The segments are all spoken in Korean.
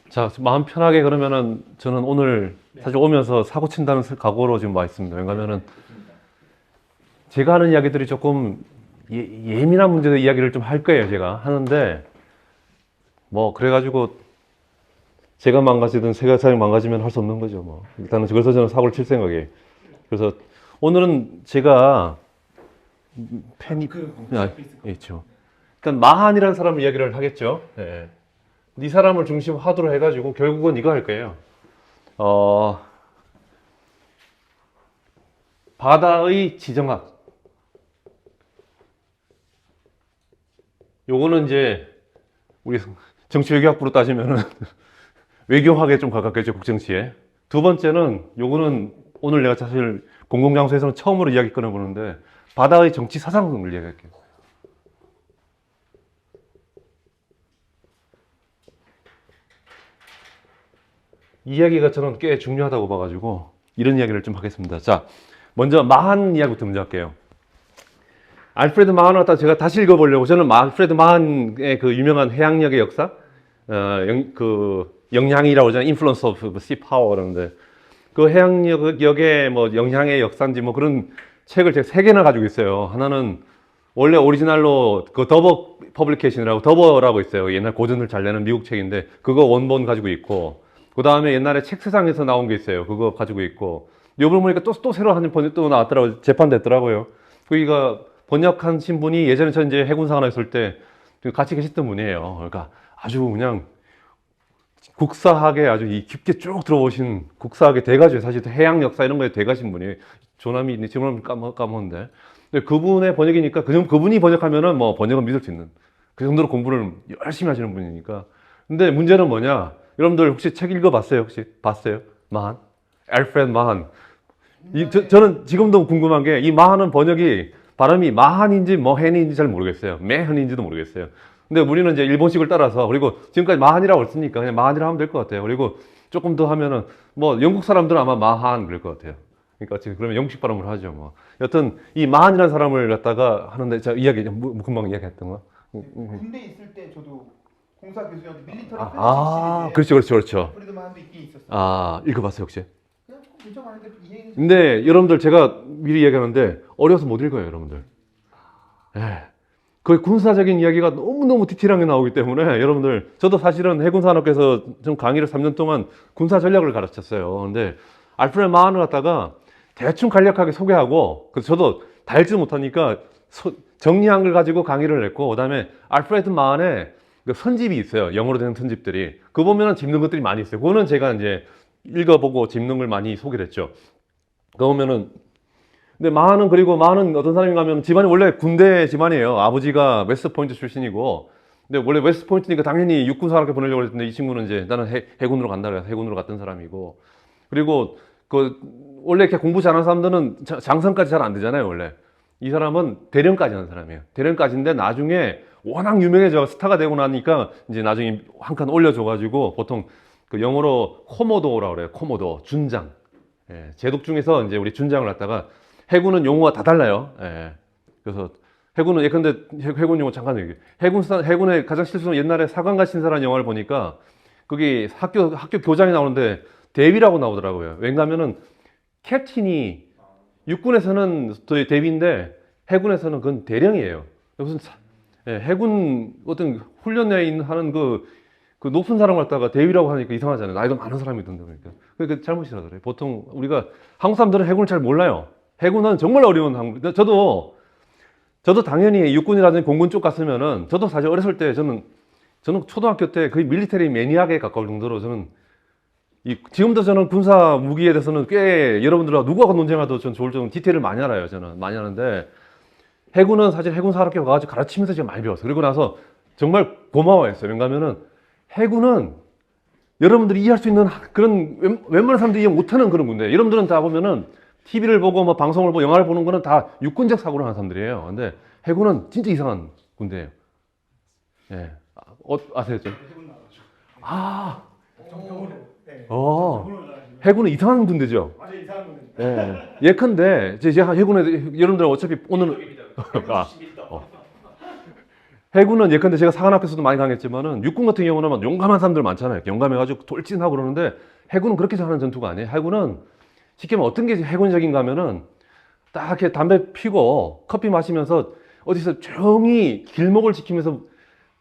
자, 마음 편하게 그러면은 저는 오늘 사실 오면서 사고 친다는 각오로 지금 와 있습니다. 왜냐면은 제가 하는 이야기들이 조금 예민한 문제의 이야기를 좀 할 거예요. 제가 하는데 뭐 그래가지고 제가 망가지든 세상이 망가지면 할 수 없는 거죠. 뭐 일단은 그래서 저는 사고를 칠 생각이에요. 그래서 오늘은 제가 팬이 있죠. 일단 마한이라는 사람 이야기를 하겠죠. 네. 이 사람을 중심 화두로 해가지고 결국은 이거 할 거예요. 바다의 지정학. 요거는 이제 우리 정치외교학부로 따지면은 외교학에 좀 가깝겠죠, 국정치에. 두 번째는 요거는 오늘 내가 사실 공공장소에서는 처음으로 이야기 꺼내보는데 바다의 정치 사상을 이야기할게요. 이 이야기가 저는 꽤 중요하다고 봐가지고 이런 이야기를 좀 하겠습니다. 자, 먼저 마한 이야기부터 먼저 할게요. 알프레드 마한을 갖다 제가 다시 읽어보려고 저는 알프레드 마한의 그 유명한 해양력의 역사, 그 영향이라고 하잖아요. Influence of Sea Power 그러는데 그 해양력의 뭐 영향의 역사인지 뭐 그런 책을 제가 3개나 가지고 있어요. 하나는 원래 오리지널로 그 더버 퍼블리케이션이라고 더버라고 있어요. 옛날 고전을 잘 내는 미국 책인데 그거 원본 가지고 있고 그 다음에 옛날에 책 세상에서 나온 게 있어요. 그거 가지고 있고 요번 보니까 또 새로 한 번역 또 나왔더라고요. 재판됐더라고요. 그니까 번역한 신분이 예전에 저 이제 해군사관에 있을 때 같이 계셨던 분이에요. 그러니까 아주 그냥 국사학에 아주 깊게 쭉 들어오신 국사학의 대가죠. 사실 해양 역사 이런 거에 대가신 분이 조남이 있는데 지금 까먹었는데 근데 그분의 번역이니까 그분이 번역하면은 뭐 번역은 믿을 수 있는 그 정도로 공부를 열심히 하시는 분이니까. 근데 문제는 뭐냐? 여러분들 혹시 책 읽어봤어요? 혹시 봤어요? 마한? 알프레드 마한. 저는 지금도 궁금한 게 이 마한은 번역이 발음이 마한인지 머헨인지 잘 모르겠어요. 매한인지도 모르겠어요. 근데 우리는 이제 일본식을 따라서 그리고 지금까지 마한이라고 했으니까 그냥 마한이라고 하면 될 것 같아요. 그리고 조금 더 하면은 뭐 영국 사람들은 아마 마한 그럴 것 같아요. 그러니까 지금 그러면 영국식 발음을 하죠. 뭐 여튼 이 마한이라는 사람을 갖다가 하는데 제가 이야기 금방 이야기했던 거. 군대 있을 때 저도 공사 교수였는데 밀리터리 그렇죠, 그렇죠, 그렇죠. 프리드만도 있긴 있었어요. 읽어봤어요 혹시? 그냥 조금 분석하는데 이해는. 근데 여러분들 제가 미리 얘기하는데 어려서 못 읽어요, 여러분들. 예. 거의 군사적인 이야기가 너무너무 디테일하게 나오기 때문에 여러분들 저도 사실은 해군산업계에서 좀 강의를 3년 동안 군사 전략을 가르쳤어요. 근데 알프레드 마한을 갖다가 대충 간략하게 소개하고 그래서 저도 다 읽지 못하니까 정리한 걸 가지고 강의를 했고 그다음에 알프레드 마한의 그 선집이 있어요. 영어로 된 선집들이. 그거 보면은 짚는 것들이 많이 있어요. 그거는 제가 이제 읽어보고 짚는 걸 많이 소개를 했죠. 그거 보면은 근데 마한은 그리고 마한은 어떤 사람인가 하면 집안이 원래 군대 집안이에요. 아버지가 웨스트포인트 출신이고 근데 원래 웨스트포인트니까 당연히 육군사학교 보내려고 했는데 이 친구는 이제 나는 해군으로 간다 그래서 해군으로 갔던 사람이고 그리고 그 원래 이렇게 공부 잘하는 사람들은 장성까지 잘 안 되잖아요. 원래 이 사람은 대령까지 하는 사람이에요. 대령까지인데 나중에 워낙 유명해져 스타가 되고 나니까 이제 나중에 한 칸 올려줘가지고 보통 그 영어로 코모도라고 그래요. 코모도 준장. 예, 제독 중에서 이제 우리 준장을 갖다가 해군은 용어가 다 달라요. 예. 그래서 해군은 예컨대 해군 용어 잠깐 얘기. 해군의 가장 실수는 옛날에 사관과 신사라는 영화를 보니까 거기 학교 교장이 나오는데 대위라고 나오더라고요. 왜냐하면은 캡틴이 육군에서는 대위인데 해군에서는 그건 대령이에요. 무슨 해군 어떤 훈련에 하는 그 높은 사람을 갖다가 대위라고 하니까 이상하잖아요. 나이도 많은 사람이던데 그러니까. 그게 잘못이라더래요. 보통 우리가 한국 사람들은 해군을 잘 몰라요. 해군은 정말 어려운 저도 당연히 육군이라든지 공군 쪽 갔으면은 저도 사실 어렸을 때 저는 초등학교 때 거의 밀리터리 매니악에 가까울 정도로 저는 지금도 저는 군사 무기에 대해서는 꽤 여러분들하고 누구하고 논쟁하도 전 좋을 정도 디테일을 많이 알아요. 저는 많이 하는데 해군은 사실 해군사학교 가가지고 가르치면서 제가 많이 배웠어요. 그리고 나서 정말 고마워했어요. 왜냐하면은 해군은 여러분들이 이해할 수 있는 그런 웬만한 사람들이 이해 못하는 그런 군대. 여러분들은 다 보면은 TV를 보고 뭐 방송을 보고 영화를 보는 거는 다 육군적 사고를 하는 사람들이에요. 근데 해군은 진짜 이상한 군대예요. 예. 아세요? 좀? 아. 네. 해군은 이상한 군대죠. 맞아요, 이상한 건데. 예. 예컨대 제가 해군에 여러분들 어차피 오늘 해군은 예컨대 제가 사관학교에서도 많이 강했지만은 육군 같은 경우는 막 용감한 사람들 많잖아요. 용감해가지고 돌진하고 그러는데 해군은 그렇게 하는 전투가 아니에요. 해군은 쉽게 말하면 어떤 게 해군적인가 하면은 딱 이렇게 담배 피고 커피 마시면서 어디서 조용히 길목을 지키면서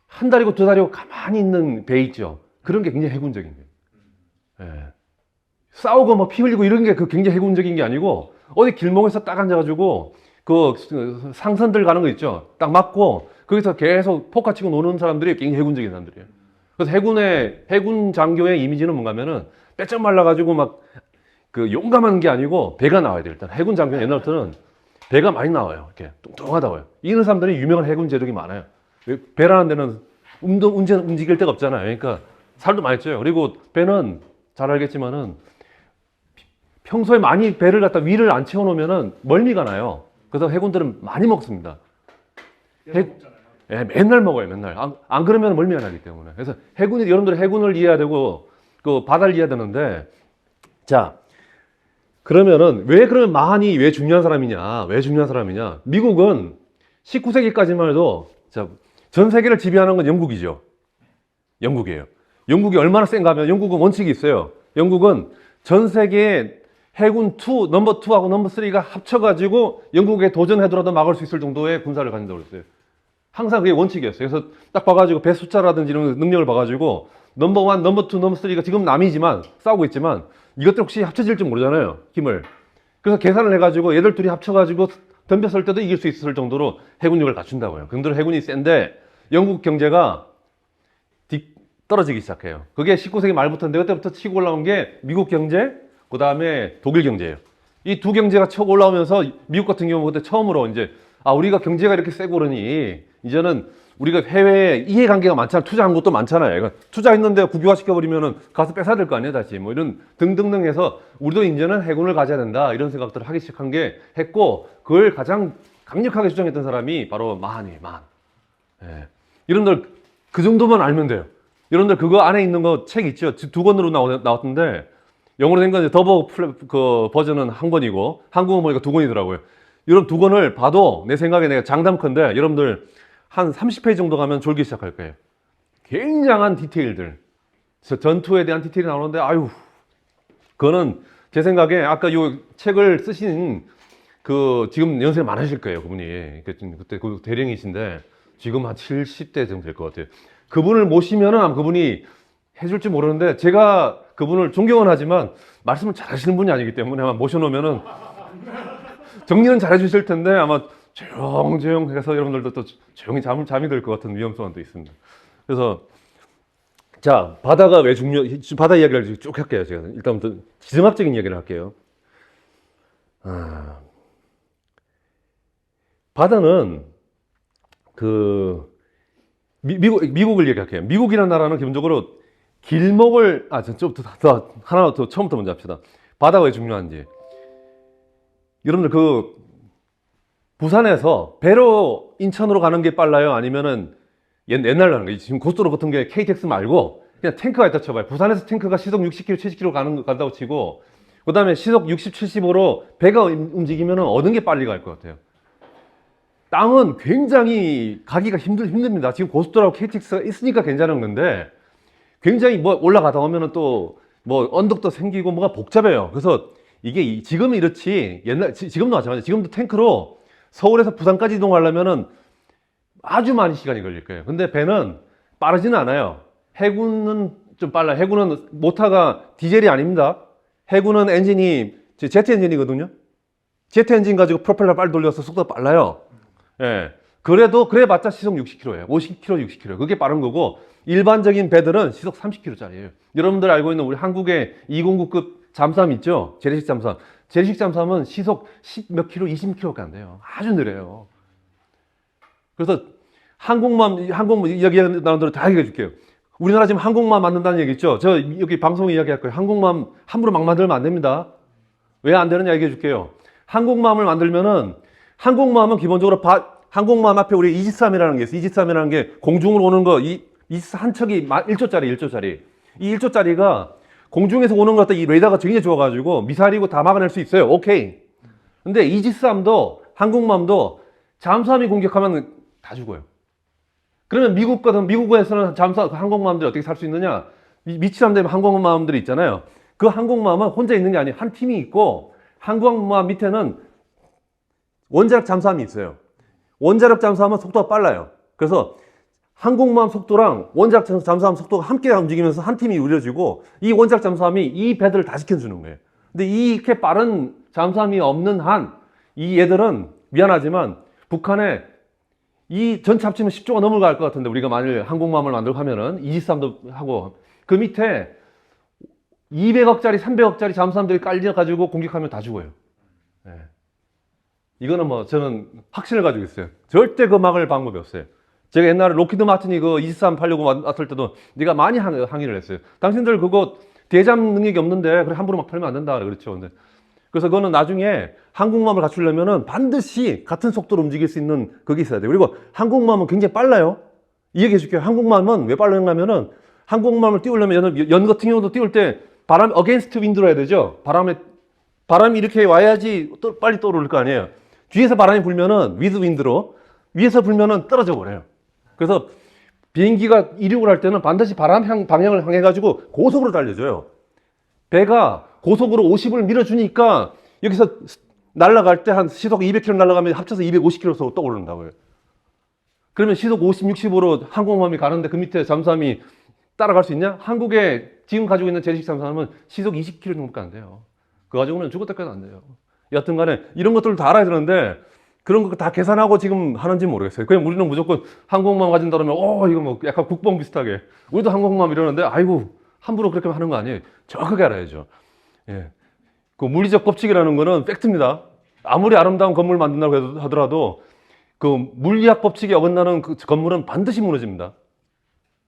한 달이고 두 달이고 가만히 있는 배 있죠. 그런 게 굉장히 해군적인 거예요. 예. 싸우고 뭐 피 흘리고 이런 게 그 굉장히 해군적인 게 아니고 어디 길목에서 딱 앉아가지고 그 상선들 가는 거 있죠. 딱 맞고 거기서 계속 포카 치고 노는 사람들이 굉장히 해군적인 사람들이에요. 그래서 해군 장교의 이미지는 뭔가 하면은 빼쩍 말라가지고 막 그 용감한 게 아니고 배가 나와야 돼요. 일단 해군 장교는 옛날부터는 배가 많이 나와요. 이렇게 뚱뚱하다고요. 이런 사람들이 유명한 해군 제독이 많아요. 배라는 데는 움직일 데가 없잖아요. 그러니까 살도 많이 쪄요. 그리고 배는 잘 알겠지만은 평소에 많이 배를 갖다 위를 안 채워놓으면은 멀미가 나요. 그래서 해군들은 많이 먹습니다. 예, 맨날 먹어요, 맨날. 안 그러면 멀미가 나기 때문에. 그래서 여러분들이 해군을 이해해야 되고, 그 바다를 이해해야 되는데, 자, 그러면은, 그러면 마한이 왜 중요한 사람이냐? 왜 중요한 사람이냐? 미국은 19세기까지만 해도, 자, 전 세계를 지배하는 건 영국이죠. 영국이에요. 영국이 얼마나 센가 하면, 영국은 원칙이 있어요. 영국은 전 세계에 해군 넘버 2하고 넘버 3가 합쳐가지고 영국에 도전하더라도 막을 수 있을 정도의 군사를 가진다고 그랬어요. 항상 그게 원칙이었어요. 그래서 딱 봐가지고 배 숫자라든지 이런 능력을 봐가지고 넘버 1, 넘버 2, 넘버 3가 지금 남이지만 싸우고 있지만 이것들 혹시 합쳐질지 모르잖아요. 힘을. 그래서 계산을 해가지고 얘들 둘이 합쳐가지고 덤벼설 때도 이길 수 있을 정도로 해군력을 갖춘다고요. 그런데 해군이 센데 영국 경제가 떨어지기 시작해요. 그게 19세기 말부터인데 그때부터 치고 올라온 게 미국 경제, 그 다음에 독일 경제예요. 이 두 경제가 치고 올라오면서 미국 같은 경우 그때 처음으로 이제 우리가 경제가 이렇게 세고 그러니 이제는 우리가 해외에 이해관계가 많잖아요. 투자한 것도 많잖아요. 그러니까 투자했는데 국유화시켜버리면은 가서 뺏어야 될 거 아니에요, 다시. 뭐 이런 등등등 해서 우리도 이제는 해군을 가져야 된다. 이런 생각들을 하기 시작한 게 했고, 그걸 가장 강력하게 주장했던 사람이 바로 마한이에요, 마한. 예. 여러분들 그 정도만 알면 돼요. 여러분들 그거 안에 있는 거 책 있죠? 두 권으로 나왔던데, 영어로 된 건 더버 그 버전은 한 권이고, 한국어 보니까 두 권이더라고요. 여러분 두 권을 봐도 내 생각에 내가 장담컨대 여러분들 한 30페이지 정도 가면 졸기 시작할 거예요. 굉장한 디테일들. 전투에 대한 디테일이 나오는데, 아유, 그거는 제 생각에 아까 요 책을 쓰신 지금 연세 많으실 거예요, 그분이. 그때 그 대령이신데, 지금 한 70대 정도 될 것 같아요. 그분을 모시면은 아마 그분이 해줄지 모르는데, 제가 그분을 존경은 하지만 말씀을 잘 하시는 분이 아니기 때문에 아마 모셔놓으면은 정리는 잘 해주실 텐데 아마 조용조용 해서 여러분들도 또 조용히 잠이 들 것 같은 위험성도 있습니다. 그래서 자, 바다가 왜 바다 이야기를 쭉 할게요. 제가 일단부터 지정학적인 이야기를 할게요. 바다는 미국을 얘기할게요. 미국이라는 나라는 기본적으로 길목을 하나 더 처음부터 먼저 합시다. 바다가 왜 중요한지. 여러분들 부산에서 배로 인천으로 가는 게 빨라요? 아니면은 옛날 가는 거, 지금 고속도로 같은 게 KTX 말고 그냥 탱크가 있다 쳐봐요. 부산에서 탱크가 시속 60km, 70km 간다고 치고, 그 다음에 시속 60, 70으로 배가 움직이면 어느 게 빨리 갈 것 같아요? 땅은 굉장히 가기가 힘듭니다. 지금 고속도로하고 KTX가 있으니까 괜찮은 건데, 굉장히 올라가다 보면은 또 언덕도 생기고 뭐가 복잡해요. 그래서 이게 지금은 이렇지, 지금도 마찬가지예요. 지금도 탱크로 서울에서 부산까지 이동하려면은 아주 많은 시간이 걸릴 거예요. 근데 배는 빠르지는 않아요. 해군은 좀 빨라요. 해군은 모터가 디젤이 아닙니다. 해군은 엔진이 제트 엔진이거든요. 제트 엔진 가지고 프로펠러 빨리 돌려서 속도가 빨라요. 예. 그래봤자 시속 60km예요. 50km, 60km. 그게 빠른 거고, 일반적인 배들은 시속 30km짜리예요. 여러분들 알고 있는 우리 한국의 209급 잠수함 있죠? 재래식 잠수함. 재래식 잠수함은 시속 10몇 킬로, 20km밖에 안 돼요. 아주 느려요. 그래서 항공모함 이야기 나온 대로 다 얘기해 줄게요. 우리나라 지금 항공모함 만든다는 얘기 있죠? 저 여기 방송에 이야기할 거예요. 항공모함 함부로 막 만들면 안 됩니다. 왜 안 되느냐 얘기해 줄게요. 항공모함을 만들면은, 항공모함은 기본적으로 항공모함 앞에 우리 이지스함이라는 게 있어요. 이지스함이라는 게 공중으로 오는 거, 이지스 한 척이 1조짜리. 이 1조짜리가 공중에서 오는 것 같다 이 레이더가 굉장히 좋아가지고 미사일이고 다 막아낼 수 있어요. 오케이. 근데 이지스함도 항공모함도 잠수함이 공격하면 다 죽어요. 그러면 미국에서는 항공모함들이 어떻게 살 수 있느냐? 미치람되면 항공모함들이 있잖아요. 그 항공모함은 혼자 있는 게 아니에요. 한 팀이 있고 항공모함 밑에는 원자력 잠수함이 있어요. 원자력 잠수함은 속도가 빨라요. 그래서 항공모함 속도랑 원자력 잠수함 속도가 함께 움직이면서 한 팀이 이루어지고 이 원자력 잠수함이 이 배들을 다 지켜주는 거예요. 근데 이렇게 빠른 잠수함이 없는 한 이 얘들은 미안하지만 북한에 이 전체 합치면 10조가 넘어갈 것 같은데 우리가 만일 항공모함을 만들고 하면은 이지스함도 하고 그 밑에 200억짜리 300억짜리 잠수함들이 깔려가지고 공격하면 다 죽어요. 네. 이거는 뭐 저는 확신을 가지고 있어요. 절대 그 막을 방법이 없어요. 제가 옛날에 로키드 마틴이 그 이지스함 팔려고 왔을 때도 네가 많이 항의를 했어요. 당신들 그거 대잠 능력이 없는데 그래 함부로 막 팔면 안 된다 그렇죠. 근데 그래서 그거는 나중에 항공모함을 갖추려면은 반드시 같은 속도로 움직일 수 있는 그게 있어야 돼요. 그리고 항공모함은 굉장히 빨라요. 이 얘기해 줄게요. 항공모함은 왜 빠르냐면은 항공모함을 띄우려면 연 같은 경우도 띄울 때 바람 어게인스트 윈드로 해야 되죠. 바람이 이렇게 와야지 빨리 떠오를 거 아니에요. 뒤에서 바람이 불면은 위드 윈드로 위에서 불면은 떨어져 버려요. 그래서 비행기가 이륙을 할 때는 반드시 방향을 향해 가지고 고속으로 달려줘요. 배가 고속으로 50을 밀어주니까 여기서 날아갈 때 한 시속 200km 날아가면 합쳐서 250km로 떠오른다고요. 그러면 시속 50, 60으로 항공모함이 가는데 그 밑에 잠수함이 따라갈 수 있냐? 한국에 지금 가지고 있는 제식 잠수함은 시속 20km 정도밖에 안 돼요. 그거 가지고는 죽을 때까지 안 돼요. 여튼 간에 이런 것들을 다 알아야 되는데 그런 거 다 계산하고 지금 하는지 모르겠어요. 그냥 우리는 무조건 항공모함 가진다 그러면 이거 뭐 약간 국뽕 비슷하게 우리도 항공모함 이러는데 아이고 함부로 그렇게 하는 거 아니에요. 정확하게 알아야죠. 예. 그 물리적 법칙이라는 거는 팩트입니다. 아무리 아름다운 건물 만든다고 하더라도 그 물리학 법칙에 어긋나는 그 건물은 반드시 무너집니다.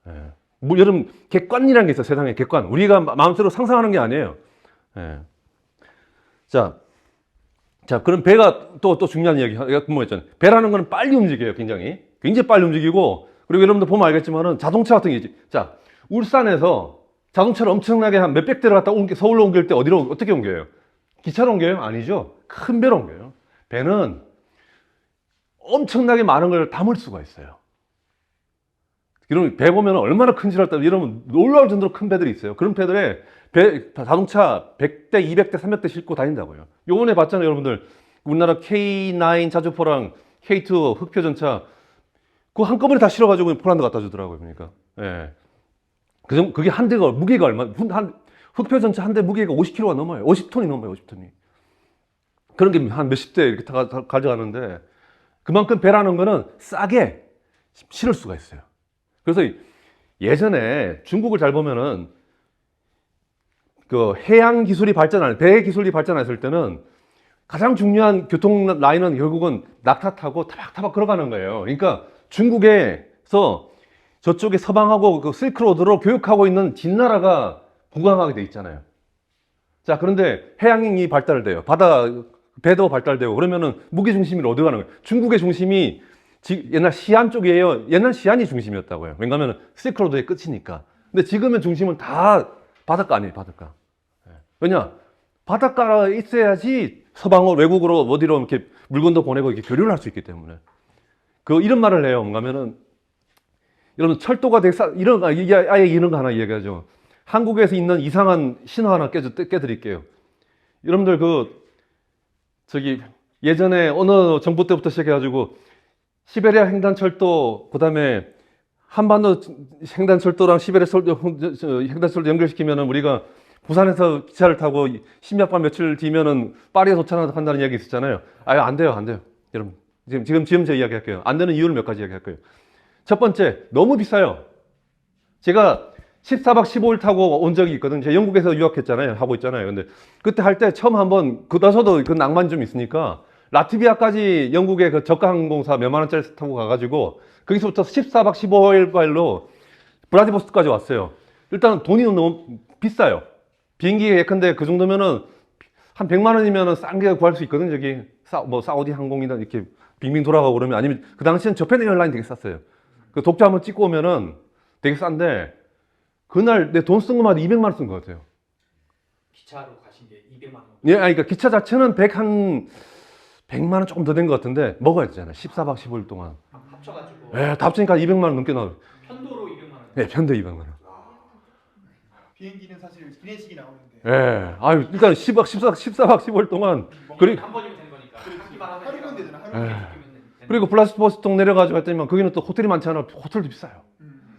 예. 여러분 객관이라는 게 있어요. 세상에 객관. 우리가 마음대로 상상하는 게 아니에요. 예. 자, 그럼 배가 또 중요한 이야기가 뭐였잖아요. 배라는 거는 빨리 움직여요. 굉장히 빨리 움직이고 그리고 여러분들 보면 알겠지만은 자동차 같은 게 있지. 자, 울산에서 자동차를 엄청나게 한 몇백 대를 갖다 서울로 옮길 때 어디로 어떻게 옮겨요? 기차로 옮겨요? 아니죠. 큰 배로 옮겨요. 배는 엄청나게 많은 걸 담을 수가 있어요. 이런 배 보면 얼마나 큰지 알 때 이러면 놀라울 정도로 큰 배들이 있어요. 그런 배들에 자동차 100대, 200대, 300대 싣고 다닌다고요. 요번에 봤잖아요, 여러분들. 우리나라 K9 자주포랑 K2 흑표전차 그거 한꺼번에 다 실어가지고 폴란드 갖다 주더라고요, 그러니까. 예. 그게 한 대가 무게가 흑표전차 한 대 무게가 50kg가 넘어요. 50톤이 넘어요, 50톤이. 그런 게 한 몇십 대 이렇게 다 가져가는데 그만큼 배라는 거는 싸게 실을 수가 있어요. 그래서 예전에 중국을 잘 보면은 그 해양 기술이 배 기술이 발전했을 때는 가장 중요한 교통 라인은 결국은 낙타 타고 타박타박 걸어가는 거예요. 그러니까 중국에서 저쪽에 서방하고 그 실크로드로 교육하고 있는 뒷나라가 부강하게 돼 있잖아요. 자, 그런데 해양이 발달돼요. 배도 발달되고 그러면은 무게 중심이 어디 가는 거예요? 중국의 중심이 옛날 시안 쪽이에요. 옛날 시안이 중심이었다고요. 왜냐하면 실크로드의 끝이니까. 근데 지금은 중심은 다 바닷가 아니에요, 바닷가. 왜냐? 바닷가에 있어야지 서방어 외국으로 어디로 이렇게 물건도 보내고 이렇게 교류를 할 수 있기 때문에. 이런 말을 해요. 뭔가면은 여러분 철도가 되게 아예 이런 거 하나 이야기하죠. 한국에서 있는 이상한 신화 하나 깨드릴게요. 여러분들 예전에 어느 정부 때부터 시작해가지고 시베리아 횡단철도 그다음에 한반도 횡단철도랑 시베리아 횡단철도 연결시키면은 우리가 부산에서 기차를 타고 십몇 박 며칠 뒤면은 파리에 도착한다는 이야기 있었잖아요. 안 돼요. 여러분 지금 제 이야기 할게요. 안 되는 이유를 몇 가지 이야기 할게요. 첫 번째, 너무 비싸요. 제가 14박 15일 타고 온 적이 있거든요. 제가 영국에서 유학했잖아요. 하고 있잖아요. 근데 그때 할 때 처음 한번 나서도 그 낭만이 좀 있으니까 라트비아까지 영국의 그 저가 항공사 몇만 원짜리 타고 가가지고 거기서부터 14박 15일 발로 브라디보스토크까지 왔어요. 일단 돈이 너무 비싸요. 비행기 예컨대 그 정도면은 한 100만 원이면은 싼 게 구할 수 있거든요. 저기 사우디 항공이나 이렇게 빙빙 돌아가고 그러면 아니면 그 당시엔 저펜 에어라인 되게 쌌어요. 그 독자 한번 찍고 오면은 되게 싼데 그날 내 돈 쓴 것만 200만 원 쓴 것 같아요. 기차로 가신 게 200만 원. 예, 그러니까 기차 자체는 100만 원 조금 더 된 것 같은데 먹어야 되잖아요. 14박 15일 동안. 합쳐가지고 예, 다 합치니까 200만 원 넘게 나와요. 편도로 200만 원. 예, 편도 200만 원. 비행기는 사실 기내식이 나오는데 예, 아유, 일단 14박 15일 동안, 그리고, 한 번이면 된 거니까. 하기만 하면 하루면 되잖아. 예. 하루면. 그리고 블라스버스통 내려가지고 했더니만, 거기는 또 호텔이 많지 않아. 호텔도 비싸요.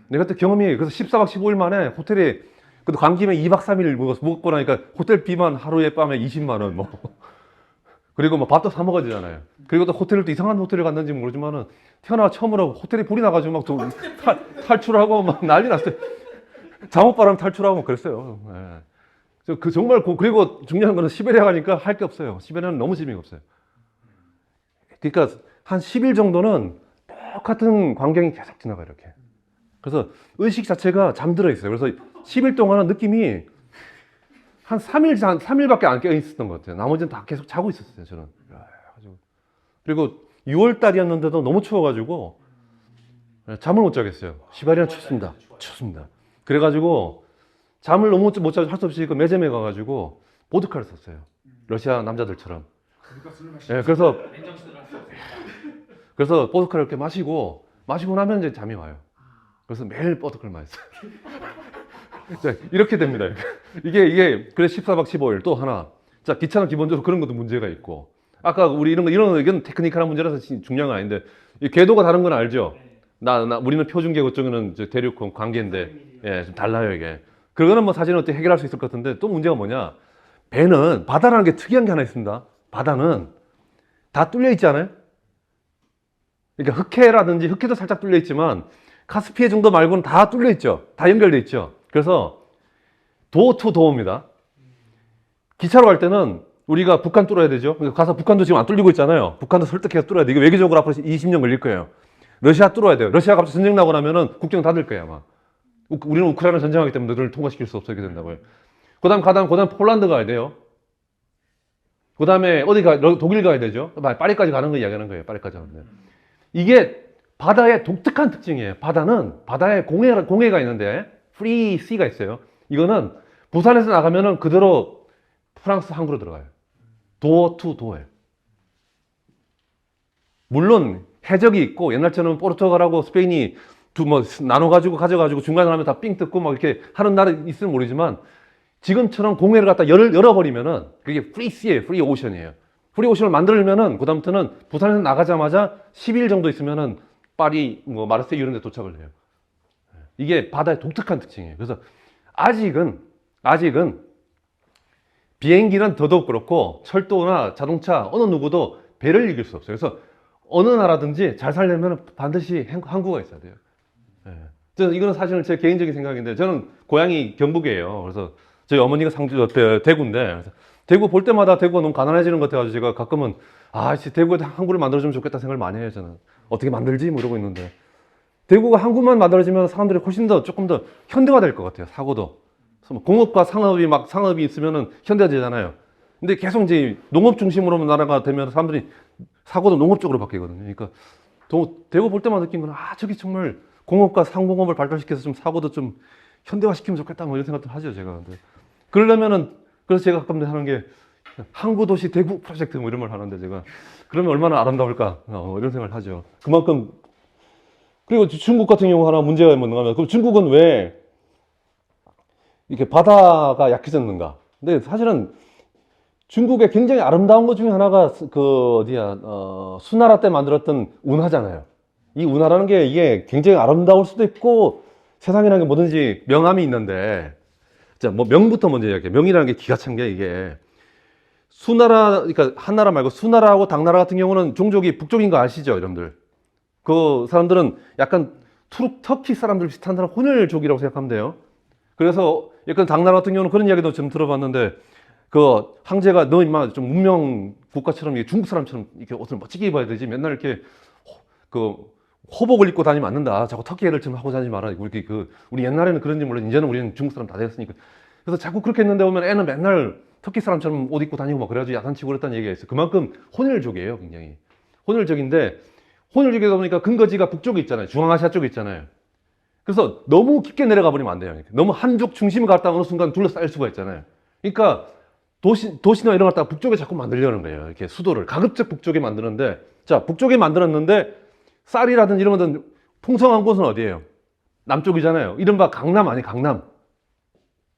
내가 또 경험이, 그래서 14박 15일 만에 호텔에, 그래도 간 김에 2박 3일 묵고 나니까 호텔 비만 하루에 밤에 20만 원, 뭐. 그리고 뭐 밥도 사 먹어야 되잖아요. 그리고 또 호텔을 또 이상한 호텔을 갔는지 모르지만은, 태어나 처음으로 호텔에 불이 나가지고 막 탈출하고 막 난리 났어요. 잠옷바람 탈출하고 막 그랬어요. 예. 그 정말, 그리고 중요한 거는 시베리아 가니까 할 게 없어요. 시베리아는 너무 재미가 없어요. 그러니까 한 10일 정도는 똑같은 광경이 계속 지나가요, 이렇게. 그래서 의식 자체가 잠들어 있어요. 그래서 10일 동안은 느낌이 한 3일밖에 안 깨어 있었던 것 같아요. 나머지는 다 계속 자고 있었어요, 저는. 그리고 6월 달이었는데도 너무 추워가지고 잠을 못 자겠어요. 시베리아는 춥습니다. 춥습니다. 그래가지고 잠을 너무 못 자서 할 수 없이 그 매점에 가가지고 보드카를 샀어요. 러시아 남자들처럼. 누가 술을 마시는 예, 그래서 맨정신으로 할수 없으니까. 그래서 보드카를 이렇게 마시고 나면 이제 잠이 와요. 그래서 매일 보드카를 마셨어요. 자, 이렇게 됩니다. 이게 그래서 14박 15일 또 하나. 자, 기차는 기본적으로 그런 것도 문제가 있고. 아까 우리 이런 이건 테크니컬한 문제라서 중요한 건 아닌데 이 궤도가 다른 건 알죠? 우리는 표준계 그쪽에는 대륙 관계인데 예, 좀 달라요 이게. 그거는 뭐 사실은 어떻게 해결할 수 있을 것 같은데 또 문제가 뭐냐? 배는 바다라는 게 특이한 게 하나 있습니다. 바다는 다 뚫려 있지 않아요? 그러니까 흑해도 살짝 뚫려 있지만 카스피해 정도 말고는 다 뚫려 있죠. 다 연결돼 있죠. 그래서 도어 투 도어입니다. 기차로 갈 때는 우리가 북한 뚫어야 되죠. 가서 북한도 지금 안 뚫리고 있잖아요. 북한도 설득해서 뚫어야 돼. 이게 외교적으로 앞으로 20년 걸릴 거예요. 러시아 뚫어야 돼요. 러시아가 갑자기 전쟁 나고 나면은 국경 닫을 거예요, 아마. 우리는 우크라이나 전쟁하기 때문에 너를 통과시킬 수 없게 된다고요. 그 다음 폴란드 가야 돼요. 그 다음에 독일 가야 되죠. 파리까지 가는 거 이야기하는 거예요. 파리까지 가는데. 이게 바다의 독특한 특징이에요. 바다에 공해가 있는데, free sea가 있어요. 이거는 부산에서 나가면은 그대로 프랑스 항구로 들어가요. 도어 투 도어예요. 물론 해적이 있고 옛날처럼 포르투갈하고 스페인이 나눠가지고 가져가지고 중간에 하면 다 삥 뜯고 막 이렇게 하는 나라 있으면 모르지만 지금처럼 공해를 갖다 열어버리면은 그게 free sea예요. free ocean이에요. free ocean을 만들면은 그다음부터는 부산에서 나가자마자 10일 정도 있으면은 파리, 마르세유 이런 데 도착을 해요. 이게 바다의 독특한 특징이에요. 그래서 아직은 비행기는 더더욱 그렇고 철도나 자동차 어느 누구도 배를 이길 수 없어요. 그래서 어느 나라든지 잘 살려면 반드시 항구가 있어야 돼요. 저는 이거는 사실은 제 개인적인 생각인데 저는 고향이 경북이에요. 그래서 저희 어머니가 대구인데 그래서 대구 볼 때마다 대구가 너무 가난해지는 것 같아가지고 제가 가끔은 대구에 항구를 만들어주면 좋겠다 생각을 많이 해요. 저는 어떻게 만들지 이러고 있는데 대구가 항구만 만들어지면 사람들이 훨씬 더 조금 더 현대화 될 것 같아요. 사고도 공업과 상업이 있으면은 현대화되잖아요. 근데 계속 이제 농업 중심으로 나라가 되면 사람들이 사고도 농업 쪽으로 바뀌거든요. 그러니까 대구 볼 때만 느낀 건 저기 정말 공업과 상공업을 발달시켜서 좀 사고도 좀 현대화시키면 좋겠다 이런 생각도 하죠 제가. 근데 그러려면은 그래서 제가 가끔 하는 게 항구도시 대구 프로젝트 이런 말 하는데 제가 그러면 얼마나 아름다울까 이런 생각을 하죠. 그만큼. 그리고 중국 같은 경우 하나 문제가 뭐냐면 그럼 중국은 왜 이렇게 바다가 약해졌는가? 근데 사실은 중국의 굉장히 아름다운 것 중에 하나가 수나라 때 만들었던 운하잖아요. 이 운하라는 게 이게 굉장히 아름다울 수도 있고 세상이라는 게 뭐든지 명암이 있는데 자, 명부터 먼저 이야기해요. 명이라는 게 기가 찬 게 이게 그러니까 한나라 말고 수나라하고 당나라 같은 경우는 종족이 북쪽인 거 아시죠, 여러분들? 그 사람들은 약간 터키 사람들 비슷한 사람 혼혈족이라고 생각하면 돼요. 그래서 약간 당나라 같은 경우는 그런 이야기도 좀 들어봤는데 그 황제가 너 임마 좀 문명 국가처럼 중국 사람처럼 이렇게 옷을 멋지게 입어야 되지 맨날 이렇게 호복을 입고 다니면 안 된다. 자꾸 터키 애들 좀 하고 다니지 마라. 우리 옛날에는 그런지 몰라. 이제는 우리는 중국 사람 다 됐으니까. 그래서 자꾸 그렇게 했는데 보면 애는 맨날 터키 사람처럼 옷 입고 다니고 막 그래가지고 야단치고 그랬다는 얘기가 있어요. 그만큼 혼혈족이에요, 굉장히. 혼혈족인데 혼혈족이다 보니까 근거지가 북쪽에 있잖아요. 중앙아시아 쪽에 있잖아요. 그래서 너무 깊게 내려가 버리면 안 돼요. 너무 한쪽 중심을 갔다 어느 순간 둘러싸일 수가 있잖아요. 그러니까 도시나 이런 걸 갖다가 북쪽에 자꾸 만들려는 거예요. 이렇게 수도를 가급적 북쪽에 만드는데 자, 북쪽에 만들었는데 쌀이라든지 이런 것들 풍성한 곳은 어디예요? 남쪽이잖아요. 이른바 강남 아니 강남.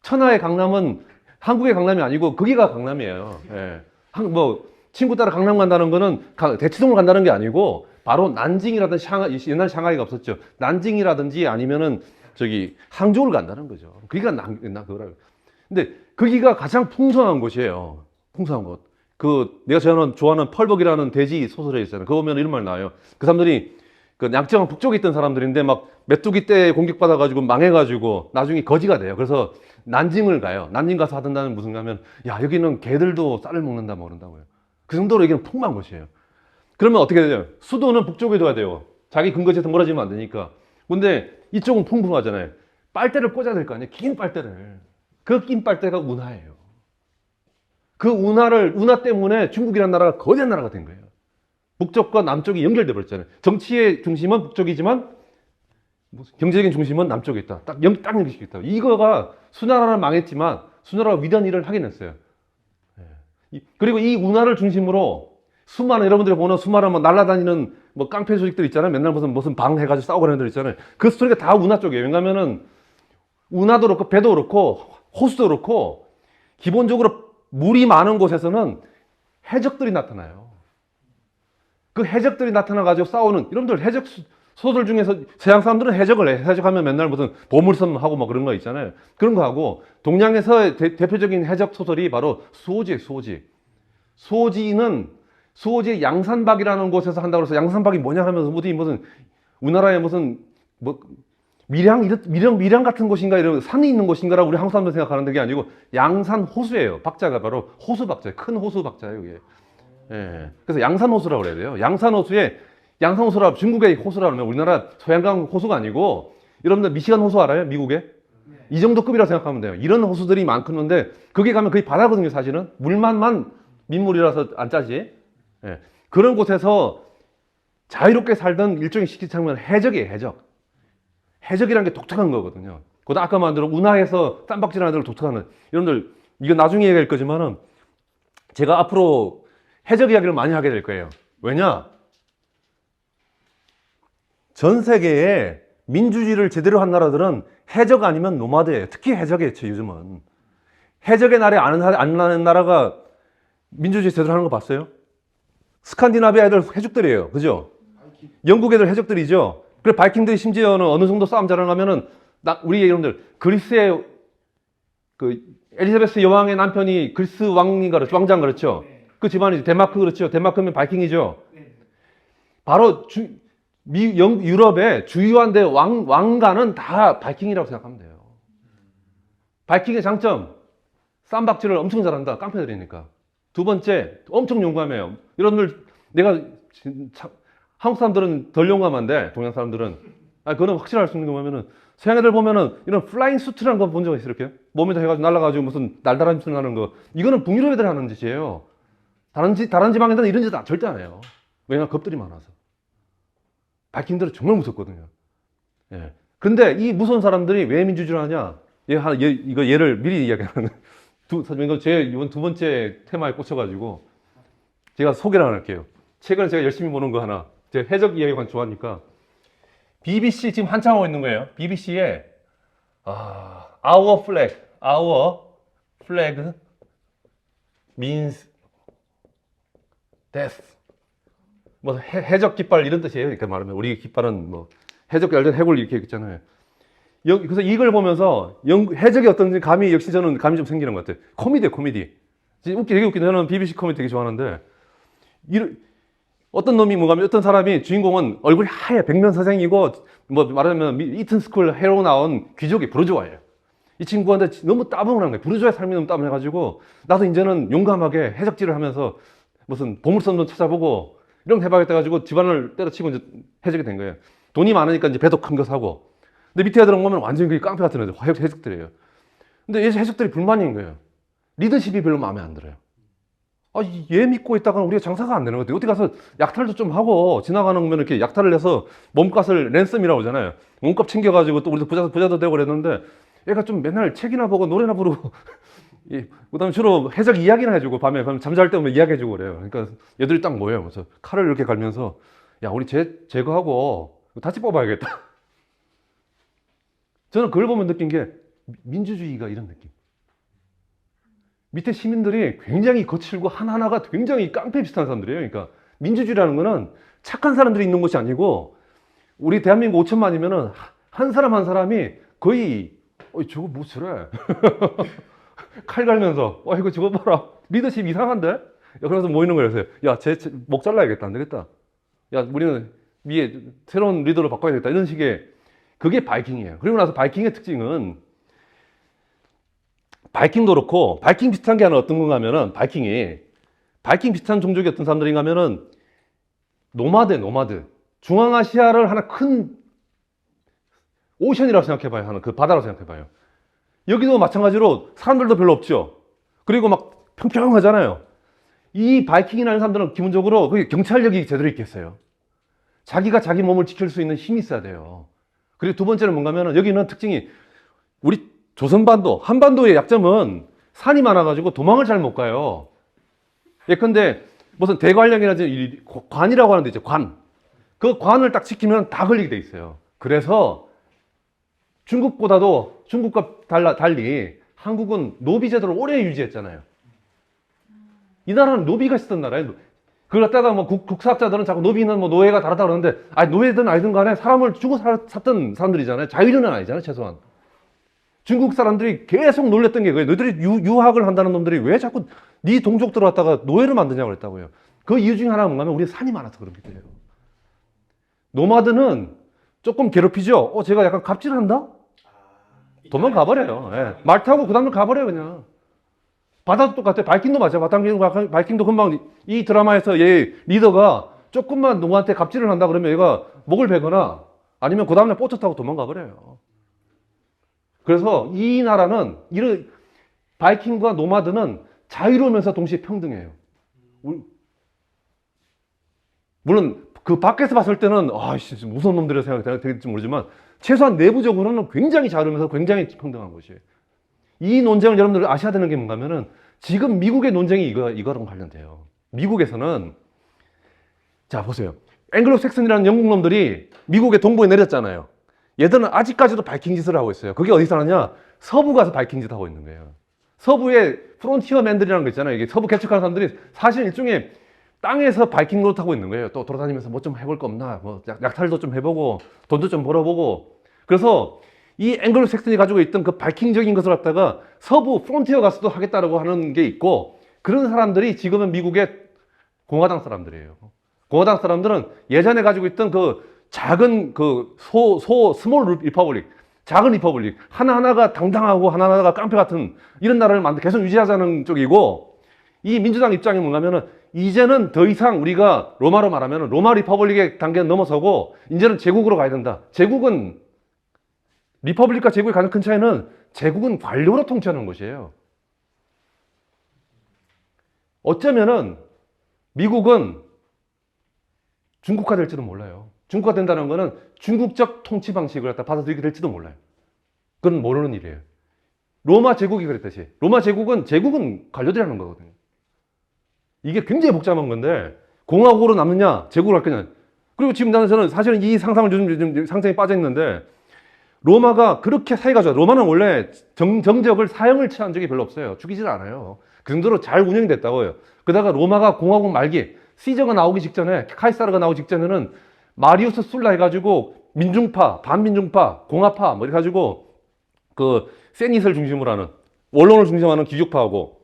천하의 강남은 한국의 강남이 아니고 거기가 강남이에요. 예. 뭐 친구 따라 강남 간다는 거는 대치동을 간다는 게 아니고 바로 난징이라든지 옛날 샹하이가 없었죠. 난징이라든지 아니면은 저기 항저우를 간다는 거죠. 거기가 그거라고. 근데 거기가 가장 풍성한 곳이에요. 풍성한 곳. 내가 좋아하는 펄벅이라는 돼지 소설에 있잖아요. 그거 보면 이런 말 나와요. 그 사람들이 그 양쯔강 북쪽에 있던 사람들인데 막 메뚜기 떼에 공격받아가지고 망해가지고 나중에 거지가 돼요. 그래서 난징을 가요. 난징 가서 하던다는 무슨 가면 야 여기는 개들도 쌀을 먹는다 그런다고요. 그 정도로 여기는 풍부한 곳이에요. 그러면 어떻게 되죠? 수도는 북쪽에 둬야 돼요. 자기 근거지에서 멀어지면 안 되니까. 근데 이쪽은 풍부하잖아요. 빨대를 꽂아야 될 거 아니에요. 긴 빨대를. 그 긴 빨대가 운하예요. 그 운하 때문에 중국이라는 나라가 거대한 나라가 된 거예요. 북쪽과 남쪽이 연결돼 버렸잖아요. 정치의 중심은 북쪽이지만 경제적인 중심은 남쪽에 있다. 딱 연결시켜 있다. 이거가 수나라는 망했지만 수나라가 위대한 일을 하긴 했어요. 그리고 이 운하를 중심으로 수많은 여러분들이 보는 수많은 뭐 날아다니는 뭐 깡패 조직들 있잖아요. 맨날 무슨 방 해가지고 싸우고 그러는 애들 있잖아요. 그 스토리가 다 운하 쪽이에요. 왜냐면은 운하도 그렇고 배도 그렇고 호수도 그렇고 기본적으로 물이 많은 곳에서는 해적들이 나타나요. 그 해적들이 나타나가지고 싸우는 여러분들 해적 소설 중에서 서양 사람들은 해적을 해. 해적하면 맨날 무슨 보물섬 하고 막 그런 거 있잖아요. 그런 거 하고 동양에서 대표적인 해적 소설이 바로 수호지예요. 수호지의 양산박이라는 곳에서 한다고 해서 양산박이 뭐냐 하면서 무슨 우리나라에 무슨 뭐 밀양 같은 곳인가 이런 산이 있는 곳인가라고 우리 한국 사람들 생각하는 게 아니고 양산 호수예요. 박자가 바로 호수 박자예요. 큰 호수 박자예요, 이게. 예. 그래서 양산 호수라고 그래야 돼요. 양산 호수라 중국의 호수라 그러면 우리나라 소양강 호수가 아니고 여러분들 미시간 호수 알아요? 미국에? 이 정도 급이라고 생각하면 돼요. 이런 호수들이 많겠는데 거기 가면 거의 바다거든요, 사실은. 물만만 민물이라서 안 짜지. 예. 그런 곳에서 자유롭게 살던 일종의 시기창면 해적이에요, 해적. 해적이라는 게 독특한 거거든요. 그다음 아까 말한 대로 운하에서 쌈박질하는 대로 독특한 여러분들 이거 나중에 얘기할 거지만은 제가 앞으로 해적 이야기를 많이 하게 될 거예요. 왜냐? 전 세계에 민주주의를 제대로 한 나라들은 해적 아니면 노마드예요. 특히 해적이에요, 요즘은. 해적의 날에 안 나는 나라가 민주주의 제대로 하는 거 봤어요? 스칸디나비아 애들 해적들이에요. 그죠? 영국 애들 해적들이죠? 그래, 바이킹들이 심지어는 어느 정도 싸움 잘하려면은, 우리 여러분들, 그리스의, 엘리자베스 여왕의 남편이 그리스 왕장 그렇죠? 그 집안이 덴마크 그렇죠? 덴마크면 바이킹이죠? 바로 유럽의 주요한 데 왕가는 다 바이킹이라고 생각하면 돼요. 바이킹의 장점, 쌈박질을 엄청 잘한다. 깡패들이니까. 두 번째, 엄청 용감해요. 여러분들, 한국 사람들은 덜 용감한데, 동양 사람들은. 그거는 확실할 수 있는 거 보면은, 서양 애들 보면은, 이런 플라잉 수트라는 거 본 적 있어요, 이렇게? 몸에다 해가지고 날아가지고 무슨 날다람 짓 하는 거. 이거는 북유럽 애들이 하는 짓이에요. 다른 지방에서는 이런 짓 절대 안 해요. 왜냐면 겁들이 많아서. 바이킹들은 정말 무섭거든요. 예. 근데 이 무서운 사람들이 왜 민주주의를 하냐? 이거 예를 미리 이야기하는. 이거 이번 두 번째 테마에 꽂혀가지고, 제가 소개를 하나 할게요. 최근에 제가 열심히 보는 거 하나. 제가 해적 이야기만 좋아하니까. BBC 지금 한참 하고 있는 거예요. BBC에, Our flag means death. 뭐, 해적 깃발 이런 뜻이에요. 이렇게 말하면. 우리 깃발은 뭐, 해적, 해골 이렇게 있잖아요. 그래서 이걸 보면서 해적이 어떤지 역시 저는 감이 좀 생기는 것 같아요. 코미디예요, 코미디. 되게 웃기네. 저는 BBC 코미디 되게 좋아하는데, 어떤 놈이 뭔가 어떤 사람이 주인공은 얼굴이 하얘 백면사생이고 뭐 말하면 이튼 스쿨 해로 나온 귀족이 부르주아예요. 이 친구한테 너무 따분을 한 거예요. 부르주아의 삶이 너무 따분해가지고 나도 이제는 용감하게 해적질을 하면서 무슨 보물섬도 찾아보고 이런 거 해봐야겠다 가지고 집안을 때려치고 이제 해적이 된 거예요. 돈이 많으니까 이제 배도 큰 거 사고. 근데 밑에 애들 보면 완전히 깡패 같은 애들, 해적들이에요. 근데 해적들이 불만인 거예요. 리더십이 별로 마음에 안 들어요. 얘 믿고 있다가는 우리가 장사가 안 되는 것 같아요. 어디 가서 약탈도 좀 하고 지나가는 거면 이렇게 약탈을 해서 몸값을 랜섬이라고 하잖아요. 몸값 챙겨가지고 또 우리도 부자도 되고 그랬는데 얘가 좀 맨날 책이나 보고 노래나 부르고 그 다음에 주로 해적 이야기나 해주고 밤에 잠잘 때 오면 이야기해주고 그래요. 그러니까 얘들이 딱 모여요. 그래서 칼을 이렇게 갈면서 야, 우리 제거하고 다시 뽑아야겠다. 저는 그걸 보면 느낀 게 민주주의가 이런 느낌. 밑에 시민들이 굉장히 거칠고 하나하나가 굉장히 깡패 비슷한 사람들이에요. 그러니까 민주주의라는 거는 착한 사람들이 있는 것이 아니고 우리 대한민국 5천만이면은 한 사람 한 사람이 거의 저거 뭐 저래 칼 갈면서 이거 저거 봐라 리더십 이상한데? 그래서 모이는 거였어요. 야, 목 잘라야겠다. 안 되겠다. 야, 우리는 위에 새로운 리더를 바꿔야 겠다. 이런 식의 그게 바이킹이에요. 그리고 나서 바이킹의 특징은 바이킹도 그렇고 바이킹 비슷한 게 하나 어떤 건가 하면은 바이킹 비슷한 종족이 어떤 사람들인가 하면은 노마드 중앙아시아를 하나 큰 오션이라고 생각해봐요. 하는 그 바다라고 생각해봐요. 여기도 마찬가지로 사람들도 별로 없죠. 그리고 막 평평하잖아요. 이 바이킹이라는 사람들은 기본적으로 그게 경찰력이 제대로 있겠어요. 자기가 자기 몸을 지킬 수 있는 힘이 있어야 돼요. 그리고 두 번째는 뭔가 하면은 여기는 특징이 우리 조선반도, 한반도의 약점은 산이 많아가지고 도망을 잘 못 가요. 예컨대 무슨 대관령이라든지 관이라고 하는 데 있죠. 관. 그 관을 딱 지키면 다 걸리게 돼 있어요. 그래서 중국과 달리 한국은 노비 제도를 오래 유지했잖아요. 이 나라는 노비가 있었던 나라예요. 그걸 갖다가 뭐 국사학자들은 자꾸 노비는 뭐 노예가 다르다 그러는데, 아니 노예든 아니든 간에 사람을 주고 샀던 사람들이잖아요. 자유인은 아니잖아요, 최소한. 중국 사람들이 계속 놀렸던 게 그거예요. 너희들이 유학을 한다는 놈들이 왜 자꾸 네 동족들 갖다가 노예를 만드냐고 그랬다고요. 그 이유 중에 하나가 뭔가 하면 우리는 산이 많아서 그렇게 돼요. 노마드는 조금 괴롭히죠. 제가 약간 갑질한다? 도망가버려요. 예. 말 타고 그 다음에 가버려요, 그냥. 바다도 똑같아요. 바이킹도 마찬가지예요. 바이킹도 금방 이 드라마에서 얘 리더가 조금만 누구한테 갑질을 한다 그러면 얘가 목을 베거나 아니면 그 다음날 보트 타고 도망가버려요. 그래서 이 나라는 이런 바이킹과 노마드는 자유로우면서 동시에 평등해요. 물론 그 밖에서 봤을 때는 무서운 놈들이라 생각될지 모르지만 최소한 내부적으로는 굉장히 자유로우면서 굉장히 평등한 것이에요. 이 논쟁을 여러분들 아셔야 되는 게 뭔가 하면은 지금 미국의 논쟁이 이거랑 관련돼요. 미국에서는 자 보세요. 앵글로색슨이라는 영국 놈들이 미국의 동부에 내렸잖아요. 얘들은 아직까지도 바이킹 짓을 하고 있어요. 그게 어디서 하느냐? 서부 가서 바이킹 짓 하고 있는 거예요. 서부의 프론티어맨들이라는 거 있잖아요. 이게 서부 개척하는 사람들이 사실 일종의 땅에서 바이킹 노릇 하고 있는 거예요. 또 돌아다니면서 뭐 좀 해볼 거 없나? 뭐 약탈도 좀 해보고 돈도 좀 벌어보고. 그래서 이 앵글로색슨이 가지고 있던 그 바이킹적인 것을 갖다가 서부 프론티어 가서도 하겠다라고 하는 게 있고, 그런 사람들이 지금은 미국의 공화당 사람들이에요. 공화당 사람들은 예전에 가지고 있던 그 작은 스몰 리퍼블릭, 작은 리퍼블릭, 하나하나가 당당하고 하나하나가 깡패 같은 이런 나라를 계속 유지하자는 쪽이고, 이 민주당 입장이 뭔가 하면은 이제는 더 이상 우리가 로마로 말하면 로마 리퍼블릭의 단계는 넘어서고 이제는 제국으로 가야 된다. 리퍼블릭과 제국의 가장 큰 차이는 제국은 관료로 통치하는 것이에요. 어쩌면은 미국은 중국화 될지도 몰라요. 중국화 된다는 거는 중국적 통치 방식을 갖다 받아들이게 될지도 몰라요. 그건 모르는 일이에요. 로마 제국이 그랬듯이 로마 제국은 관료들이 하는 거거든요. 이게 굉장히 복잡한 건데 공화국으로 남느냐 제국으로 할 거냐. 그리고 지금 저는 사실은 이 상상을 요즘 상상에 빠져 있는데, 로마가 그렇게 사이가 좋아요. 로마는 원래 정적을 사형을 취한 적이 별로 없어요. 죽이질 않아요. 그 정도로 잘 운영이 됐다고요. 그러다가 로마가 공화국 말기, 시저가 나오기 직전에, 카이사르가 나오기 직전에는 마리우스 술라 해가지고 민중파, 반민중파, 공화파 뭐 이렇게 가지고 그 세닛을 중심으로 하는, 원론을 중심으로 하는 귀족파하고,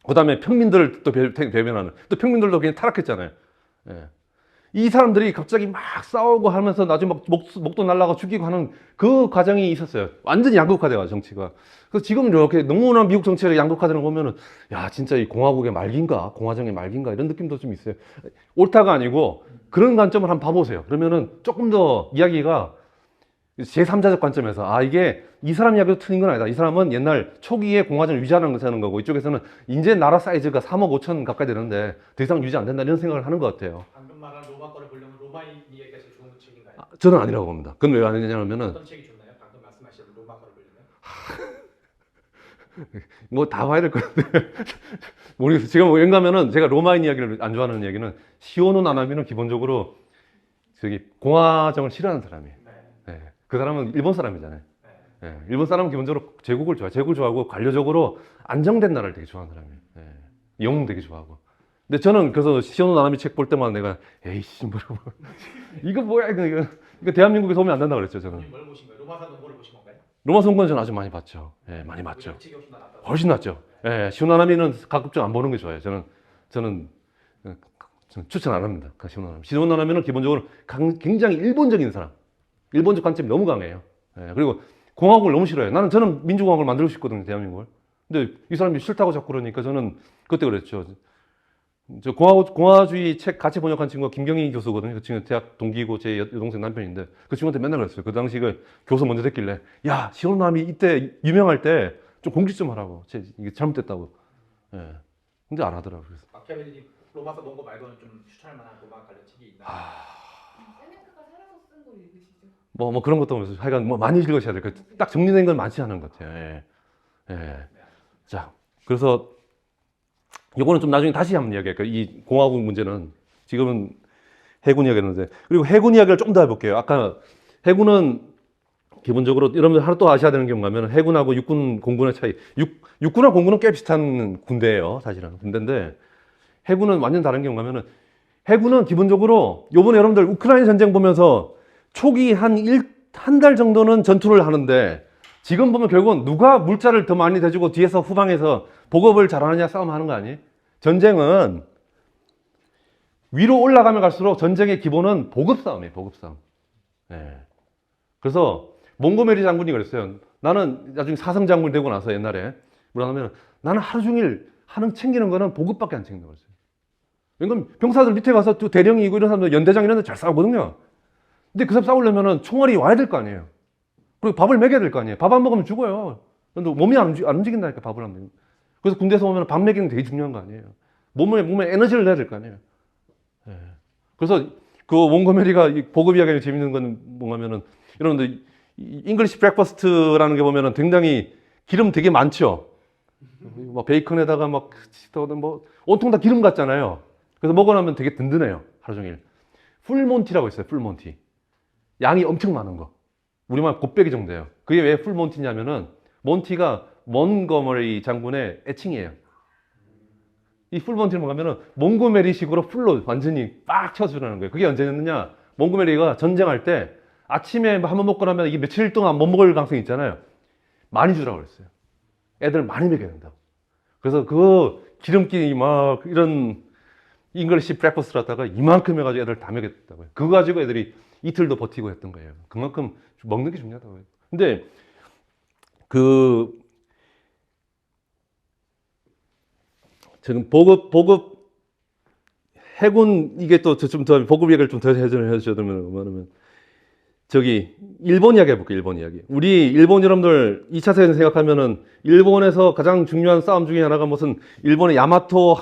그 다음에 평민들을 또 배변하는, 또 평민들도 그냥 타락했잖아요. 예. 이 사람들이 갑자기 막 싸우고 하면서 나중에 막 목도 날라가 죽이고 하는 그 과정이 있었어요. 완전히 양극화돼가 정치가. 그래서 지금 이렇게 너무나 미국 정치가 양극화되는 거 보면은, 야, 진짜 이 공화국의 말기인가? 공화정의 말기인가? 이런 느낌도 좀 있어요. 옳다가 아니고 그런 관점을 한번 봐보세요. 그러면은 조금 더 이야기가 제3자적 관점에서, 이게 이 사람 이야기도 틀린 건 아니다. 이 사람은 옛날 초기에 공화정을 유지하는 거고, 이쪽에서는 이제 나라 사이즈가 3억 5천 가까이 되는데 더 이상 유지 안 된다, 이런 생각을 하는 것 같아요. 방금 말한 로마 거를 보려면 로마인 이야기가 제일 좋은 책인가요? 저는 아니라고 봅니다. 그건 왜 아니냐면은, 어떤 책이 좋나요? 방금 말씀하신 로마 거를 보려면? 뭐 다 봐야 될 것 같은데 모르겠어요. 지금 왠가면은 제가 로마인 이야기를 안 좋아하는 얘기는, 시오노 나나미는 기본적으로 저기 공화정을 싫어하는 사람이에요. 네. 예. 그 사람은 일본 사람이잖아요. 네. 예. 일본 사람은 기본적으로 제국을 좋아해요. 제국을 좋아하고 관료적으로 안정된 나라를 되게 좋아하는 사람이에요. 예. 영웅 되게 좋아하고. 근데 저는 그래서 시오노 나나미 책 볼 때마다 내가 에이씨 뭐라고 이거 뭐야 이거 대한민국에서 오면 안 된다 그랬죠 저는. 뭘 보신 거예요? 로마사 농구를 보신 건가요? 로마 성권은 저는 아주 많이 봤죠. 예, 많이 봤죠. 일찍이 훨씬 더 낫다. 훨씬 낫죠. 예, 시오나나미는 가급적 안 보는 게 좋아요. 저는 추천 안 합니다. 시오나나미. 시오나나미는 기본적으로 굉장히 일본적인 사람. 일본적 관점이 너무 강해요. 예, 그리고 공화국을 너무 싫어해요. 저는 민주공화국을 만들고 싶거든요, 대한민국을. 근데 이 사람이 싫다고 자꾸 그러니까 저는 그때 그랬죠. 저 공화주의 책 같이 번역한 친구가 김경희 교수거든요. 그 친구 대학 동기고 제 여동생 남편인데 그 친구한테 맨날 그랬어요. 그 당시 그 교수 먼저 됐길래 야 시오나나미 이때 유명할 때 좀 공지 좀 하라고. 이게 잘못됐다고. 예. 근데 안 하더라고요. 그래서. 마키아벨리 로마사 농구 말고는 좀 추천할 만한 로마 관련 책이 있나요? 세네카가 살아서 쓴 거 읽으시죠? 뭐 그런 것도 없어요. 하여간 뭐 많이 읽으셔야 돼요. 딱 정리된 건 많지 않은 것 같아요. 예. 예. 자, 그래서 요거는 좀 나중에 다시 한번 이야기할게요. 이 공화국 문제는 지금은 해군 이야기했는데 그리고 해군 이야기를 좀 더 해볼게요. 아까 해군은 기본적으로 여러분들 하나 또 아셔야 되는 게 뭐냐면 해군하고 육군 공군의 차이. 육군하고 공군은 꽤 비슷한 군대예요. 사실은 군대인데 해군은 완전 다른 게 뭐냐면은 해군은 기본적으로 요번에 여러분들 우크라이나 전쟁 보면서 초기 한 달 정도는 전투를 하는데 지금 보면 결국은 누가 물자를 더 많이 대주고 뒤에서 후방에서 보급을 잘하느냐 싸움하는 거 아니에요? 전쟁은 위로 올라가면 갈수록 전쟁의 기본은 보급 싸움이에요. 보급 싸움. 예. 그래서 몽고메리 장군이 그랬어요. 나는 나중에 사성 장군 되고 나서 옛날에 뭐라냐면 나는 하루 종일 챙기는 거는 보급밖에 안 챙긴다고 그랬어요. 왜냐면 병사들 밑에 가서 또 대령이고 이런 사람들 연대장 이런 데 잘 싸우거든요. 근데 그 사람 싸우려면은 총알이 와야 될 거 아니에요. 그리고 밥을 먹여야 될 거 아니에요. 밥 안 먹으면 죽어요. 근데 몸이 안 움직인다니까 밥을 안 먹으면. 그래서 군대에서 오면 밥 먹이는 게 되게 중요한 거 아니에요. 몸에 에너지를 내야 될 거 아니에요. 예. 그래서 그 몽고메리가 보급 이야기가 재밌는 건 뭐냐면은 여러분들 잉글리시 브렉퍼스트라는 게 보면은 굉장히 기름 되게 많죠. 막 베이컨에다가 막 뭐 온통 다 기름 같잖아요. 그래서 먹고 나면 되게 든든해요. 하루 종일. 풀몬티라고 있어요. 풀몬티. 양이 엄청 많은 거. 우리말 곱빼기 정도예요. 그게 왜 풀몬티냐면은 몬티가 몬거머리 장군의 애칭이에요. 이 풀몬티는 뭐냐면은 몽고메리식으로 풀로 완전히 빡 쳐주라는 거예요. 그게 언제였느냐? 몽고메리가 전쟁할 때 아침에 한번 먹고 나면 이게 며칠 동안 못 먹을 가능성이 있잖아요. 많이 주라고 그랬어요. 애들 많이 먹여야 된다고. 그래서 그 기름기 막 이런 잉글리시 브렉퍼스트를 하다가 이만큼 해가지고 애들 다 먹였다고요. 그거 가지고 애들이 이틀도 버티고 했던 거예요. 그만큼 먹는 게 중요하다고요. 근데 지금 보급 해군 이게 또 좀 더 보급 얘기를 좀 더 해줘야 되면 저기 일본 이야기 해볼게요. 일본 이야기. 우리 일본 여러분들 2차 세계대전 생각하면은 일본에서 가장 중요한 싸움 중에 하나가 무슨 일본의 야마토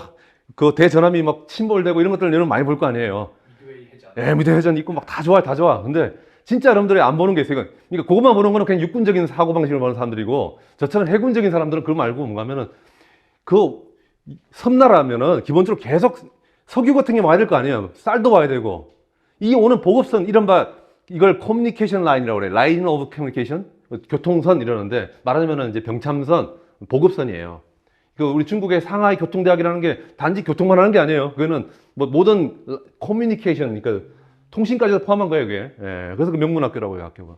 그 대전함이 막 침몰되고 이런 것들 여러분 많이 볼 거 아니에요. 미드웨이 해전. 예, 미드 해전 있고 막 다 좋아, 다 좋아. 근데 진짜 여러분들이 안 보는 게 있어요. 그러니까 그것만 보는 거는 그냥 육군적인 사고 방식을 보는 사람들이고 저처럼 해군적인 사람들은 그거 말고 뭔가 하면은 그 섬나라면은 기본적으로 계속 석유 같은 게 와야 될 거 아니에요. 쌀도 와야 되고 이 오는 보급선 이른바 이걸 커뮤니케이션 라인이라고 그래요. 라인 오브 커뮤니케이션 교통선 이러는데 말하자면은 이제 병참선 보급선이에요. 그 우리 중국의 상하이 교통대학이라는 게 단지 교통만 하는 게 아니에요. 그거는 뭐 모든 커뮤니케이션 그러니까 통신까지도 포함한 거예요, 그게. 예, 그래서 그 명문학교라고 해요, 학교가.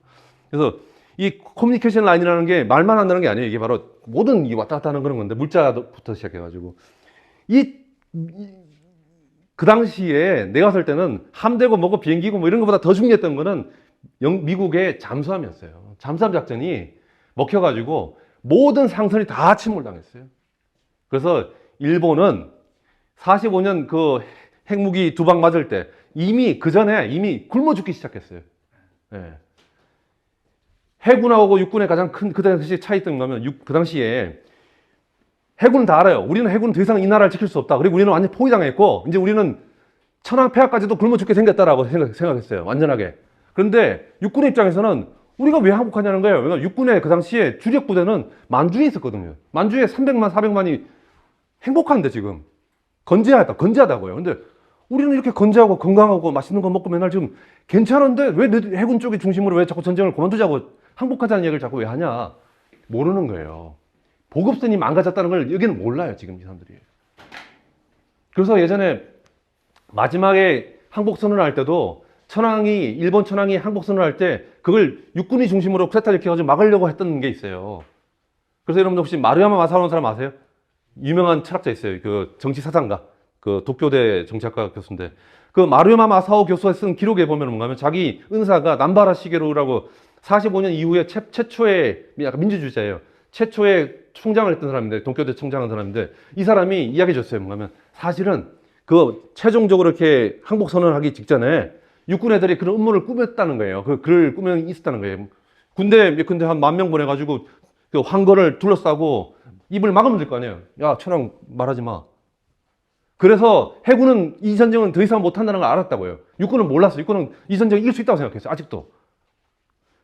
그래서 이 커뮤니케이션 라인이라는 게 말만 한다는 게 아니에요. 이게 바로 모든 이 왔다 갔다 하는 그런 건데 물자부터 시작해가지고 그 당시에 내가 봤을 때는 함대고 뭐고 비행기고 뭐 이런 것보다 더 중요했던 거는 미국의 잠수함이었어요. 잠수함 작전이 먹혀가지고 모든 상선이 다 침몰당했어요. 그래서 일본은 45년 그 핵무기 2방 맞을 때 이미 그 전에 이미 굶어 죽기 시작했어요. 예. 해군하고 육군의 가장 큰 그 당시에 차이점 거면 그 당시에 해군은 다 알아요. 우리는 해군은 더 이상 이 나라를 지킬 수 없다. 그리고 우리는 완전 포위당했고 이제 우리는 천황 폐하까지도 굶어 죽게 생겼다라고 생각했어요. 완전하게. 그런데 육군의 입장에서는 우리가 왜 항복하냐는 거예요. 왜냐면 육군의 그 당시에 주력 부대는 만주에 있었거든요. 만주에 300만, 400만이 행복한데 지금 건재하다고요. 근데 우리는 이렇게 건재하고 건강하고 맛있는 거 먹고 맨날 지금 괜찮은데 왜 해군 쪽이 중심으로 왜 자꾸 전쟁을 그만두자고 항복하자는 얘기를 자꾸 왜 하냐? 모르는 거예요. 보급선이 망가졌다는 걸 여기는 몰라요, 지금 이 사람들이. 그래서 예전에 마지막에 항복선언을 할 때도 일본 천황이 항복선언을 할 때 그걸 육군이 중심으로 쿠데타 일으켜가지고 막으려고 했던 게 있어요. 그래서 여러분들 혹시 마루야마 마사오라는 사람 아세요? 유명한 철학자 있어요. 그 정치사상가. 그 도쿄대 정치학과 교수인데 그 마루야마 마사오 교수가 쓴 기록에 보면 뭔가 하면 자기 은사가 남바라 시게루라고 45년 이후에 최초의 약간 민주주의자예요. 최초의 총장을 했던 사람인데 도쿄대 총장한 사람인데 이 사람이 이야기해 줬어요. 뭔가 하면 사실은 그 최종적으로 이렇게 항복 선언을 하기 직전에 육군 애들이 그런 음모를 꾸몄다는 거예요. 그 글을 꾸명이 있었다는 거예요. 군대 한 10,000명 보내가지고 그 황거를 둘러싸고 입을 막으면 될 거 아니에요. 야, 천황 말하지 마. 그래서 해군은 이 전쟁은 더 이상 못한다는 걸 알았다고요. 육군은 몰랐어요. 육군은 이 전쟁 이길 수 있다고 생각했어요. 아직도.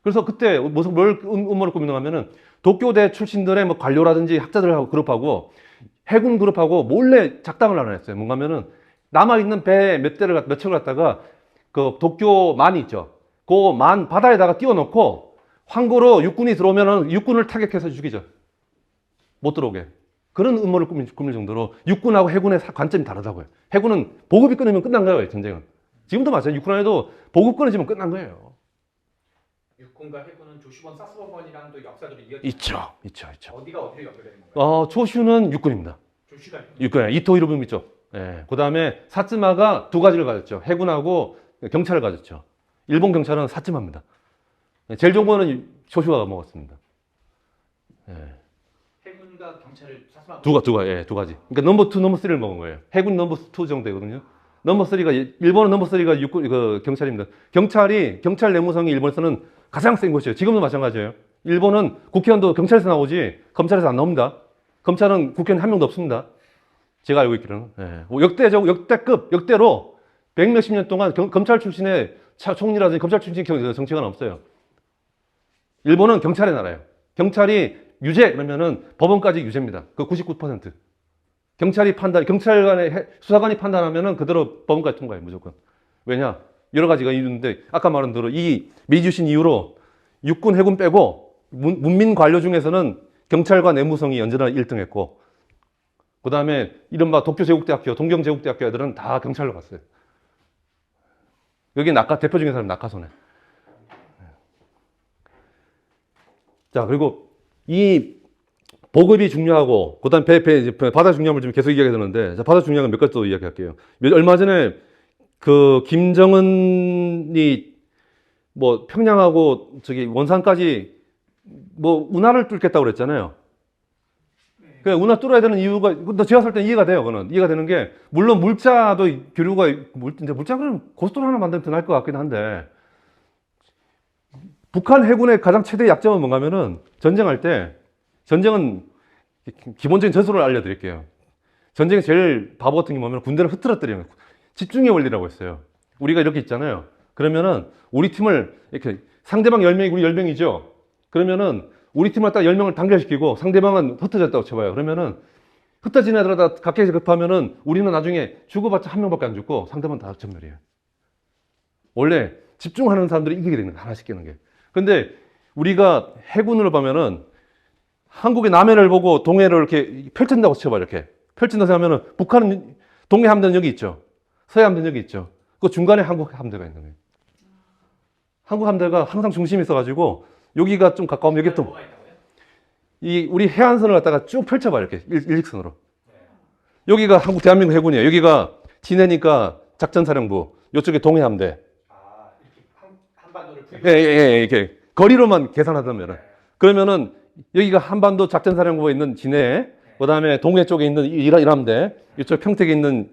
그래서 그때 뭘 음모를 꾸미는가 하면은 도쿄대 출신들의 뭐 관료라든지 학자들하고 그룹하고 해군 그룹하고 몰래 작당을 하나 했어요. 뭔가 하면은 남아있는 배 몇 척을 갖다가 그 도쿄 만이 있죠. 그 만 바다에다가 띄워놓고 황고로 육군이 들어오면은 육군을 타격해서 죽이죠. 못 들어오게. 그런 음모를 꾸밀 정도로 육군하고 해군의 관점이 다르다고요. 해군은 보급이 끊으면 끝난 거예요, 전쟁은. 지금도 마찬가지예요. 육군 안에도 보급 끊어지면 끝난 거예요. 육군과 해군은 조슈번 사스버번이랑 또 역사들이 있죠. 어디가 어디로 연결되는 건가요? 조슈는 육군입니다. 조슈가 육군, 이토 히로부미 있죠. 예. 그 다음에 사츠마가 두 가지를 가졌죠. 해군하고 경찰을 가졌죠. 일본 경찰은 사츠마입니다. 제일 좋은 거는 조슈아가 먹었습니다. 예. 해군과 경찰을 사스마 두 가지. 그러니까 넘버 2, 넘버 3를 먹은 거예요. 해군 넘버 2 정도 되거든요. 넘버 3가, 일본은 넘버 3가 육군, 경찰입니다. 경찰 내무성이 일본에서는 가장 센 곳이에요. 지금도 마찬가지예요. 일본은 국회의원도 경찰에서 나오지, 검찰에서 안 나옵니다. 검찰은 국회의원 한 명도 없습니다. 제가 알고 있기로는. 예. 역대로 100몇십 년 동안 검찰 출신의 총리라든지 검찰 출신 정치관 없어요. 일본은 경찰의 나라예요. 경찰이 유죄 그러면은 법원까지 유죄입니다. 그 99%. 경찰관의 수사관이 판단하면은 그대로 법원까지 통과해요, 무조건. 왜냐? 여러 가지가 있는데 아까 말한 대로 이 미주신 이후로 육군, 해군 빼고 문민 관료 중에서는 경찰과 내무성이 언제나 1등했고, 그 다음에 이른바 도쿄제국대학교, 동경제국대학교 애들은 다 경찰로 갔어요. 여기 대표 중에 사람 낙하소네. 자, 그리고 이 보급이 중요하고, 그 다음 바다 중요함을 좀 계속 이야기 하는데, 바다 중요한 건 몇 가지 또 이야기할게요. 얼마 전에 그 김정은이 뭐 평양하고 원산까지 뭐 운하를 뚫겠다고 그랬잖아요. 그 운하 뚫어야 되는 이유가, 제가 살 때 이해가 돼요. 그거는 이해가 되는 게, 물론 물자도 교류가 물자는 고속도로 하나 만들면 더 나을 것 같긴 한데, 북한 해군의 가장 최대 약점은 뭔가 하면은 전쟁할 때, 전쟁은 기본적인 전술을 알려드릴게요. 전쟁의 제일 바보 같은 게 뭐냐면 군대를 흐트러뜨리는 거예요. 집중의 원리라고 했어요. 우리가 이렇게 있잖아요. 그러면은 우리 팀을 이렇게 상대방 10명이 우리 10명이죠. 그러면은 우리 팀을 딱 10명을 단결시키고 상대방은 흩어졌다고 쳐봐요. 그러면은 흩어진 애들 다 각계에서 급하면은 우리는 나중에 죽어봤자 한 명밖에 안 죽고 상대방 다 전멸이에요. 원래 집중하는 사람들이 이기게 되는 거예요. 하나씩 깨는 게. 근데 우리가 해군으로 보면은 한국의 남해를 보고 동해를 이렇게 펼친다고 쳐봐. 이렇게 펼친다고 하면은 북한은 동해 함대는 여기 있죠. 서해 함대는 여기 있죠. 그 중간에 한국 함대가 있는 거예요. 한국 함대가 항상 중심이 있어가지고 여기가 좀 가까우면 여기 또 뭐가 있다고요? 우리 해안선을 갖다가 쭉 펼쳐봐. 이렇게 일직선으로. 여기가 한국 대한민국 해군이에요. 여기가 진해니까 작전사령부. 이쪽에 동해 함대. 아, 이렇게 한반도를 예, 이렇게 거리로만 계산하자면은. 그러면은 여기가 한반도 작전사령부가 있는 진해, 그 다음에 동해 쪽에 있는 이함대, 이쪽 평택에 있는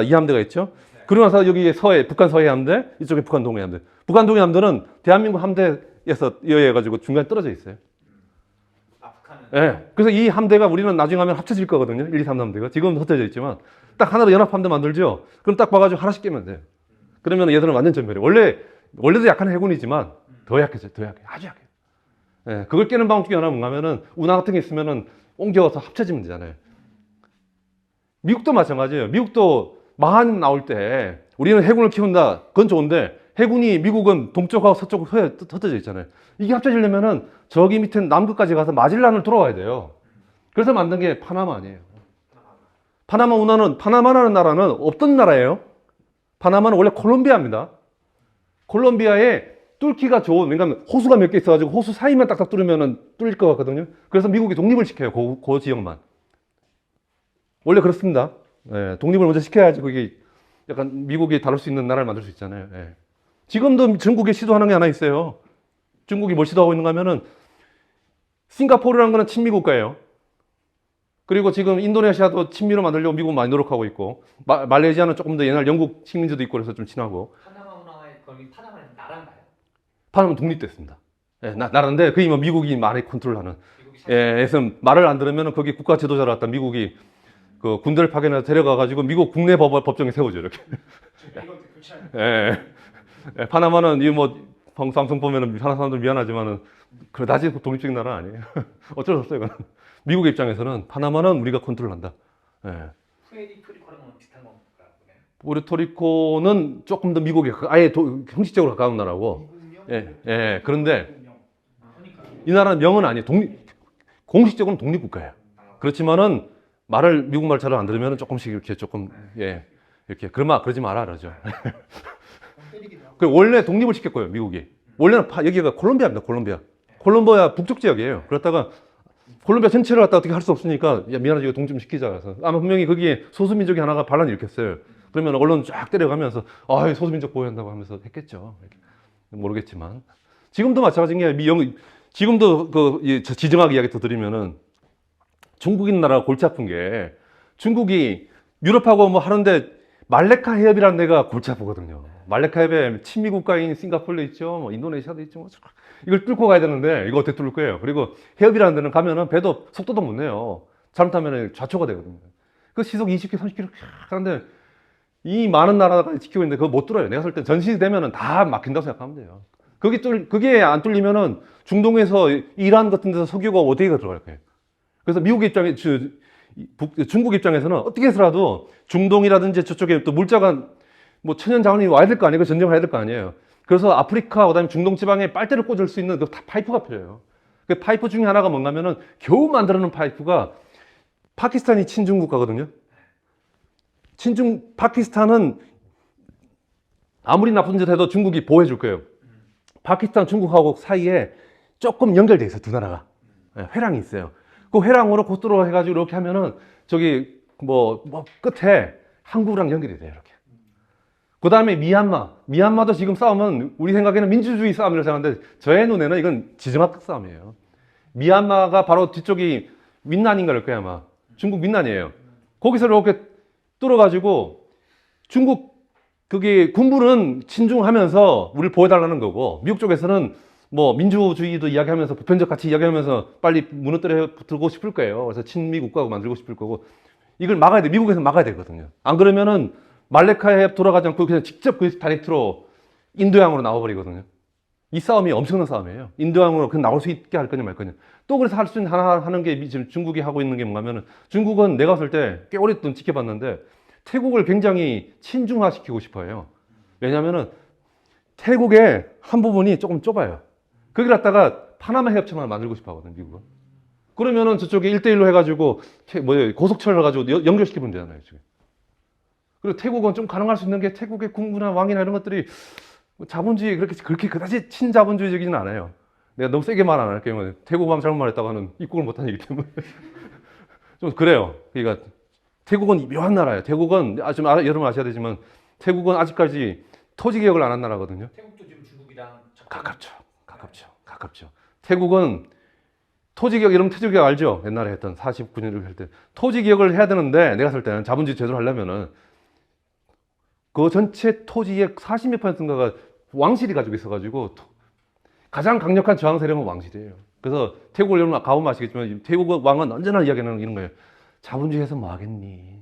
이함대가 있죠. 그러고 나서 여기 북한 서해 함대, 이쪽에 북한 동해 함대. 북한 동해 함대는 대한민국 함대에서 이어해가지고 중간에 떨어져 있어요. 아, 북한은 예. 그래서 이 함대가 우리는 나중에 하면 합쳐질 거거든요. 1, 2, 3 함대가. 지금은 흩어져 있지만 딱 하나로 연합함대 만들죠. 그럼 딱 봐가지고 하나씩 깨면 돼요. 그러면 얘들은 완전 전멸이에요. 원래도 약한 해군이지만 더 약해져요. 아주 약해요. 예. 그걸 깨는 방법 중에 하나가 뭔가 하면은 운하 같은 게 있으면은 옮겨서 합쳐지면 되잖아요. 미국도 마찬가지예요. 미국도 마한 나올 때 우리는 해군을 키운다. 그건 좋은데 해군이 미국은 동쪽하고 서쪽으로 흩어져 있잖아요. 이게 합쳐지려면은 저기 밑에 남극까지 가서 마젤란을 돌아와야 돼요. 그래서 만든 게 파나마 아니에요. 파나마라는 나라는 없던 나라예요. 파나마는 원래 콜롬비아입니다. 콜롬비아에 뚫기가 좋은, 왜냐면 호수가 몇 개 있어가지고 호수 사이만 딱딱 뚫으면 뚫릴 것 같거든요. 그래서 미국이 독립을 시켜요. 그 지역만. 원래 그렇습니다. 예, 독립을 먼저 시켜야지 그게 약간 미국이 다룰 수 있는 나라를 만들 수 있잖아요. 예. 지금도 중국이 시도하는 게 하나 있어요. 중국이 뭘 시도하고 있는가 하면은 싱가포르라는 거는 친미 국가예요. 그리고 지금 인도네시아도 친미로 만들려고 미국은 많이 노력하고 있고 말레이시아는 조금 더 옛날 영국 식민지도 있고 그래서 좀 친하고 파나마 운하의 거기 파나마는 나라인가요? 파나마 독립됐습니다. 예, 나라인데 그게 뭐 미국이 많이 컨트롤하는. 미국이 예, 그래서 말을 안 들으면 거기 국가 지도자로 왔다 미국이 그 군대를 파견해서 데려가가지고 미국 국내 법정에 세우죠 이렇게. 이건 그렇지 않아요. 예. 예, 파나마는 이 뭐 방송 보면은 하나 사람들 미안하지만은 그다지 독립적인 나라 아니에요. 어쩔 수 없어요. 이거는. 미국 입장에서는 파나마는 우리가 컨트롤한다. 예. 푸에르토리코랑 비슷한 건가요? 포르토리코는 조금 더 미국에 아예 형식적으로 가까운 나라고. 미국령? 예, 예. 그런데 미국령. 그러니까 이 나라는 명은 아니에요. 공식적으로는 독립국가예요. 그렇지만은 말을 미국말 잘 안 들으면 조금씩 이렇게 조금 예 이렇게 그러지 마라 그러죠. 때리기도 하고. 그 원래 독립을 시켰고요 미국이. 원래는 여기가 콜롬비아입니다. 콜롬비아 북쪽 지역이에요. 그렇다가 콜롬비아 전체를 갖다 어떻게 할 수 없으니까 야 미안하지 이거 동점 시키자 그래서 아마 분명히 거기에 소수민족이 하나가 반란을 일으켰어요. 그러면 언론 쫙 때려가면서 아 소수민족 보호한다고 하면서 했겠죠. 모르겠지만 지금도 마찬가지인 게 지금도 지정학 이야기 더 드리면은 중국인 나라가 골치 아픈 게 중국이 유럽하고 뭐 하는데 말레카 해협이라는 데가 골치 아프거든요. 말레카 해협에 친미 국가인 싱가포르도 있죠, 뭐 인도네시아도 있죠. 뭐 이걸 뚫고 가야 되는데 이거 어떻게 뚫을 거예요? 그리고 해협이라는 데는 가면은 배도 속도도 못 내요. 잘못하면 좌초가 되거든요. 그 시속 20km, 30km 하는데 이 많은 나라가 지키고 있는데 그거 못 뚫어요. 내가 볼 때 전시되면은 다 막힌다고 생각하면 돼요. 그게 안 뚫리면은 중동에서 이란 같은 데서 석유가 어디에 들어갈 거예요. 그래서 중국 입장에서는 어떻게 해서라도 중동이라든지 저쪽에 또 물자가 뭐 천연 자원이 와야 될 거 아니에요. 전쟁을 해야 될 거 아니에요. 그래서 아프리카 그다음에 중동 지방에 빨대를 꽂을 수 있는 그 파이프가 필요해요. 그 파이프 중에 하나가 뭔가 하면은 겨우 만들어놓은 파이프가 파키스탄이 친중 국가거든요. 파키스탄은 아무리 나쁜 짓 해도 중국이 보호해 줄 거예요. 파키스탄 중국하고 사이에 조금 연결돼 있어요. 두 나라가. 회랑이 있어요. 그 회랑으로 고속도로 해가지고 이렇게 하면은 저기 뭐 끝에 한국이랑 연결이 돼요. 이렇게. 그 다음에 미얀마도 지금 싸우면 우리 생각에는 민주주의 싸움이라고 생각하는데 저의 눈에는 이건 지정학적 싸움이에요. 미얀마가 바로 뒤쪽이 윈난인가 그럴 거야 아마. 중국 윈난이에요. 거기서 이렇게 뚫어가지고 중국 그게 군부는 친중하면서 우리를 보호해달라는 거고 미국 쪽에서는 뭐 민주주의도 이야기하면서 보편적 가치 이야기하면서 빨리 무너뜨리고 싶을 거예요. 그래서 친미 국가고 만들고 싶을 거고 이걸 막아야 돼. 미국에서 막아야 되거든요. 안 그러면은 말레카 해협 돌아가지 않고 그냥 직접 그 다이렉트로 인도양으로 나와버리거든요. 이 싸움이 엄청난 싸움이에요. 인도양으로 그냥 나올 수 있게 할 거냐 말 거냐. 또 그래서 할 수 있는 하나 하는 게 지금 중국이 하고 있는 게 뭔가면은 중국은 내가 봤을 때 꽤 오랫동안 지켜봤는데 태국을 굉장히 친중화시키고 싶어요. 왜냐면은 태국의 한 부분이 조금 좁아요. 거기 갖다가 파나마 해협처럼 만들고 싶어 하거든, 미국은. 그러면은 저쪽에 1대1로 해가지고, 고속철을 가지고 연결시키면 되잖아요, 지금. 그리고 태국은 좀 가능할 수 있는 게 태국의 군부나 왕이나 이런 것들이 자본주의 그렇게 그다지 친자본주의적이진 않아요. 내가 너무 세게 말 안 할게요. 태국 하면 잘못 말했다고 하는 입국을 못한 얘기 때문에. 좀 그래요. 그러니까 태국은 묘한 나라예요. 태국은, 여러분 아셔야 되지만, 태국은 아직까지 토지개혁을 안 한 나라거든요. 태국도 지금 중국이랑 가깝죠. 태국은 토지개혁, 여러분 토지개혁 알죠? 옛날에 했던 49년을 할 때. 토지개혁을 해야 되는데, 내가 쓸 때는 자본주의 제대로 하려면은, 그 전체 토지의 40몇 %인가가 왕실이 가지고 있어가지고, 가장 강력한 저항 세력은 왕실이에요. 그래서 태국을 여러분 가보면 아시겠지만, 태국 왕은 언제나 이야기하는 이런 거예요. 자본주의에서 뭐 하겠니?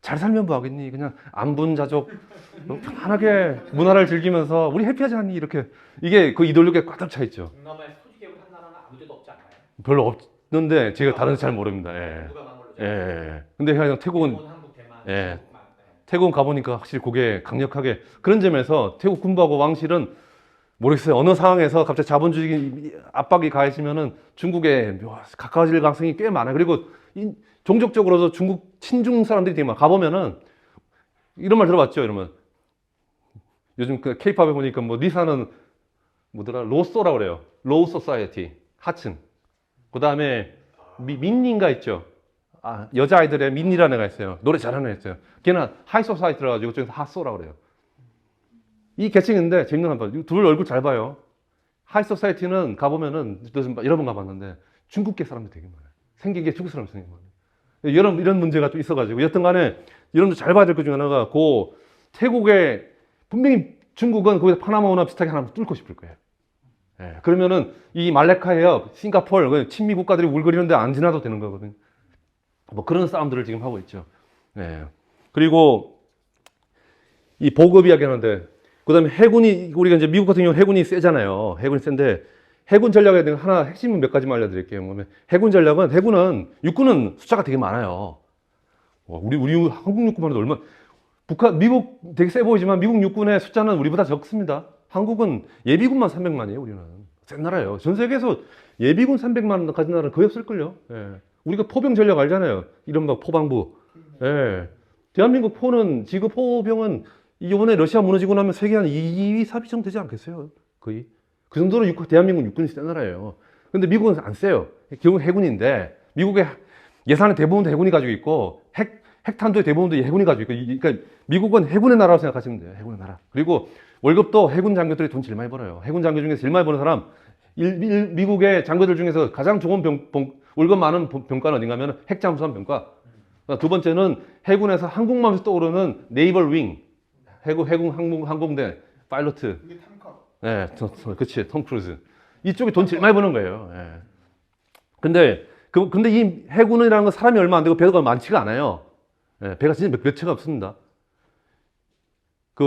잘 살면 뭐 하겠니? 그냥 안분자족 편안하게 문화를 즐기면서 우리 해피하지 않니? 이렇게 이게 그 이데올로기가 가득 차 있죠. 동남아에서 토지개혁을 한 나라는 아무 데도 없지 않나요? 별로 없는데 제가 다른 데 잘 모릅니다. 예. 누가 간 걸로 예. 근데 그냥 태국은 일본, 한국, 대만, 예. 중국만, 네. 태국 가보니까 확실히 그게 강력하게 그런 점에서 태국 군부하고 왕실은 모르겠어요. 어느 상황에서 갑자기 자본주의 압박이 가해지면은 중국에 가까워질 가능성이 꽤 많아요. 그리고 종족적으로도 중국 친중 사람들이 되게 많아. 가보면은 이런 말 들어봤죠? 이러면 요즘 그 케이팝에 보니까 뭐 리사는 뭐더라? 로쏘라고 그래요. 로우 소사이어티 하층. 그 다음에 민니인가 있죠? 아, 여자아이들의 민니라는 애가 있어요. 노래 잘하는 애 있어요. 걔는 하이 소사이어티라 가지고 저기서 핫소라고 그래요. 이 계층인데 재밌는 거 한번 둘 얼굴 잘 봐요. 하이 소사이어티는 가보면은 여러 번 가봤는데 중국계 사람들 되게 많아요. 생긴 게 중국 사람 생긴 거예요. 이런 문제가 또 있어가지고 여튼 간에 여러분들 잘 봐야 될 것 중에 하나가 그 태국에 분명히 중국은 거기서 파나마우나 비슷하게 하나 뚫고 싶을 거예요. 예, 그러면은 이 말레카 해협, 싱가포르, 친미 국가들이 울거리는데 안 지나도 되는 거거든요. 뭐 그런 싸움들을 지금 하고 있죠. 예. 그리고 이 보급 이야기 하는데, 그 다음에 해군이, 우리가 이제 미국 같은 경우 해군이 세잖아요. 해군이 센데, 해군 전략에 대한 하나 핵심은 몇 가지만 알려드릴게요. 그러면 해군 전략은, 육군은 숫자가 되게 많아요. 우리 한국 육군만 해도 미국 되게 세 보이지만 미국 육군의 숫자는 우리보다 적습니다. 한국은 예비군만 300만이에요, 우리는. 센 나라예요. 전 세계에서 예비군 300만 가진 나라는 거의 없을걸요. 예. 우리가 포병 전략 알잖아요. 이른바 포방부. 예. 대한민국 지금 포병은 이번에 러시아 무너지고 나면 세계 한 2위, 3위 정도 되지 않겠어요? 거의. 그 정도로 대한민국 육군이 센 나라예요. 근데 미국은 안 세요. 결국 해군인데, 미국의 예산의 대부분도 해군이 가지고 있고, 핵탄두의 대부분도 해군이 가지고 있고, 그러니까 미국은 해군의 나라로 생각하시면 돼요. 해군의 나라. 그리고 월급도 해군 장교들이 돈 제일 많이 벌어요. 해군 장교 중에서 제일 많이 버는 사람, 미국의 장교들 중에서 가장 좋은 월급 많은 병과는 어딘가 하면 핵잠수함 병과. 두 번째는 해군에서 한국만 해서 떠오르는 네이벌 윙. 해군 항공대 파일로트. 이게 탐카. 예, 그치, 톰 크루즈. 이쪽에 돈 제일 많이 버는 거예요. 예. 근데 이 해군이라는 건 사람이 얼마 안 되고 배가 많지가 않아요. 예, 배가 진짜 몇 채가 없습니다.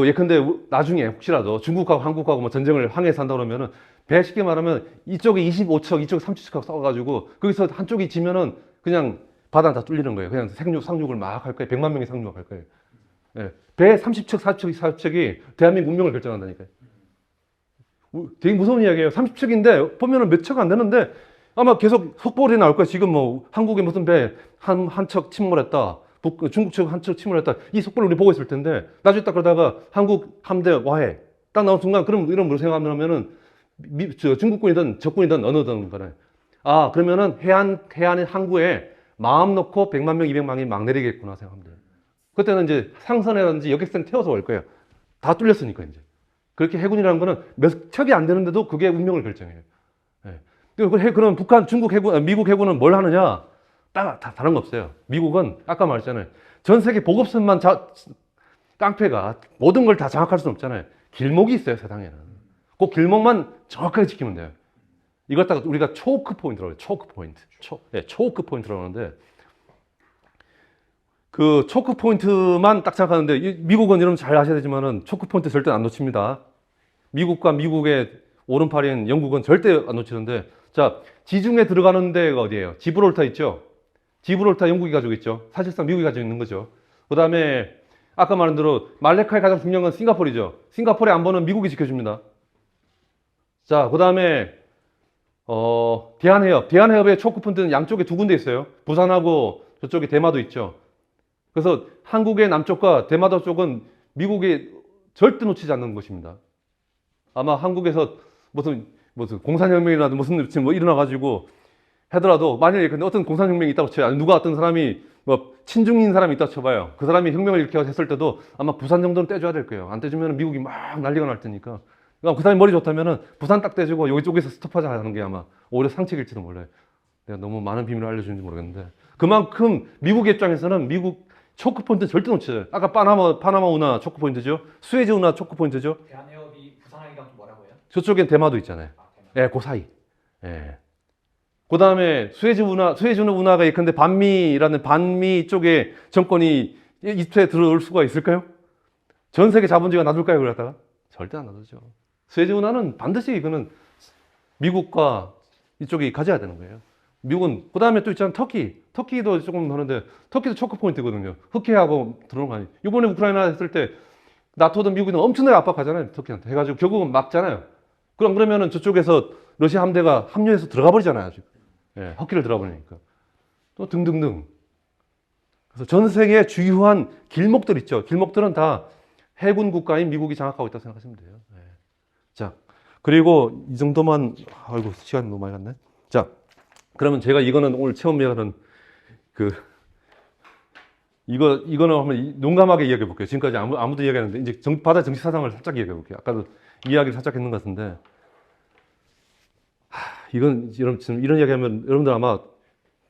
예컨대 나중에 혹시라도 중국하고 한국하고 뭐 전쟁을 항해해서 한다 그러면은 배 쉽게 말하면 이쪽에 25척, 이쪽에 30척하고 싸워가지고 거기서 한쪽이 지면은 그냥 바다 다 뚫리는 거예요. 그냥 상륙을 막 할 거예요. 100만 명이 상륙할 거예요. 예. 배 30척, 40척이 대한민국 운명을 결정한다니까요. 되게 무서운 이야기예요. 30척인데 보면은 몇 척 안 되는데 아마 계속 속보리 나올 거예요. 지금 뭐 한국에 무슨 배 한 척 침몰했다. 중국 척 한 척 침몰했다. 이 속보를 우리 보고 있을 텐데 나중에 딱 그러다가 한국 함대 와해 딱 나온 순간 그럼 이런 걸 생각하면은 중국군이든 적군이든 어느든 간에 그러면은 해안의 항구에 마음 놓고 100만 명, 200만이 막 내리겠구나 생각하면 돼요. 그때는 이제 상선이라든지 여객선 태워서 올 거예요. 다 뚫렸으니까 이제. 그렇게 해군이라는 거는 몇 척이 안 되는데도 그게 운명을 결정해요. 예. 그럼 미국 해군은 뭘 하느냐? 다 다른 거 없어요. 미국은 아까 말했잖아요. 전 세계 보급선만 깡패가 모든 걸 다 장악할 수는 없잖아요. 길목이 있어요, 세상에는. 그 길목만 정확하게 지키면 돼요. 이걸 딱 우리가 초크 포인트라고 해요. 초크 포인트. 초크 포인트라고 하는데 그 초크 포인트만 딱 생각하는데 미국은 여러분 잘 아셔야 되지만은 초크 포인트 절대 안 놓칩니다. 미국과 미국의 오른팔인 영국은 절대 안 놓치는데 자, 지중해 들어가는 데가 어디예요? 지브롤터 있죠? 지브롤터 영국이 가지고 있죠. 사실상 미국이 가지고 있는 거죠. 그 다음에 아까 말한 대로 말레카의 가장 중요한 건 싱가포르죠. 싱가포르의 안보는 미국이 지켜줍니다. 자, 그 다음에 대한해협의 초크포인트는 양쪽에 두 군데 있어요. 부산하고 저쪽에 대마도 있죠. 그래서 한국의 남쪽과 대마도 쪽은 미국이 절대 놓치지 않는 것입니다. 아마 한국에서 무슨 공산혁명이라도 무슨 뭐 일어나가지고 하더라도 만약에 근데 어떤 공산혁명이 있다고 쳐요. 아니, 누가 어떤 사람이 뭐 친중인 사람이 있다고 쳐봐요. 그 사람이 혁명을 일으켜 했을 때도 아마 부산 정도는 떼줘야 될 거예요. 안 떼주면 미국이 막 난리가 날 테니까. 그 사람이 머리 좋다면은 부산 딱 떼주고 여기쪽에서 스톱하자 하는 게 아마 오히려 상책일지도 몰라요. 내가 너무 많은 비밀을 알려주는지 모르겠는데 그만큼 미국 입장에서는 미국 초크포인트는 절대 놓치죠. 아까 파나마 운하 초크포인트죠. 스웨즈 운하 초크포인트죠. 대한해협이 부산항이랑 뭐라고요? 저쪽엔 대마도 있잖아요. 대만. 예, 그 사이. 예. 그 다음에 스웨즈 운하가 예컨대 반미 쪽에 정권이 이투에 들어올 수가 있을까요? 전 세계 자본주의가 놔둘까요, 그러다가? 절대 안 놔두죠. 스웨즈 운하는 반드시 이거는 미국과 이쪽이 가져야 되는 거예요. 미국은 그다음에 또 있잖아 터키도 조금 하는데 터키도 초크 포인트거든요. 흑해하고 들어오는 거 아니에요. 이번에 우크라이나 했을 때 나토도 미국이 엄청나게 압박하잖아요. 터키한테 해가지고 결국은 막잖아요. 그러면은 저쪽에서 러시아 함대가 합류해서 들어가 버리잖아요. 지금. 예, 헛길을 들어가 버리니까 또 등등등. 그래서 전 세계의 주요한 길목들 있죠. 길목들은 다 해군 국가인 미국이 장악하고 있다고 생각하시면 돼요. 예. 자, 그리고 이 정도만, 아이고, 시간이 너무 많이 갔네. 자, 그러면 제가 이거는 오늘 체험하는 이거는 한번 농감하게 이야기해 볼게요. 지금까지 아무도 이야기 안 했는데, 이제 바다 정치 사상을 살짝 이야기해 볼게요. 아까도 이야기를 살짝 했는 것 같은데, 이건, 지금 이런 이야기 하면 여러분들 아마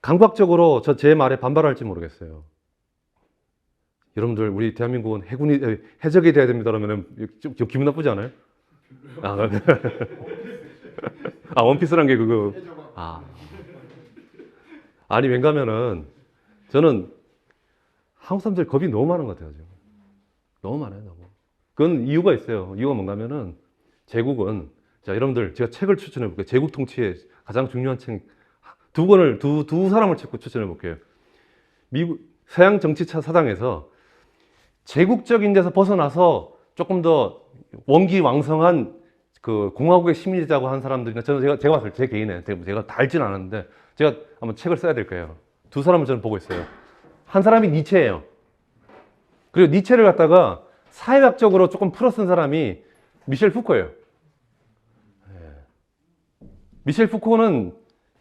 강박적으로 제 말에 반발할지 모르겠어요. 여러분들, 우리 대한민국은 해적이 돼야 됩니다. 그러면은 좀 기분 나쁘지 않아요? 원피스란 게 그거. 아니, 왠가면은 저는 한국 사람들 겁이 너무 많은 것 같아요. 지금. 너무 많아요, 너무. 그건 이유가 있어요. 이유가 뭔가면은 제국은, 자, 여러분들 제가 책을 추천해 볼게요. 제국 통치의 가장 중요한 책 두 권을, 두 사람을 추천해 볼게요. 미국, 서양 정치 사상에서 제국적인 데서 벗어나서 조금 더 원기왕성한 그 공화국의 시민이자고 한 사람들이나 저는 제가 봤을 때 제 개인에 제가 다 알지는 않았는데 제가 한번 책을 써야 될 거예요. 두 사람을 저는 보고 있어요. 한 사람이 니체예요. 그리고 니체를 갖다가 사회학적으로 조금 풀어 쓴 사람이 미셸 푸코예요. 미셸 푸코는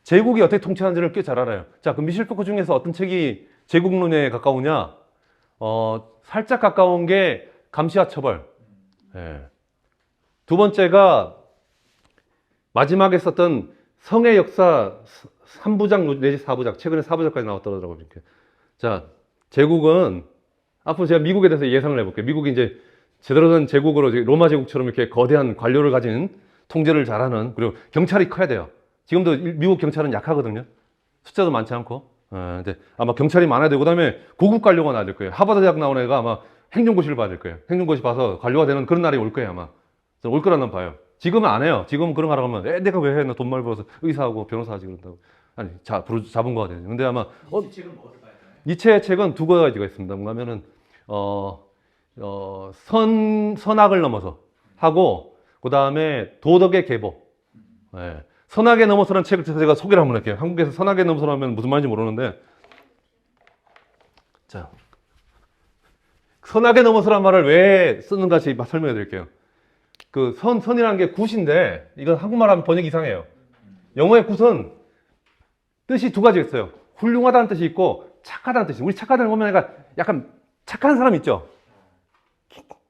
제국이 어떻게 통치하는지를 꽤 잘 알아요. 자, 그럼 미셸 푸코 중에서 어떤 책이 제국론에 가까우냐? 살짝 가까운 게 감시와 처벌. 두 번째가 마지막에 썼던 성의 역사 3부작 내지 4부작, 최근에 4부작까지 나왔더라고요. 이렇게. 자, 제국은 앞으로 제가 미국에 대해서 예상을 해볼게요. 미국이 이제 제대로 된 제국으로 로마 제국처럼 이렇게 거대한 관료를 가진 통제를 잘하는, 그리고 경찰이 커야 돼요. 지금도 미국 경찰은 약하거든요. 숫자도 많지 않고. 근데 아마 경찰이 많아야 되고, 그 다음에 고급 관료가 나야 될 거예요. 하버드 대학 나온 애가 아마 행정고시를 봐야 될 거예요. 행정고시 봐서 관료가 되는 그런 날이 올 거예요, 아마. 올 거라는 봐요. 지금은 안 해요. 지금은 그런 거 하라고 하면, 내가 왜 해? 나 돈 많이 벌어서 의사하고 변호사 하지 그런다고. 아니, 잡은 거가 되죠. 근데 아마, 니체 책은 뭐를 봐야 되나요? 니체의 책은 두 가지가 있습니다. 뭔가 하면은, 선악을 넘어서 하고, 그 다음에 도덕의 계보. 선악에 넘어서라는 책을 제가 소개를 한번 할게요. 한국에서 선악에 넘어서라면 무슨 말인지 모르는데, 자, 선악에 넘어서란 말을 왜 쓰는가 설명해 드릴게요. 그 선이라는 게 굿인데, 이건 한국말 하면 번역 이상해요. 영어의 굿은 뜻이 두 가지가 있어요. 훌륭하다는 뜻이 있고, 착하다는 뜻이. 우리 착하다는 보면 약간 착한 사람 있죠?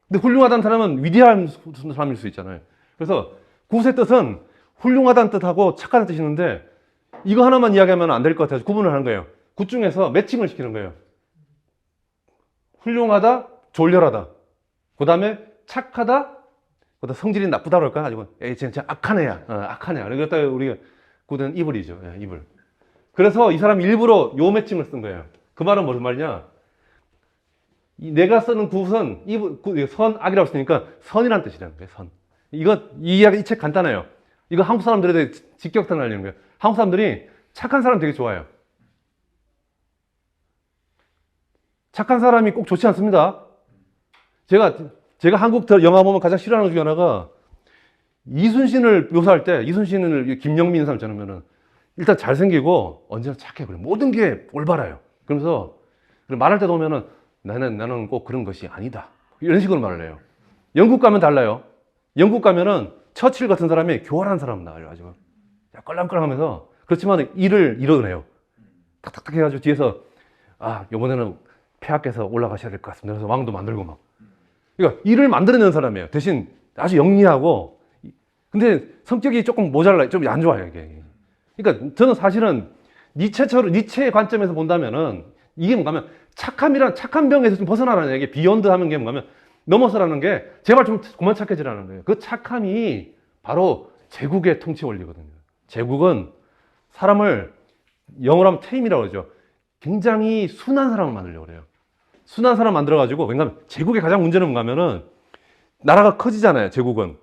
근데 훌륭하다는 사람은 위대한 사람일 수 있잖아요. 그래서 굿의 뜻은 훌륭하다는 뜻하고 착하다는 뜻이 있는데, 이거 하나만 이야기하면 안 될 것 같아서 구분을 하는 거예요. 굿 중에서 매칭을 시키는 거예요. 훌륭하다, 졸렬하다. 그 다음에 착하다, 그 다음에 성질이 나쁘다 그럴까? 가지고, 진짜 악한 애야. 악한 애야. 그랬다 우리가 굿은 이블이죠. 이블. 그래서 이 사람이 일부러 요 매칭을 쓴 거예요. 그 말은 무슨 말이냐? 내가 쓰는 굿은 선악이라고 쓰니까 선이라는 뜻이라는 거예요. 선. 이 책 간단해요. 이거 한국 사람들에 직격탄 날리는 거예요. 한국 사람들이 착한 사람 되게 좋아해요. 착한 사람이 꼭 좋지 않습니다. 제가 한국 영화 보면 가장 싫어하는 중 하나가 이순신을 묘사할 때, 이순신을 김영민 사람 있잖아요. 일단 잘생기고 언제나 착해. 그래. 모든 게 올바라요. 그러면서 말할 때도 보면은 나는 꼭 그런 것이 아니다. 이런 식으로 말을 해요. 영국 가면 달라요. 영국 가면은 처칠 같은 사람이 교활한 사람 나와요. 아주 껄랑껄랑하면서. 그렇지만 일을 이뤄내요. 탁탁탁 해가지고 뒤에서 이번에는 폐하께서 올라가셔야 될 것 같습니다. 그래서 왕도 만들고 막. 그러니까 일을 만들어내는 사람이에요. 대신 아주 영리하고. 근데 성격이 조금 모자라요. 좀 안 좋아요, 이게. 그러니까 저는 사실은 니체의 관점에서 본다면은 이게 뭔가면 착한 병에서 좀 벗어나라는 얘기, 비욘드 하는 게 뭔가면 넘어서라는 게 제발 좀 그만 착해지라는 거예요. 그 착함이 바로 제국의 통치 원리거든요. 제국은 사람을 영어로 하면 테임이라고 그러죠. 굉장히 순한 사람을 만들려고 그래요. 순한 사람 만들어가지고, 왜냐하면 제국의 가장 문제는 뭔가면은 나라가 커지잖아요. 제국은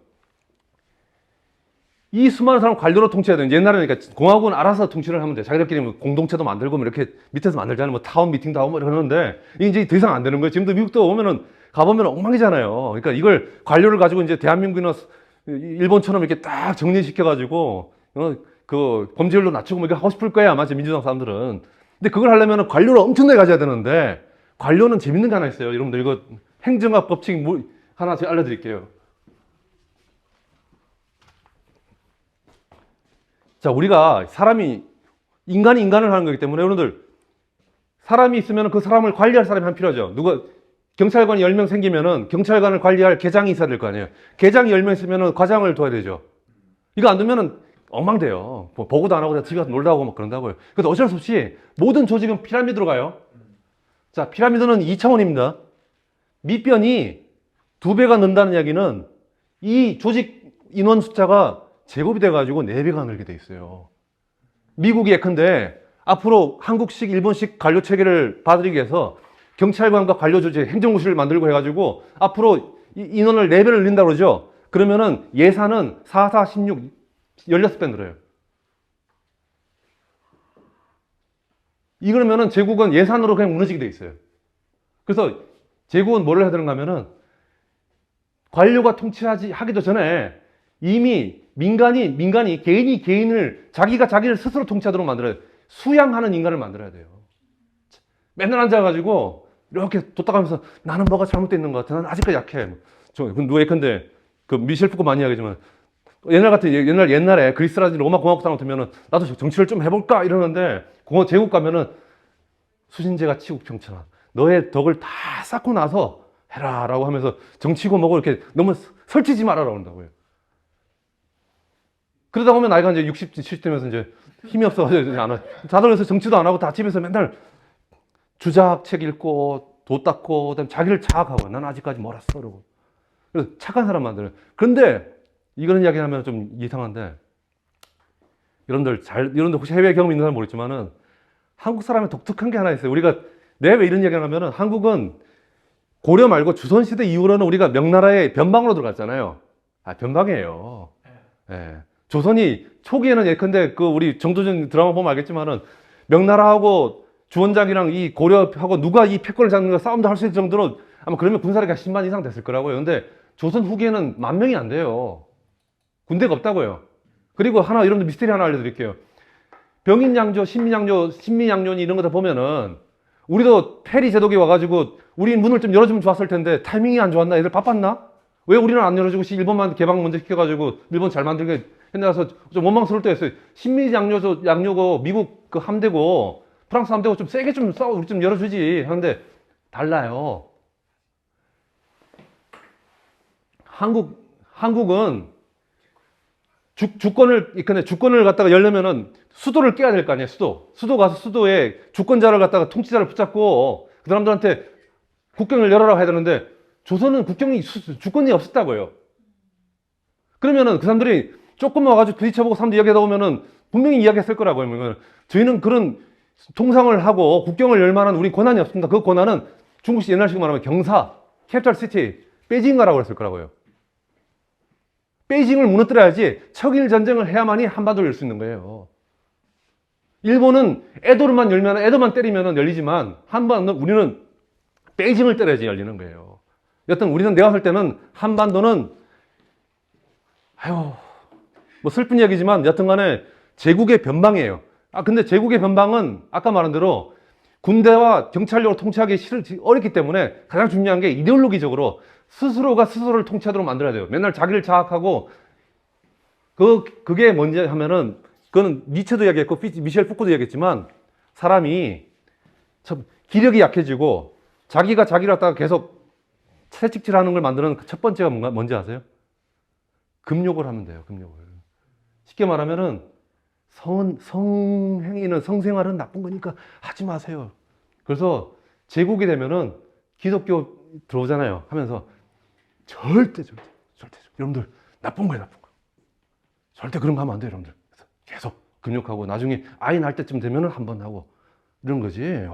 이 수많은 사람 관료로 통치해야 되는 옛날에는 그러니까 공화국은 알아서 통치를 하면 돼. 자기들끼리 뭐 공동체도 만들고 뭐 이렇게 밑에서 만들잖아요. 뭐 타운 미팅도 하고 뭐 이러는데 이게 이제 더 이상 안 되는 거예요. 지금도 미국도 오면은 가보면 엉망이잖아요. 그러니까 이걸 관료를 가지고 이제 대한민국이나 일본처럼 이렇게 딱 정리시켜가지고 그 범죄율도 낮추고 뭐 이거 하고 싶을 거야 아마 민주당 사람들은. 근데 그걸 하려면 관료를 엄청나게 가져야 되는데 관료는 재밌는 게 하나 있어요. 여러분들 이거 행정학 법칙 하나 제가 알려드릴게요. 자, 우리가 인간이 인간을 하는 거기 때문에 여러분들 사람이 있으면 그 사람을 관리할 사람이 한 필요하죠. 경찰관이 10명 생기면은 경찰관을 관리할 계장이 있어야 될 거 아니에요. 계장이 10명 있으면은 과장을 둬야 되죠. 이거 안 두면은 엉망돼요. 뭐 보고도 안 하고 집에 가서 놀다 오고 막 그런다고요. 그래서 어쩔 수 없이 모든 조직은 피라미드로 가요. 자, 피라미드는 2차원입니다. 밑변이 2배가 는다는 이야기는 이 조직 인원 숫자가 제곱이 돼가지고 4배가 늘게 돼 있어요. 미국이 예컨대 앞으로 한국식, 일본식 관료 체계를 받아들이기 위해서 경찰관과 관료 조직, 행정부실을 만들고 해가지고 앞으로 인원을 4배를 늘린다고 그러죠. 그러면은 예산은 4, 4, 16, 16배 늘어요. 이러면은 제국은 예산으로 그냥 무너지게 돼 있어요. 그래서 제국은 뭘 해야 되는가 하면은 관료가 하기도 전에 이미 민간이 개인이 개인을 자기가 자기를 스스로 통치하도록 만들어야 돼요. 수양하는 인간을 만들어야 돼요. 맨날 앉아가지고 이렇게 도딱하면서 나는 뭐가 잘못되어 있는 것 같아. 나는 아직까지 약해. 누가 예컨대 그 미셸 푸코 많이 이야기하지만 옛날에 그리스라든지 로마 공화국 사람 같으면은 나도 정치를 좀 해볼까 이러는데 제국 가면은 수신제가 치국평천하. 너의 덕을 다 쌓고 나서 해라라고 하면서 정치고 뭐고 이렇게 너무 설치지 말아라고 한다고요. 그러다 보면 나이가 이제 60, 70대면서 이제 힘이 없어가지고 안 와. 다들 그래서 정치도 안 하고 다 집에서 맨날 주작 책 읽고 도 닦고 그다음에 자기를 자학하고 나는 아직까지 멀었어 그러고. 그래서 착한 사람 만들어요. 그런데 이런 이야기 하면 좀 이상한데 여러분들 혹시 해외 경험 있는 사람 모르겠지만은 한국 사람의 독특한 게 하나 있어요. 내가 왜 이런 이야기를 하면은 한국은 고려 말고 조선시대 이후로는 우리가 명나라의 변방으로 들어갔잖아요. 변방이에요. 예. 조선이 초기에는 예컨대 우리 정도전 드라마 보면 알겠지만은 명나라하고 주원장이랑 이 고려하고 누가 이 패권을 잡는 가 싸움도 할 수 있을 정도로 아마 그러면 군사력이 10만 이상 됐을 거라고요. 근데 조선 후기에는 10,000명이 안 돼요. 군대가 없다고요. 그리고 여러분들 미스터리 하나 알려드릴게요. 병인양조, 신민양조니 이런 거 다 보면은 우리도 페리 제독이 와가지고 우리 문을 좀 열어주면 좋았을 텐데 타이밍이 안 좋았나? 애들 바빴나? 왜 우리는 안 열어주고 일본만 개방 먼저 시켜가지고 일본 잘 만들게 했나서 좀 원망스러울 때였어요. 양조고 미국 그 함대고 프랑스 함대고 좀 세게 좀 우리 좀 열어주지 하는데 달라요. 한국은 주권을 갖다가 열려면은 수도를 깨야 될 거 아니에요. 수도 가서 수도에 주권자를 갖다가 통치자를 붙잡고 그 사람들한테 국경을 열어라 해야 되는데 조선은 주권이 없었다고요. 그러면은 그 사람들이 조금 와가지고 부딪혀보고 사람들 이야기하다 보면은 분명히 이야기했을 거라고요. 저희는 그런 통상을 하고 국경을 열 만한 우리 권한이 없습니다. 그 권한은 중국식 옛날식으로 말하면 경사, 캐피탈 시티, 베이징가라고 그랬을 거라고요. 베이징을 무너뜨려야지 척일 전쟁을 해야만이 한반도를 열 수 있는 거예요. 일본은 에도만 때리면 열리지만 우리는 베이징을 때려야지 열리는 거예요. 여튼 내가 볼 때는 한반도는 뭐 슬픈 얘기지만 여튼간에 제국의 변방이에요. 근데 제국의 변방은 아까 말한 대로 군대와 경찰력으로 통치하기 어렵기 때문에 가장 중요한 게 이데올로기적으로 스스로가 스스로를 통치하도록 만들어야 돼요. 맨날 자기를 자학하고 그게 뭔지 하면은 그거는 니체도 이야기했고 미셸 푸코도 이야기했지만 사람이 기력이 약해지고 자기가 자기를 갖다가 계속 채찍질하는 걸 만드는 첫 번째가 뭔지 아세요? 금욕을 하면 돼요. 금욕을. 쉽게 말하면은 성생활은 나쁜 거니까 하지 마세요. 그래서 제국이 되면은 기독교 들어오잖아요. 하면서 절대 여러분들 나쁜 거예요. 절대 그런 거 하면 안 돼요. 여러분들 계속 금욕하고 나중에 아이 낳을 때쯤 되면은 한 번 하고 이런 거지.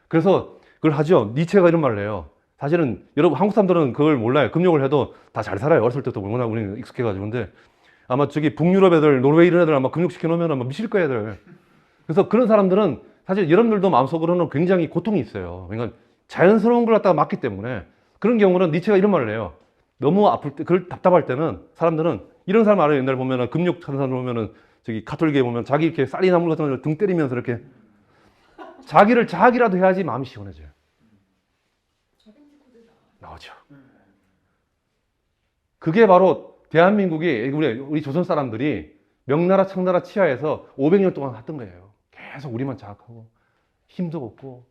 그래서 그걸 하죠. 니체가 이런 말을 해요. 사실은 여러분 한국 사람들은 그걸 몰라요. 금욕을 해도 다 잘 살아요. 어렸을 때부터 워낙 우리는 익숙해가지고. 근데 아마 저기 북유럽 애들, 노르웨이 이런 애들 아마 금육시켜 놓으면 아마 미칠 거야, 애들. 그래서 그런 사람들은 사실 여러분들도 마음속으로는 굉장히 고통이 있어요. 그러니까 자연스러운 걸 갖다가 맞기 때문에 그런 경우는 니체가 이런 말을 해요. 너무 아플 때, 그걸 답답할 때는 사람들은 이런 사람 알아요. 옛날에 보면은 금육 하는 사람 보면은 저기 가톨릭에 보면 자기 이렇게 쌀이나물 같은 걸 등 때리면서 이렇게 자기라도 해야지 마음이 시원해져요. 나오죠. 그게 바로 대한민국이 우리 조선 사람들이 명나라 청나라 치하에서 500년 동안 했던 거예요. 계속 우리만 자학하고 힘도 없고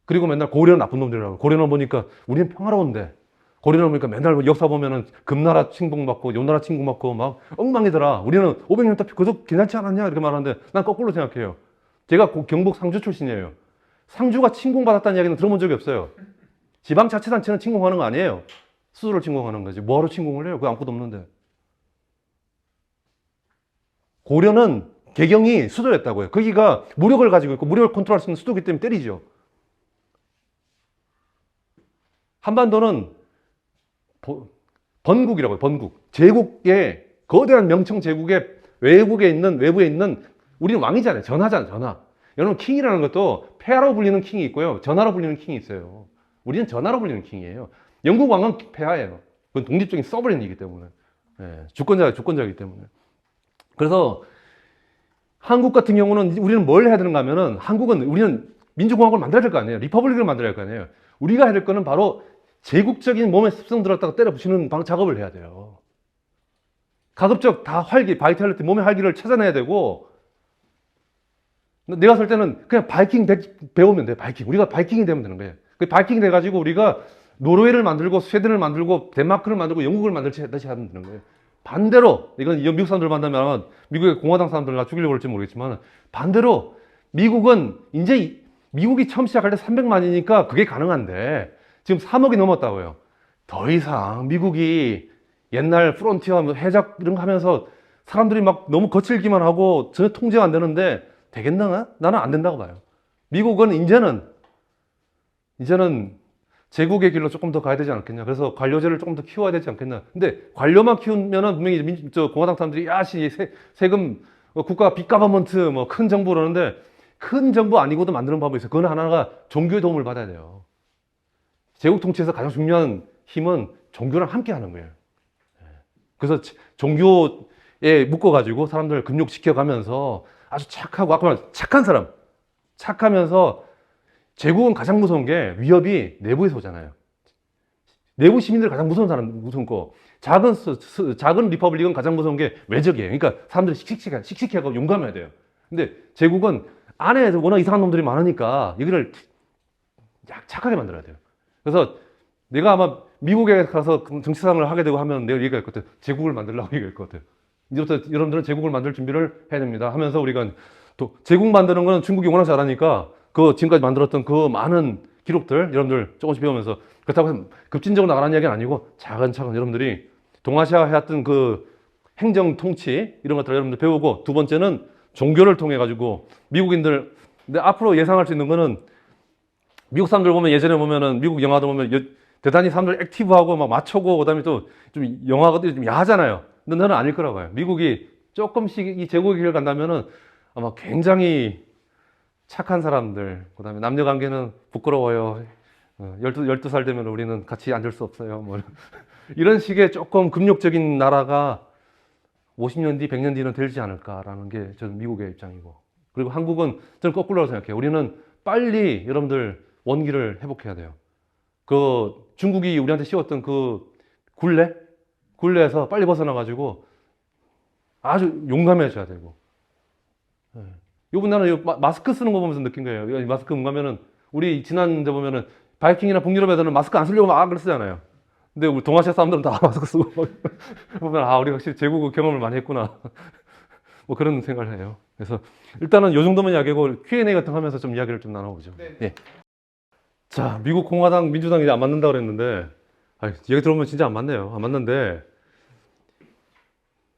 그리고 맨날 고려는 나쁜 놈들이라고. 고려는 보니까 우리는 평화로운데 고려는 보니까 맨날 역사 보면은 금나라 침공받고 요나라 침공받고 막 엉망이더라. 우리는 500년 동안 그것도 괜찮지 않았냐 이렇게 말하는데 난 거꾸로 생각해요. 제가 경북 상주 출신이에요. 상주가 침공받았다는 이야기는 들어본 적이 없어요. 지방자치단체는 침공하는 거 아니에요. 스스로 침공하는 거지. 뭐하러 침공을 해요? 그거 아무것도 없는데. 고려는 개경이 수도였다고요. 거기가 무력을 가지고 있고 무력을 컨트롤할 수 있는 수도기 때문에 때리죠. 한반도는 번국이라고요. 번국. 제국의 거대한 명청 제국의 외부에 있는 우리는 왕이잖아요. 전하잖아요. 전하. 여러분 킹이라는 것도 폐하로 불리는 킹이 있고요. 전하로 불리는 킹이 있어요. 우리는 전하로 불리는 킹이에요. 영국 왕은 폐하예요. 그건 독립적인 서버린이기 때문에. 예, 주권자이기 때문에. 그래서 한국 같은 경우는 우리는 뭘 해야 되는가 하면은 우리는 민주공화국을 만들어야 될 거 아니에요. 리퍼블릭을 만들어야 될 거 아니에요. 우리가 해야 될 거는 바로 제국적인 몸에 습성 들었다가 때려 붙이는 작업을 해야 돼요. 가급적 다 바이탈리티, 몸의 활기를 찾아내야 되고, 내가 설 때는 그냥 바이킹 배우면 돼, 바이킹. 우리가 바이킹이 되면 되는 거예요. 그 바이킹이 돼가지고 우리가 노르웨이를 만들고, 스웨덴을 만들고, 덴마크를 만들고, 영국을 다시 하면 되는 거예요. 반대로, 이건 미국 사람들 만나면 아마 미국의 공화당 사람들 나 죽이려고 할지 모르겠지만, 반대로, 미국은 이제 미국이 처음 시작할 때 300만이니까 그게 가능한데, 지금 3억이 넘었다고요. 더 이상 미국이 옛날 프론티어 해적 이런 거 하면서 사람들이 막 너무 거칠기만 하고 전혀 통제가 안 되는데 되겠나? 나는 안 된다고 봐요. 미국은 이제는 제국의 길로 조금 더 가야 되지 않겠냐. 그래서 관료제를 조금 더 키워야 되지 않겠냐. 근데 관료만 키우면은 분명히 공화당 사람들이 야씨 세금 국가 빅가버먼트 뭐 큰 정부 그러는데 큰 정부 아니고도 만드는 방법이 있어요. 그건 하나가 종교의 도움을 받아야 돼요. 제국 통치에서 가장 중요한 힘은 종교랑 함께 하는 거예요. 그래서 종교에 묶어가지고 사람들을 금욕시켜가면서 아주 착하고, 아까 말한 착한 사람, 착하면서 제국은 가장 무서운 게 위협이 내부에서 오잖아요. 내부 시민들 가장 무서운 거. 작은 리퍼블릭은 가장 무서운 게 외적이에요. 그러니까 사람들이 씩씩하고 용감해야 돼요. 근데 제국은 안에 워낙 이상한 놈들이 많으니까 여기를 착하게 만들어야 돼요. 그래서 내가 아마 미국에 가서 정치상을 하게 되고 하면 내가 얘기할 것 같아요. 제국을 만들려고 얘기할 것 같아요. 이제부터 여러분들은 제국을 만들 준비를 해야 됩니다 하면서 우리가 또 제국 만드는 거는 중국이 워낙 잘하니까 그 지금까지 만들었던 그 많은 기록들 여러분들 조금씩 배우면서 그렇다고 해서 급진적으로 나가라는 이야기는 아니고 차근차근 여러분들이 동아시아 해왔던 그 행정 통치 이런 것들을 여러분들 배우고 두 번째는 종교를 통해 가지고 미국인들 근데 앞으로 예상할 수 있는 거는 미국 사람들 보면 예전에 보면은 미국 영화도 보면 대단히 사람들 액티브하고 막 마초고 그다음에 또 좀 영화가 좀 야하잖아요. 근데 너는 아닐 거라고 해요. 미국이 조금씩 이 제국의 길을 간다면은 아마 굉장히 착한 사람들 그다음에 남녀 관계는 부끄러워요. 12살 되면 우리는 같이 앉을 수 없어요. 뭐 이런 식의 조금 금욕적인 나라가 50년 뒤, 100년 뒤는 되지 않을까라는 게 저는 미국의 입장이고 그리고 한국은 저는 거꾸로라고 생각해요. 우리는 빨리 여러분들 원기를 회복해야 돼요. 그 중국이 우리한테 씌웠던 그 굴레에서 빨리 벗어나가지고 아주 용감해져야 되고. 요번 나는 마스크 쓰는 거 보면서 느낀 거예요. 마스크 뭔가면은 우리 지난데 보면은 바이킹이나 북유럽 애들은 마스크 안 쓰려고 막 그랬잖아요. 근데 우리 동아시아 사람들은 다 마스크 쓰고 보면 우리 확실히 제국 경험을 많이 했구나. 뭐 그런 생각을 해요. 그래서 일단은 요 정도만 이야기하고 Q&A 같은 거 하면서 좀 이야기를 좀 나눠보죠. 네. 예. 자, 미국 공화당, 민주당이 안 맞는다 그랬는데, 얘기 들어보면 진짜 안 맞네요. 안 맞는데,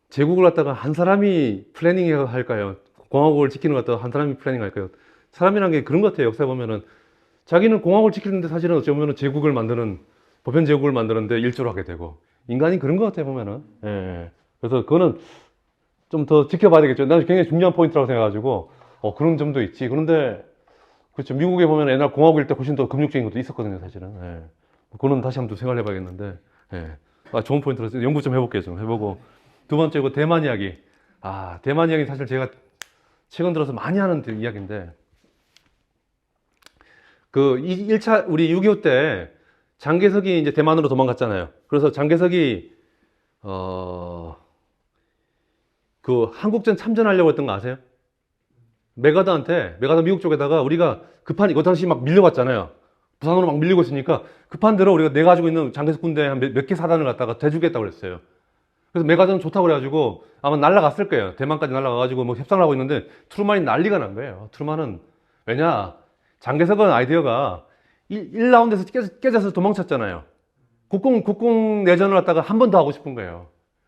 제국을 갖다가 한 사람이 플래닝 할까요? 공화국을 지키는 것 같다가 한 사람이 플래닝 할까요? 사람이란 게 그런 것 같아요. 역사에 보면은. 자기는 공화국을 지키는데 사실은 어찌 보면은 보편 제국을 만드는데 일조를 하게 되고. 인간이 그런 것 같아요, 보면은. 예. 그래서 그거는 좀 더 지켜봐야 되겠죠. 나는 굉장히 중요한 포인트라고 생각해가지고, 그런 점도 있지. 그런데, 그렇죠. 미국에 보면 옛날 공화국일 때 훨씬 더 금욕적인 것도 있었거든요, 사실은. 예. 그거는 다시 한번 또 생각해 봐야겠는데, 예. 좋은 포인트라서 연구 좀 해볼게요. 좀 해보고. 두 번째, 그 대만 이야기. 대만 이야기 사실 제가 최근 들어서 많이 하는 이야기인데, 그 1차, 우리 6.25 때 장개석이 이제 대만으로 도망갔잖아요. 그래서 장개석이, 그 한국전 참전하려고 했던 거 아세요? 메가더 미국 쪽에다가 우리가 그 당시 막 밀려왔잖아요. 부산으로 막 밀리고 있으니까 급한 대로 우리가 내 가지고 있는 장개석 군대 한 몇 개 사단을 갖다가 대주겠다고 그랬어요. 그래서 메가더는 좋다고 그래가지고 아마 날라갔을 거예요. 대만까지 날라가가지고 뭐 협상을 하고 있는데 트루만이 난리가 난 거예요. 트루만은 왜냐? 장개석은 아이디어가 1라운드에서 깨져서 도망쳤잖아요. 국공 내전을 갖다가 한 번 더 하고 싶은 거예요.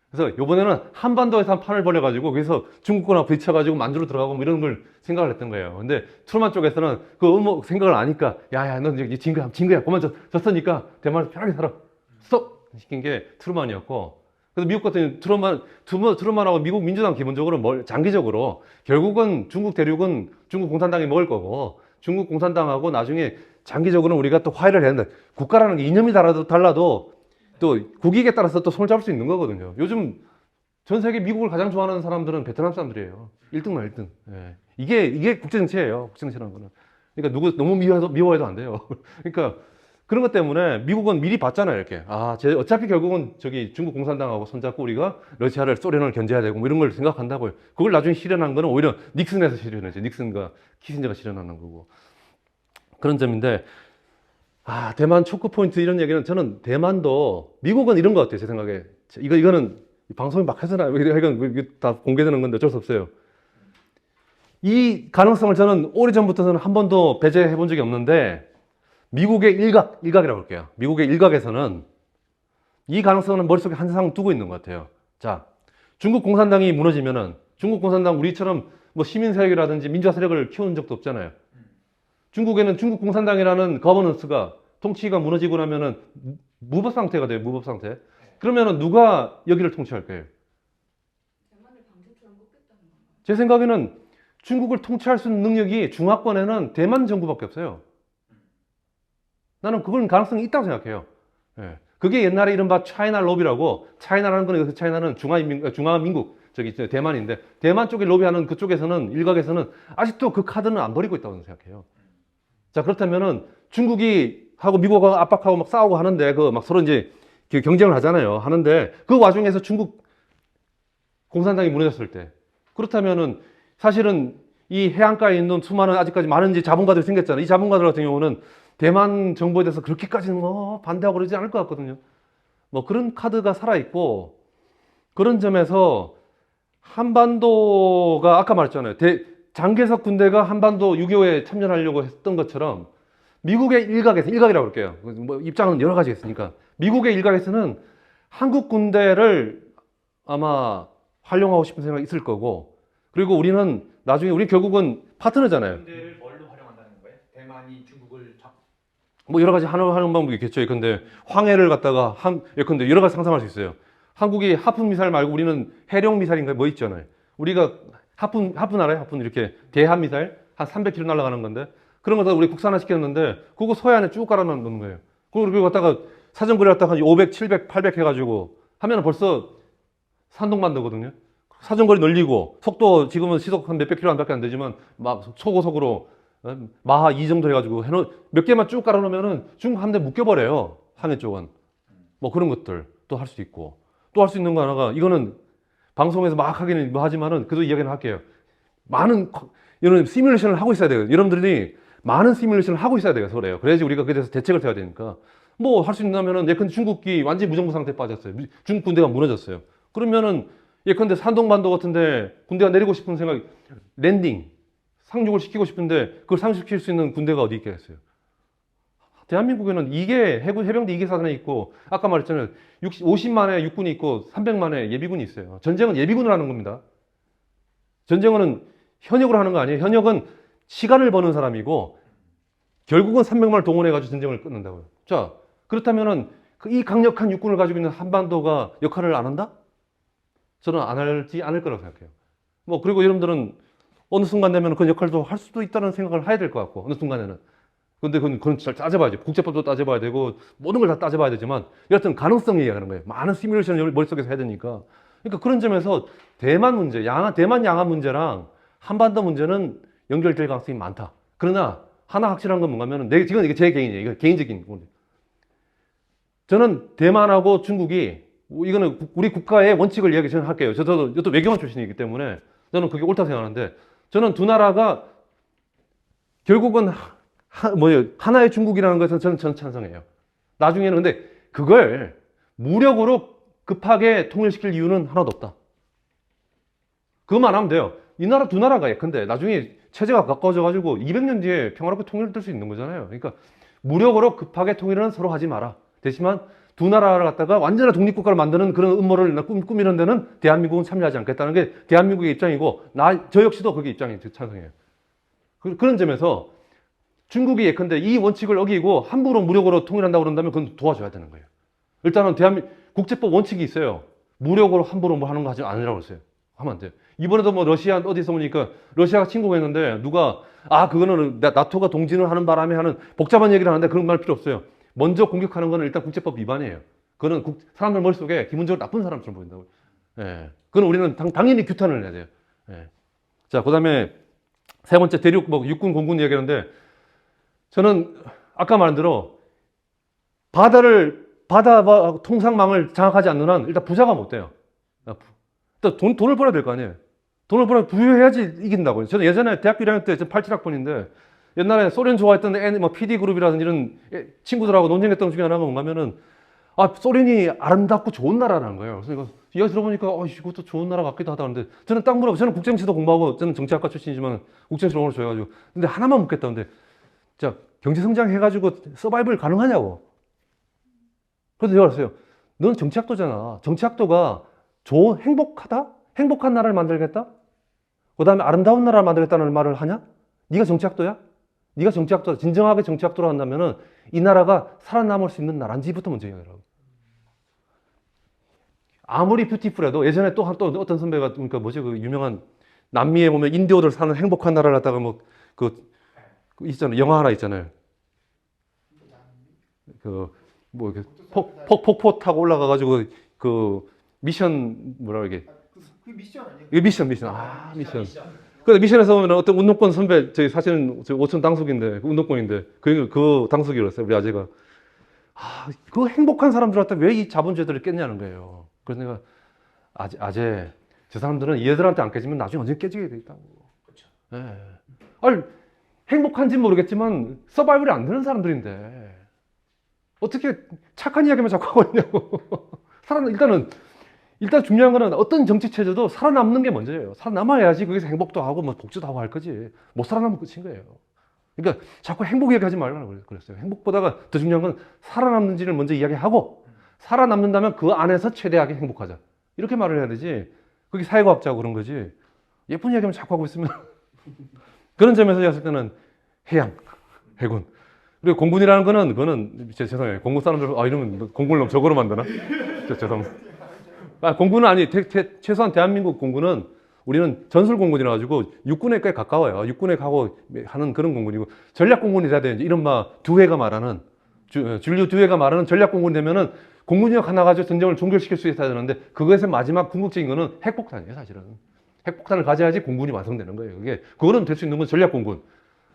그래서 이번에는 한반도에서 한 판을 벌여가지고 거기서 중국군하고 부딪혀가지고 만주로 들어가고 뭐 이런 걸 생각을 했던 거예요. 근데 트루만 쪽에서는 그 생각을 아니까 야야 넌 이제 진 거야 그만 졌으니까 대만에서 편하게 살아 스톱 시킨 게 트루만이었고 그래서 미국 같은 트루만하고 미국 민주당 기본적으로 장기적으로 결국은 중국 대륙은 중국 공산당이 먹을 거고 중국 공산당하고 나중에 장기적으로는 우리가 또 화해를 해야 된다. 국가라는 게 이념이 달라도 또 국익에 따라서 또 손을 잡을 수 있는 거거든요. 요즘 전 세계 미국을 가장 좋아하는 사람들은 베트남 사람들이에요. 1등만 1등. 예. 이게 국제정치예요. 국제정치라는 거는. 그러니까 누구 너무 미워해도 안 돼요. 그러니까 그런 것 때문에 미국은 미리 봤잖아요. 이렇게. 어차피 결국은 저기 중국 공산당하고 손잡고 우리가 소련을 견제해야 되고 뭐 이런 걸 생각한다고요. 그걸 나중에 실현한 거는 오히려 닉슨에서 실현했죠. 닉슨과 키신저가 실현하는 거고. 그런 점인데 대만 초크 포인트 이런 얘기는 저는 대만도 미국은 이런 것 같아요. 제 생각에. 이거는 방송에 막 해서나 이게 다 공개되는 건데 어쩔 수 없어요. 이 가능성을 저는 오래전부터는 한 번도 배제해 본 적이 없는데 미국의 일각이라고 할게요. 미국의 일각에서는 이 가능성은 머릿속에 항상 두고 있는 것 같아요. 자, 중국 공산당이 무너지면은 중국 공산당 우리처럼 뭐 시민세력이라든지 민주화 세력을 키우는 적도 없잖아요. 중국에는 중국 공산당이라는 거버넌스가 통치가 무너지고 나면은 무법 상태가 돼요. 무법 상태. 그러면은 누가 여기를 통치할 거예요? 대만을 방주처럼 꼽겠다는 건가요? 제 생각에는 중국을 통치할 수 있는 능력이 중화권에는 대만 정부밖에 없어요. 나는 그건 가능성이 있다고 생각해요. 예. 그게 옛날에 이른바 차이나 로비라고 차이나라는 거는 차이나는 중화민국 저기 대만인데 대만 쪽에 로비하는 그쪽에서는 일각에서는 아직도 그 카드는 안 버리고 있다고 생각해요. 자, 그렇다면은 중국이 하고 미국하고 압박하고 막 싸우고 하는데 그 막 서로 이제 경쟁을 하잖아요. 하는데 그 와중에서 중국 공산당이 무너졌을 때 그렇다면은 사실은 이 해안가에 있는 수많은 아직까지 많은 이제 자본가들이 생겼잖아요. 이 자본가들 같은 경우는 대만 정부에 대해서 그렇게까지는 뭐 반대하고 그러지 않을 것 같거든요. 뭐 그런 카드가 살아있고 그런 점에서 한반도가 아까 말했잖아요. 장개석 군대가 한반도 6.25에 참전하려고 했던 것처럼 미국의 일각이라고 그럴게요. 뭐 입장은 여러 가지 있으니까. 미국의 일각에서는 한국 군대를 아마 활용하고 싶은 생각이 있을 거고 그리고 우리는 나중에 우리 결국은 파트너잖아요. 군대를 뭘로 활용한다는 거예요? 대만이 중국을 뭐 여러 가지 하는 방법이 있겠죠. 근데 황해를 갖다가 예컨대 여러 가지 상상할 수 있어요. 한국이 하푼 미사일 말고 우리는 해령 미사일인가 뭐 있잖아요. 우리가 하푼 알아요? 하푼 이렇게 대한 미사일 한 300km 날아가는 건데 그런 거 다 우리 국산화 시켰는데 그거 서해안에 쭉 깔아 놓는 거예요. 그리고 갖다가 사정거리 갖다가 500, 700, 800 해가지고 하면 벌써 산동반도거든요. 사정거리 늘리고 속도 지금은 시속 한 몇백 킬로밖에 안 되지만 막 초고속으로 마하 2 정도 해가지고 몇 개만 쭉 깔아놓으면은 중국 함대 묶여버려요. 항해 쪽은. 뭐 그런 것들 또 할 수 있고 또 할 수 있는 거 하나가 이거는 방송에서 막 하기는 뭐 하지만은 그래도 이야기는 할게요. 많은 이런 시뮬레이션을 하고 있어야 돼요. 여러분들이 많은 시뮬레이션을 하고 있어야 돼요. 그래요. 그래야지 우리가 그에 대해서 대책을 세워야 되니까. 뭐 할 수 있냐면은 예컨대 중국이 완전히 무정부 상태에 빠졌어요. 중국 군대가 무너졌어요. 그러면은 예컨대 산동반도 같은데 군대가 내리고 싶은 생각, 랜딩, 상륙을 시키고 싶은데 그걸 상륙시킬 수 있는 군대가 어디 있겠어요? 대한민국에는 해병대 2개 사단이 있고 아까 말했잖아요. 50만의 육군이 있고 300만의 예비군이 있어요. 전쟁은 예비군을 하는 겁니다. 전쟁은 현역으로 하는 거 아니에요. 현역은 시간을 버는 사람이고 결국은 300만을 동원해가지고 전쟁을 끊는다고요. 자, 그렇다면은 이 강력한 육군을 가지고 있는 한반도가 역할을 안 한다? 저는 안 하지 않을 거라고 생각해요. 뭐 그리고 여러분들은 어느 순간 되면 그 역할도 할 수도 있다는 생각을 해야 될 것 같고 어느 순간에는. 근데 그건 잘 따져봐야죠. 국제법도 따져봐야 되고 모든 걸 다 따져봐야 되지만 여하튼 가능성 얘기하는 거예요. 많은 시뮬레이션을 머릿속에서 해야 되니까. 그러니까 그런 점에서 대만 문제, 대만 양안 문제랑 한반도 문제는 연결될 가능성이 많다. 그러나 하나 확실한 건 뭔가면 지금 이게 제 개인이에요. 이거 개인적인 건데. 저는 대만하고 중국이 이거는 우리 국가의 원칙을 이야기 저는 할게요. 저도 이것도 외교관 출신이기 때문에 저는 그게 옳다고 생각하는데 저는 두 나라가 결국은 하나의 중국이라는 것은 저는 찬성해요. 나중에는 근데 그걸 무력으로 급하게 통일시킬 이유는 하나도 없다. 그것만 하면 돼요. 이 나라 두 나라가 예컨대 나중에 체제가 가까워져가지고 200년 뒤에 평화롭게 통일될 수 있는 거잖아요. 그러니까 무력으로 급하게 통일은 서로 하지 마라. 대신만 두 나라를 갖다가 완전한 독립국가를 만드는 그런 음모를 꾸미는 데는 대한민국은 참여하지 않겠다는 게 대한민국의 입장이고 저 역시도 거기에 입장이 찬성해요. 그런 점에서 중국이 예컨대 이 원칙을 어기고 함부로 무력으로 통일한다고 그런다면 그건 도와줘야 되는 거예요. 일단은 국제법 원칙이 있어요. 무력으로 함부로 뭐 하는 거 하지 않으라고 했어요. 하면 안 돼요. 이번에도 뭐 러시아 어디서 보니까 러시아가 침공했는데 누가 그거는 나토가 동진을 하는 바람에 하는 복잡한 얘기를 하는데 그런 말 필요 없어요. 먼저 공격하는 거는 일단 국제법 위반이에요. 그거는 사람들 머릿속에 기본적으로 나쁜 사람처럼 보인다고요. 예. 그건 우리는 당연히 규탄을 해야 돼요. 예. 자, 그 다음에 세 번째 육군, 공군 얘기하는데 저는 아까 말한 대로 바다 통상망을 장악하지 않는 한 일단 부자가 못 돼요. 일단 돈을 벌어야 될 거 아니에요. 돈을 벌어 부유해야지 이긴다고요. 저는 예전에 대학교 1학년 때 87학번인데 옛날에 소련 좋아했던 PD그룹이라든지 이런 친구들하고 논쟁했던 중에 하나가 뭔가면은 소련이 아름답고 좋은 나라라는 거예요. 그래서 이야기 들어보니까 이것도 좋은 나라 같기도 하다 하는데 저는 딱 물어봐. 저는 국정치도 공부하고 저는 정치학과 출신이지만 국정치를 오늘 줘가지고 근데 하나만 묻겠다는데 자 경제성장 해가지고 서바이벌 가능하냐고. 그래서 제가 그랬어요. 넌 정치학도잖아. 정치학도가 행복하다? 행복한 나라를 만들겠다? 그 다음에 아름다운 나라를 만들겠다는 말을 하냐? 네가 정치학도야? 네가 정치학도, 진정하게 정치학도로 한다면은 이 나라가 살아남을 수 있는 나라인지부터 먼저 얘기하라고. 아무리 뷰티풀해도 예전에 또 어떤 선배가 그러니까 그 유명한 남미에 보면 인디오들 사는 행복한 나라를 갖다가 있잖아요. 영화 하나 있잖아요. 폭포 타고 올라가가지고 미션 이게 그 미션 아니에요? 이게 미션. 미션. 그래서 미션에서 보면 어떤 운동권 선배, 저희 사실은 오천 당숙인데, 운동권인데, 그 당숙이었어요, 우리 아재가. 그 행복한 사람들한테 왜 이 자본주의들을 깼냐는 거예요. 그래서 내가, 아재, 저 사람들은 얘들한테 안 깨지면 나중에 언제 깨지게 돼 있다고. 그렇죠. 예. 아니, 행복한지는 모르겠지만, 서바이벌이 안 되는 사람들인데, 어떻게 착한 이야기만 자꾸 하고 있냐고. 일단 중요한 거는 어떤 정치 체제도 살아남는 게 먼저예요. 살아남아야지 거기서 행복도 하고 복지도 하고 할 거지. 못 살아남으면 끝인 거예요. 그러니까 자꾸 행복 얘기하지 말라고 그랬어요. 행복보다가 더 중요한 건 살아남는지를 먼저 이야기하고 살아남는다면 그 안에서 최대하게 행복하자. 이렇게 말을 해야 되지. 그게 사회과학자고 그런 거지. 예쁜 이야기만 자꾸 하고 있으면 그런 점에서 봤을 때는 해군. 그리고 공군이라는 거는 그거는 죄송해요. 공군 사람들 이러면 공군을 너무 적으로 만드나? 죄송합니다. 공군은 아니, 최소한 대한민국 공군은 우리는 전술공군이라 가지고 육군에 꽤 가까워요. 육군에 가고 하는 그런 공군이고 전략공군이 돼야 되는지 이른바 두해가 말하는 준류 두해가 말하는 전략공군이 되면은 공군력 하나 가지고 전쟁을 종결시킬 수 있어야 되는데 그것의 마지막 궁극적인 거는 핵폭탄이에요, 사실은. 핵폭탄을 가져야지 공군이 완성되는 거예요. 그거는 될 수 있는 건 전략공군.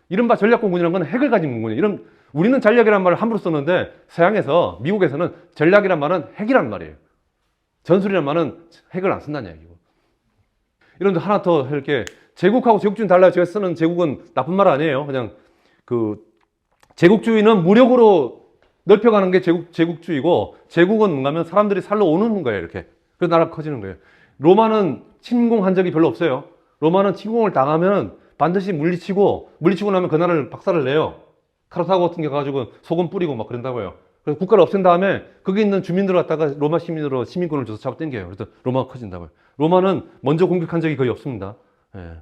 이른바 전략공군이라는 건 핵을 가진 공군이에요. 우리는 전략이라는 말을 함부로 썼는데 서양에서 미국에서는 전략이란 말은 핵이란 말이에요. 전술이란 말은 핵을 안 쓴다는 얘기고. 이런데 하나 더 할게. 제국하고 제국주의는 달라요. 제가 쓰는 제국은 나쁜 말 아니에요. 그냥 제국주의는 무력으로 넓혀가는 게 제국주의고 제국은 뭔가면 사람들이 살러 오는 거예요. 이렇게. 그래서 나라가 커지는 거예요. 로마는 침공한 적이 별로 없어요. 로마는 침공을 당하면 반드시 물리치고 나면 그 나라를 박살을 내요. 카르타고 같은 게 가지고 소금 뿌리고 막 그런다고요. 그래서 국가를 없앤 다음에 거기 있는 주민들을 갖다가 로마 시민으로 시민권을 줘서 잡아 당겨요. 그래서 로마가 커진다고요. 로마는 먼저 공격한 적이 거의 없습니다. 예.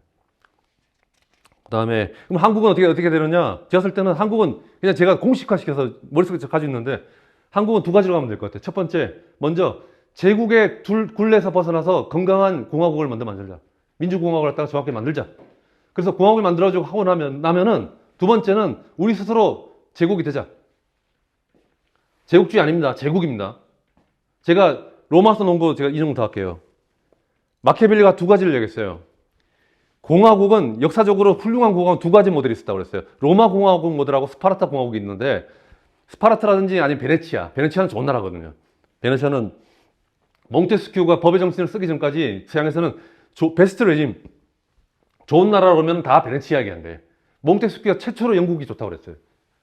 그다음에 그럼 한국은 어떻게 되느냐? 제가 쓸 때는 한국은 그냥 제가 공식화시켜서 머릿속에 가지고 있는데 한국은 두 가지로 가면 될 것 같아요. 첫 번째, 먼저 제국의 굴레에서 벗어나서 건강한 공화국을 먼저 만들자. 민주공화국을 갖다가 정확히 만들자. 그래서 공화국을 만들어주고 하고 나면은 두 번째는 우리 스스로 제국이 되자. 제국주의 아닙니다. 제국입니다. 제가 로마서 놓은 거 제가 인용 더 할게요. 마키아벨리가 두 가지를 얘기했어요. 공화국은 역사적으로 훌륭한 공화국은 두 가지 모델이 있었다고 그랬어요. 로마 공화국 모델하고 스파르타 공화국이 있는데 스파르타라든지 아니면 베네치아는 좋은 나라거든요. 베네치아는 몽테스큐가 법의 정신을 쓰기 전까지 서양에서는 베스트 레짐, 좋은 나라로 하면 다 베네치아 얘기한대. 몽테스큐가 최초로 영국이 좋다고 그랬어요.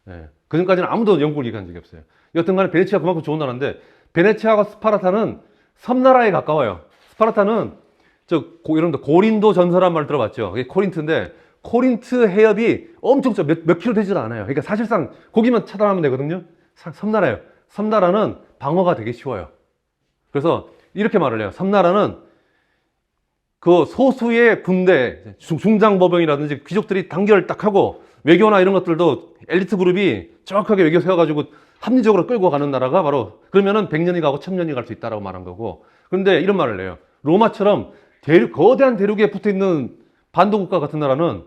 예. 그 전까지는 아무도 영국을 얘기한 적이 없어요. 여튼 간에 베네치아가 그만큼 좋은 나라인데 베네치아와 스파르타는 섬나라에 가까워요. 스파르타는 여러분들 고린도 전서란 말 들어봤죠? 그게 코린트인데 코린트 해협이 엄청 몇 킬로 되지도 않아요. 그러니까 사실상 거기만 차단하면 되거든요. 섬나라예요. 섬나라는 방어가 되게 쉬워요. 그래서 이렇게 말을 해요. 섬나라는 그 소수의 군대, 중장보병이라든지 귀족들이 단결을 딱 하고 외교나 이런 것들도 엘리트 그룹이 정확하게 외교 세워가지고 합리적으로 끌고 가는 나라가 바로 그러면은 100년이 가고 1000년이 갈 수 있다라고 말한 거고. 그런데 이런 말을 해요. 로마처럼 거대한 대륙에 붙어 있는 반도국가 같은 나라는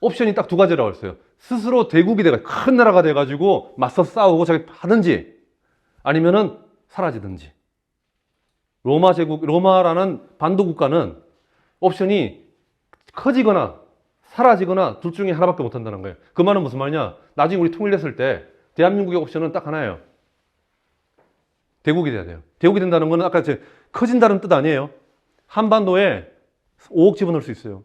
옵션이 딱 두 가지라고 했어요. 스스로 대국이 돼가 큰 나라가 돼가지고 맞서 싸우고 자기 하든지 아니면은 사라지든지. 로마라는 반도국가는 옵션이 커지거나 사라지거나 둘 중에 하나밖에 못 한다는 거예요. 그 말은 무슨 말이냐? 나중에 우리 통일됐을 때 대한민국의 옵션은 딱 하나예요. 대국이 돼야 돼요. 대국이 된다는 거는 아까 커진다는 뜻 아니에요. 한반도에 5억 집어넣을 수 있어요.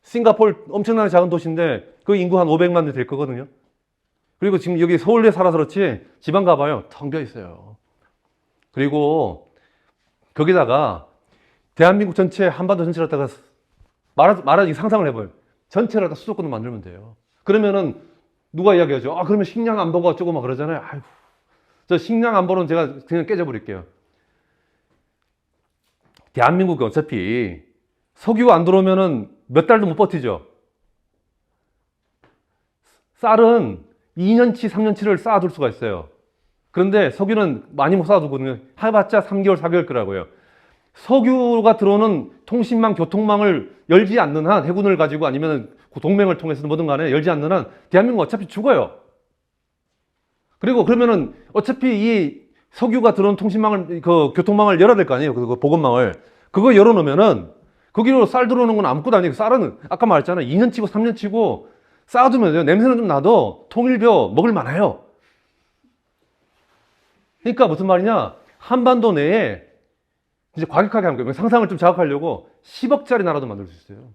싱가포르 엄청나게 작은 도시인데 그 인구 한 500만 명 될 거거든요. 그리고 지금 여기 서울에 살아서 그렇지 지방 가봐요. 텅 비어 있어요. 그리고 거기다가 대한민국 전체 한반도 전체를 갖다가 말하지 상상을 해봐요. 전체를 갖다 수도권으로 만들면 돼요. 그러면은 누가 이야기하죠? 그러면 식량 안보가 어쩌고 막 그러잖아요. 아이고, 저 식량 안보는 제가 그냥 깨져버릴게요. 대한민국은 어차피 석유가 안 들어오면은 몇 달도 못 버티죠. 쌀은 2년치, 3년치를 쌓아둘 수가 있어요. 그런데 석유는 많이 못 쌓아두거든요. 해봤자 3개월, 4개월 거라고요. 석유가 들어오는 통신망, 교통망을 열지 않는 한, 해군을 가지고 아니면 동맹을 통해서 뭐든 간에 열지 않는 한, 대한민국은 어차피 죽어요. 그리고 그러면은 어차피 이 석유가 들어오는 통신망을, 그 교통망을 열어야 될 거 아니에요. 그 보건망을. 그거 열어놓으면은, 거기로 쌀 들어오는 건 아무것도 아니고, 쌀은 아까 말했잖아요. 2년치고 3년치고 쌓아두면요. 냄새는 좀 나도 통일벼 먹을 만해요. 그러니까 무슨 말이냐? 한반도 내에 이제 과격하게 하는 거예요. 상상을 좀 자극하려고 10억짜리 나라도 만들 수 있어요.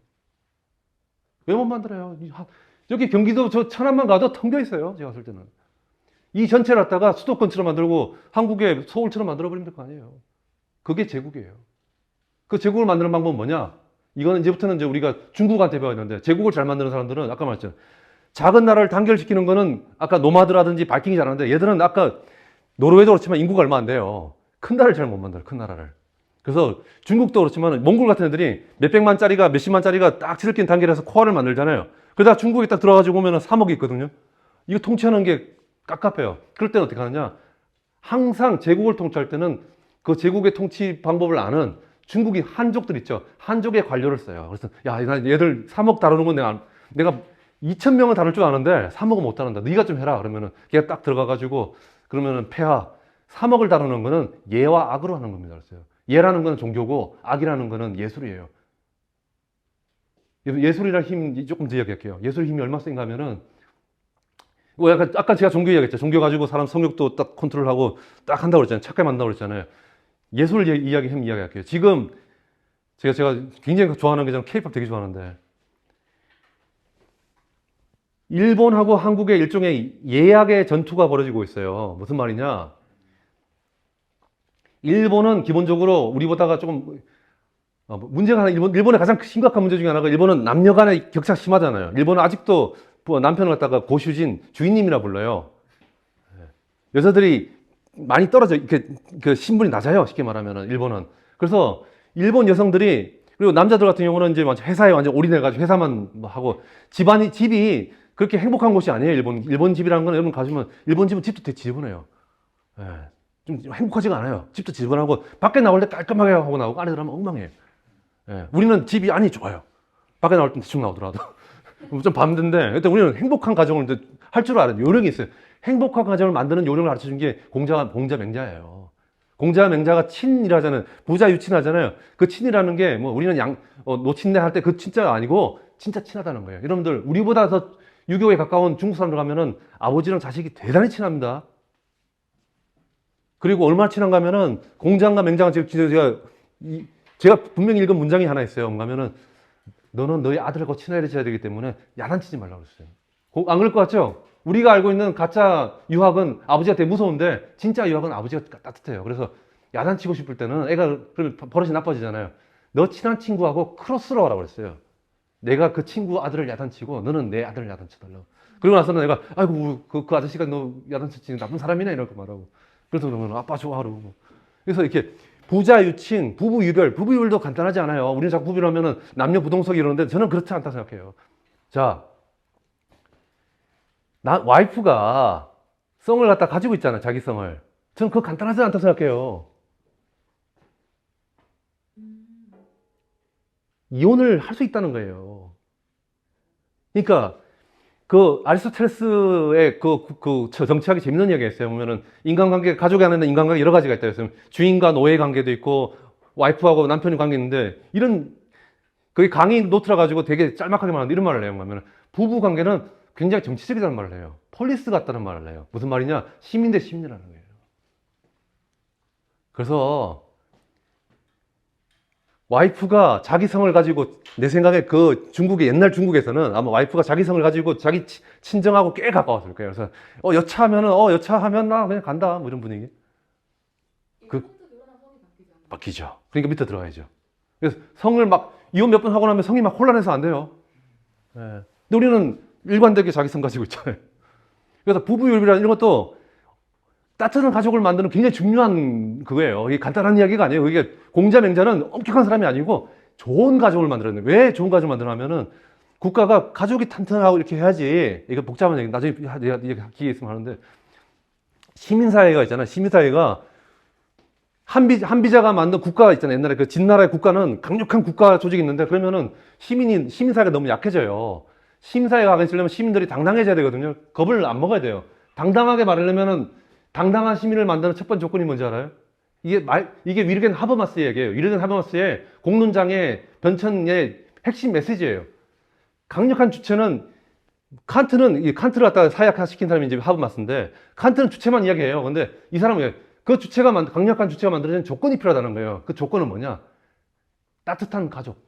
왜 못 만들어요? 여기 경기도 저 천안만 가도 텅 비어 있어요. 제가 봤을 때는. 이 전체를 갖다가 수도권처럼 만들고 한국의 서울처럼 만들어버리면 될 거 아니에요. 그게 제국이에요. 그 제국을 만드는 방법은 뭐냐? 이거는 이제부터는 이제 우리가 중국한테 배웠는데 제국을 잘 만드는 사람들은 아까 말했잖아요. 작은 나라를 단결시키는 거는 아까 노마드라든지 바이킹이 잘하는데 얘들은 아까 노르웨이도 그렇지만 인구가 얼마 안 돼요. 큰 나라를 잘 못 만들어요. 큰 나라를. 그래서 중국도 그렇지만 몽골 같은 애들이 몇백만짜리가 몇십만짜리가 딱 지들끼리 단결해서 코어를 만들잖아요. 그러다 중국에 딱 들어가지고 오면 3억이 있거든요. 이거 통치하는 게 깝깝해요. 그럴 때는 어떻게 하느냐? 항상 제국을 통치할 때는 그 제국의 통치 방법을 아는 중국이 한족들 있죠. 한족의 관료를 써요. 그래서 야, 얘들 3억 다루는 건 내가 2,000명은 다룰 줄 아는데 3억은 못 다룬다. 네가 좀 해라. 그러면은 걔가 딱 들어가가지고 그러면은 폐하 3억을 다루는 거는 예와 악으로 하는 겁니다. 그랬어요. 예라는 건 종교고 악이라는 거는 예술이에요. 예술이라는 힘 조금 더 이야기할게요. 예술 힘이 얼마 센가 하면은 약간 아까 제가 종교 이야기했죠. 종교 가지고 사람 성욕도 딱 컨트롤하고 딱 한다고 그랬잖아요. 착하게 만든다고 그랬잖아요. 예술 힘 이야기할게요. 지금 제가 굉장히 좋아하는 게 저는 K-pop 되게 좋아하는데 일본하고 한국의 일종의 예약의 전투가 벌어지고 있어요. 무슨 말이냐? 일본은 기본적으로 우리보다가 조금 문제가 하나, 일본의 가장 심각한 문제 중에 하나가 일본은 남녀 간의 격차가 심하잖아요. 일본은 아직도 남편을 갖다가 고슈진, 주인님이라 불러요. 여자들이 많이 떨어져, 이렇게 그 신분이 낮아요. 쉽게 말하면은, 일본은. 그래서 일본 여성들이, 그리고 남자들 같은 경우는 이제 회사에 완전 올인해가지고 회사만 하고, 집이 그렇게 행복한 곳이 아니에요. 일본 집이라는 건 여러분 가시면, 일본 집은 집도 되게 지저분해요. 예. 좀 행복하지가 않아요. 집도 지저분하고 밖에 나올 때 깔끔하게 하고 나오고 안에 들어가면 엉망해요. 예, 우리는 집이 안이 좋아요. 밖에 나올 땐 대충 나오더라도 좀 밤된데 일단 우리는 행복한 가정을 할 줄 아는 요령이 있어요. 행복한 가정을 만드는 요령을 가르쳐 준 게 공자맹자예요. 공자맹자가 친이라잖아요. 부자 유친하잖아요. 그 친이라는 게 뭐 우리는 노친네 할 때 그 친자가 아니고 진짜 친하다는 거예요. 여러분들 우리보다 더 유교에 가까운 중국 사람들 가면은 아버지랑 자식이 대단히 친합니다. 그리고 얼마나 친한가 하면은 공자과 맹자가 제가 분명히 읽은 문장이 하나 있어요. 뭔가 하면은 너는 너희 아들하고 친해져야 되기 때문에 야단치지 말라고 그랬어요. 안 그럴 것 같죠? 우리가 알고 있는 가짜 유학은 아버지가 되게 무서운데 진짜 유학은 아버지가 따뜻해요. 그래서 야단치고 싶을 때는 애가 그러면 버릇이 나빠지잖아요. 너 친한 친구하고 크로스로 하라고 그랬어요. 내가 그 친구 아들을 야단치고 너는 내 아들을 야단쳐달라고. 그리고 나서는 내가 아이고 그 아저씨가 너 야단쳤지 나쁜 사람이네 이렇게 말하고. 그래서 그러면 아빠 좋아하고. 그래서 이렇게 부자 유친, 부부 유별도 간단하지 않아요. 우리는 자꾸 부부라면은 남녀 부동석이 이러는데 저는 그렇지 않다 생각해요. 자, 와이프가 성을 갖다 가지고 있잖아, 자기 성을. 저는 그거 간단하지 않다 생각해요. 이혼을 할 수 있다는 거예요. 그러니까 그 아리스토텔레스의 그 정치학이 재밌는 이야기가 있어요. 보면은 인간관계, 가족이 안에 있는 인간관계 여러 가지가 있다. 그래서 주인과 노예 관계도 있고 와이프하고 남편의 관계 있는데 이런 거기 강의 노트라 가지고 되게 짤막하게 말하는데 이런 말을 해요. 그러면 부부 관계는 굉장히 정치적이라는 말을 해요. 폴리스 같다는 말을 해요. 무슨 말이냐? 시민 대 시민이라는 거예요. 그래서 와이프가 자기 성을 가지고 내 생각에 그 중국의 옛날 중국에서는 아마 와이프가 자기 성을 가지고 자기 친정하고 꽤 가까웠을 거예요. 그래서 여차하면은 여차하면 나 그냥 간다 뭐 이런 분위기. 이거 혼자 결혼한 성이 바뀌지 않나요? 바뀌죠. 그러니까 밑에 들어가야죠. 그래서 성을 막 이혼 몇 번 하고 나면 성이 막 혼란해서 안 돼요. 예. 근데 우리는 일관되게 자기 성 가지고 있잖아요. 그래서 부부율이라는 이런 것도 따뜻한 가족을 만드는 굉장히 중요한 그거예요. 이게 간단한 이야기가 아니에요. 이게 공자맹자는 엄격한 사람이 아니고 좋은 가족을 만들었는데 왜 좋은 가족을 만드냐면은 국가가 가족이 탄탄하고 이렇게 해야지. 이거 복잡한 얘기 나중에 내가 기회 있으면 하는데 시민사회가 있잖아요. 시민사회가 한비자가 만든 국가가 있잖아요. 옛날에 그 진나라의 국가는 강력한 국가 조직이 있는데 그러면은 시민사회가 너무 약해져요. 시민사회가 가겠으려면 시민들이 당당해져야 되거든요. 겁을 안 먹어야 돼요. 당당하게 말하려면은 당당한 시민을 만드는 첫 번째 조건이 뭔지 알아요? 이게 위르겐 하버마스의 얘기예요. 위르겐 하버마스의 공론장의 변천의 핵심 메시지예요. 강력한 주체는 칸트를 갖다가 사약화시킨 사람이 이제 하버마스인데 칸트는 주체만 이야기해요. 근데 이 사람은 그 강력한 주체가 만들어진 조건이 필요하다는 거예요. 그 조건은 뭐냐? 따뜻한 가족.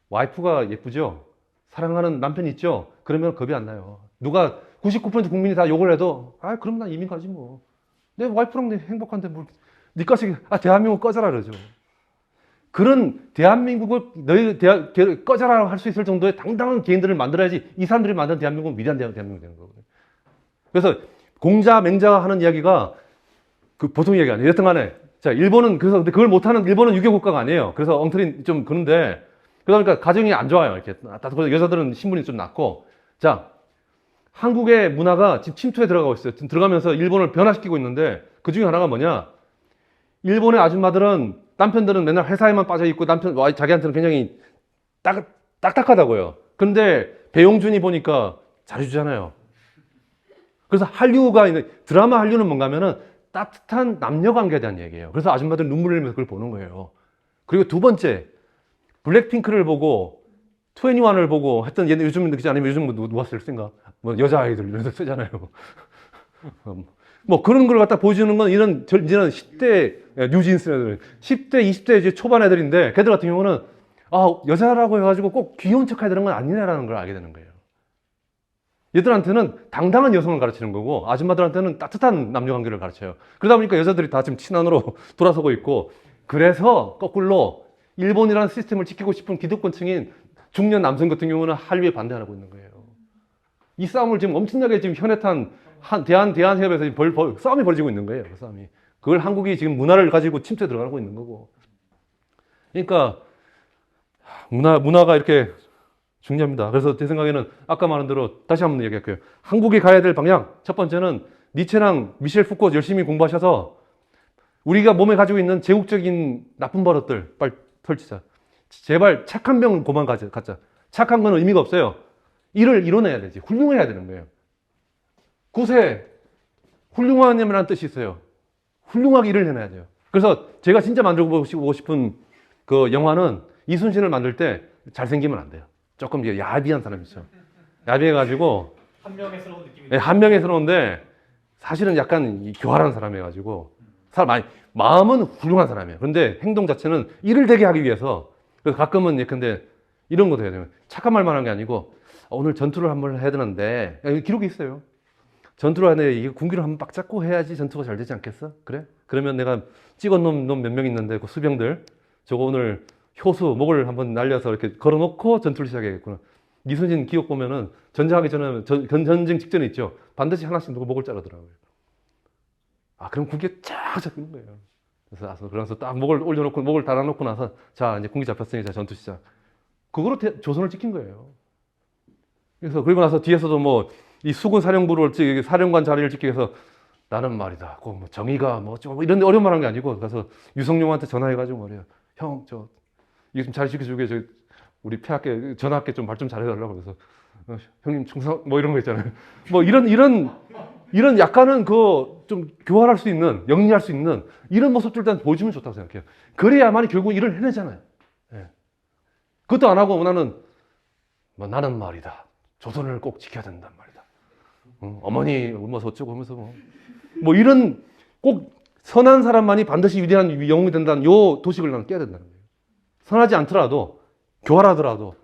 와이프가 예쁘죠? 사랑하는 남편이 있죠? 그러면 겁이 안 나요. 누가 99% 국민이 다 욕을 해도 그럼 난 이민 가지 뭐. 내 와이프랑 행복한데 뭐 니까지 대한민국 꺼져라 그러죠. 그런 대한민국을 꺼져라 할 수 있을 정도의 당당한 개인들을 만들어야지 이 사람들이 만든 대한민국은 위대한 대한민국이 되는 거거든요. 그래서 공자 맹자가 하는 이야기가 그 보통 이야기 아니에요. 여튼 간에 자, 일본은 그래서 근데 그걸 못하는 일본은 유교 국가가 아니에요. 그래서 엉터리 좀 그런데 그러니까 가정이 안 좋아요. 이렇게 여자들은 신분이 좀 낮고 자. 한국의 문화가 지금 침투에 들어가고 있어요. 지금 들어가면서 일본을 변화시키고 있는데 그 중에 하나가 뭐냐? 일본의 아줌마들은 남편들은 맨날 회사에만 빠져 있고 자기한테는 굉장히 딱딱하다고요. 근데 배용준이 보니까 잘해주잖아요. 그래서 드라마 한류는 뭔가 하면은 따뜻한 남녀 관계에 대한 얘기예요. 그래서 아줌마들 눈물 흘리면서 그걸 보는 거예요. 그리고 두 번째, 블랙핑크를 보고 21을 보고 했던 얘는 요즘은 그렇지 않으면 요즘 누가 쓸 생각? 뭐 여자아이들 이런 데 쓰잖아요. 뭐 그런 걸 갖다 보여주는 건 이제는 10대 뉴진스들, 10대, 20대 이제 초반 애들인데 걔들 같은 경우는 여자라고 해가지고 꼭 귀여운 척 해야 되는 건 아니네라는 걸 알게 되는 거예요. 얘들한테는 당당한 여성을 가르치는 거고 아줌마들한테는 따뜻한 남녀 관계를 가르쳐요. 그러다 보니까 여자들이 다 지금 친안으로 돌아서고 있고 그래서 거꾸로 일본이라는 시스템을 지키고 싶은 기득권층인 중년 남성 같은 경우는 한류에 반대하고 있는 거예요. 이 싸움을 지금 엄청나게 지금 현해탄 대한협에서 싸움이 벌어지고 있는 거예요. 그 싸움이. 그걸 한국이 지금 문화를 가지고 침투에 들어가고 있는 거고. 그러니까 문화가 이렇게 중요합니다. 그래서 제 생각에는 아까 말한 대로 다시 한번 얘기할게요. 한국이 가야 될 방향 첫 번째는 니체랑 미셸 푸코 열심히 공부하셔서 우리가 몸에 가지고 있는 제국적인 나쁜 버릇들 빨리 털치자. 제발 착한 병을 그만 갖자. 착한 거는 의미가 없어요. 일을 이뤄내야 되지. 훌륭해야 되는 거예요. 굿에 훌륭하냐면 뜻이 있어요. 훌륭하게 일을 해내야 돼요. 그래서 제가 진짜 만들어보고 싶은 그 영화는 이순신을 만들 때 잘생기면 안 돼요. 조금 야비한 사람이죠. 야비해가지고 한명회스러운 느낌이. 네, 한명회스러운데 사실은 약간 교활한 사람이어가지고 마음은 훌륭한 사람이에요. 그런데 행동 자체는 일을 되게 하기 위해서 그래서 가끔은 예컨대 이런 것도 해야 돼요. 착한 말만 한 게 아니고 오늘 전투를 한번 해야 되는데 기록이 있어요. 전투를 하는데 이게 군기를 한번 빡 잡고 해야지 전투가 잘 되지 않겠어? 그래? 그러면 내가 찍은 놈 몇 명 있는데 그 수병들 저거 오늘 효수 목을 한번 날려서 이렇게 걸어놓고 전투를 시작하겠구나. 이순신 기록 보면은 전쟁하기 전에 전쟁 직전에 있죠. 반드시 하나씩 누구 목을 자르더라고요. 아 그럼 군기가 쫙 잡히는 거예요. 그래서 딱 목을 올려놓고 목을 달아놓고 나서 자 이제 군기 잡혔으니 자 전투 시작. 그거로 조선을 지킨 거예요. 그래서 그리고 나서 뒤에서도 뭐 이 수군 사령부를 사령관 자리를 지키기 위해서 나는 말이다. 뭐 정의가 뭐 어쩌고 이런 어려운 말 한 게 아니고 가서 유성룡한테 전화해가지고 말이야. 형 저 이거 좀 잘 지켜주게 저 우리 폐하께 전하께 좀 말 좀 잘해달라고 그래서 형님 충성 뭐 이런 거 있잖아요. 뭐 이런 약간은 그 좀 교활할 수 있는 영리할 수 있는 이런 모습들 일단 보여주면 좋다고 생각해요. 그래야만이 결국 일을 해내잖아요. 예. 그것도 안 하고 나는 말이다. 조선을 꼭 지켜야 된단 말이다. 어머니 뭐 어쩌고 하면서 뭐 이런 꼭 선한 사람만이 반드시 위대한 영웅이 된다는 요 도식을 나는 깨야 된다는 거예요. 선하지 않더라도 교활하더라도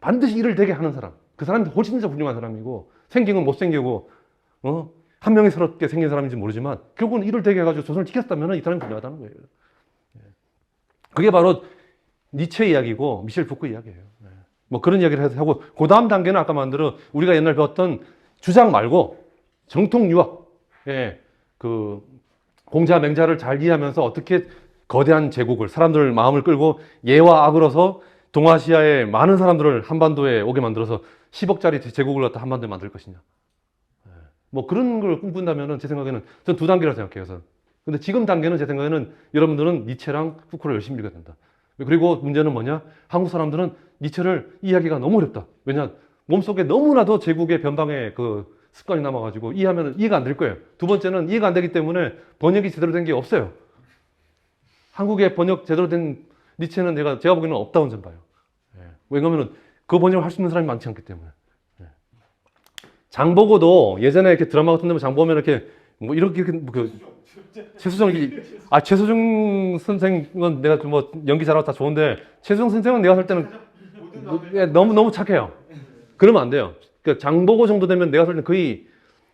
반드시 일을 되게 하는 사람. 그 사람이 훨씬 더 훌륭한 사람이고 생긴 건 못생기고 한명회스럽게 생긴 사람인지 모르지만 결국은 일을 되게 해가지고 조선을 지켰다면 이 사람이 훌륭하다는 거예요. 그게 바로 니체 이야기고 미셸 푸크 이야기예요. 뭐 그런 이야기를 해서 하고 그 다음 단계는 아까 만들어 우리가 옛날 배웠던 주장 말고 정통 유학, 그 공자 맹자를 잘 이해하면서 어떻게 거대한 제국을 사람들 마음을 끌고 예와 악으로서 동아시아의 많은 사람들을 한반도에 오게 만들어서 10억짜리 제국을 갖다 한반도에 만들 것이냐. 뭐 그런 걸 꿈꾼다면은 제 생각에는 전 두 단계라고 생각해요. 그래서. 근데 지금 단계는 제 생각에는 여러분들은 니체랑 푸크를 열심히 읽어야 된다. 그리고 문제는 뭐냐? 한국 사람들은 니체를 이해하기가 너무 어렵다. 왜냐? 몸속에 너무나도 제국의 변방의 그 습관이 남아가지고 이해하면 이해가 안 될 거예요. 두 번째는 이해가 안 되기 때문에 번역이 제대로 된 게 없어요. 한국에 번역 제대로 된 니체는 제가 보기에는 없다고 좀 봐요. 왜냐면은 그 번역을 할 수 있는 사람이 많지 않기 때문에. 장보고도 예전에 이렇게 드라마 같은 데 보면 장보면 이렇게 뭐 이렇게 최수종 선생은 내가 뭐 연기 잘하고 다 좋은데 최수종 선생은 내가 살 때는 너무 착해요. 그러면 안 돼요. 그러니까 장보고 정도 되면 내가 살 때는 거의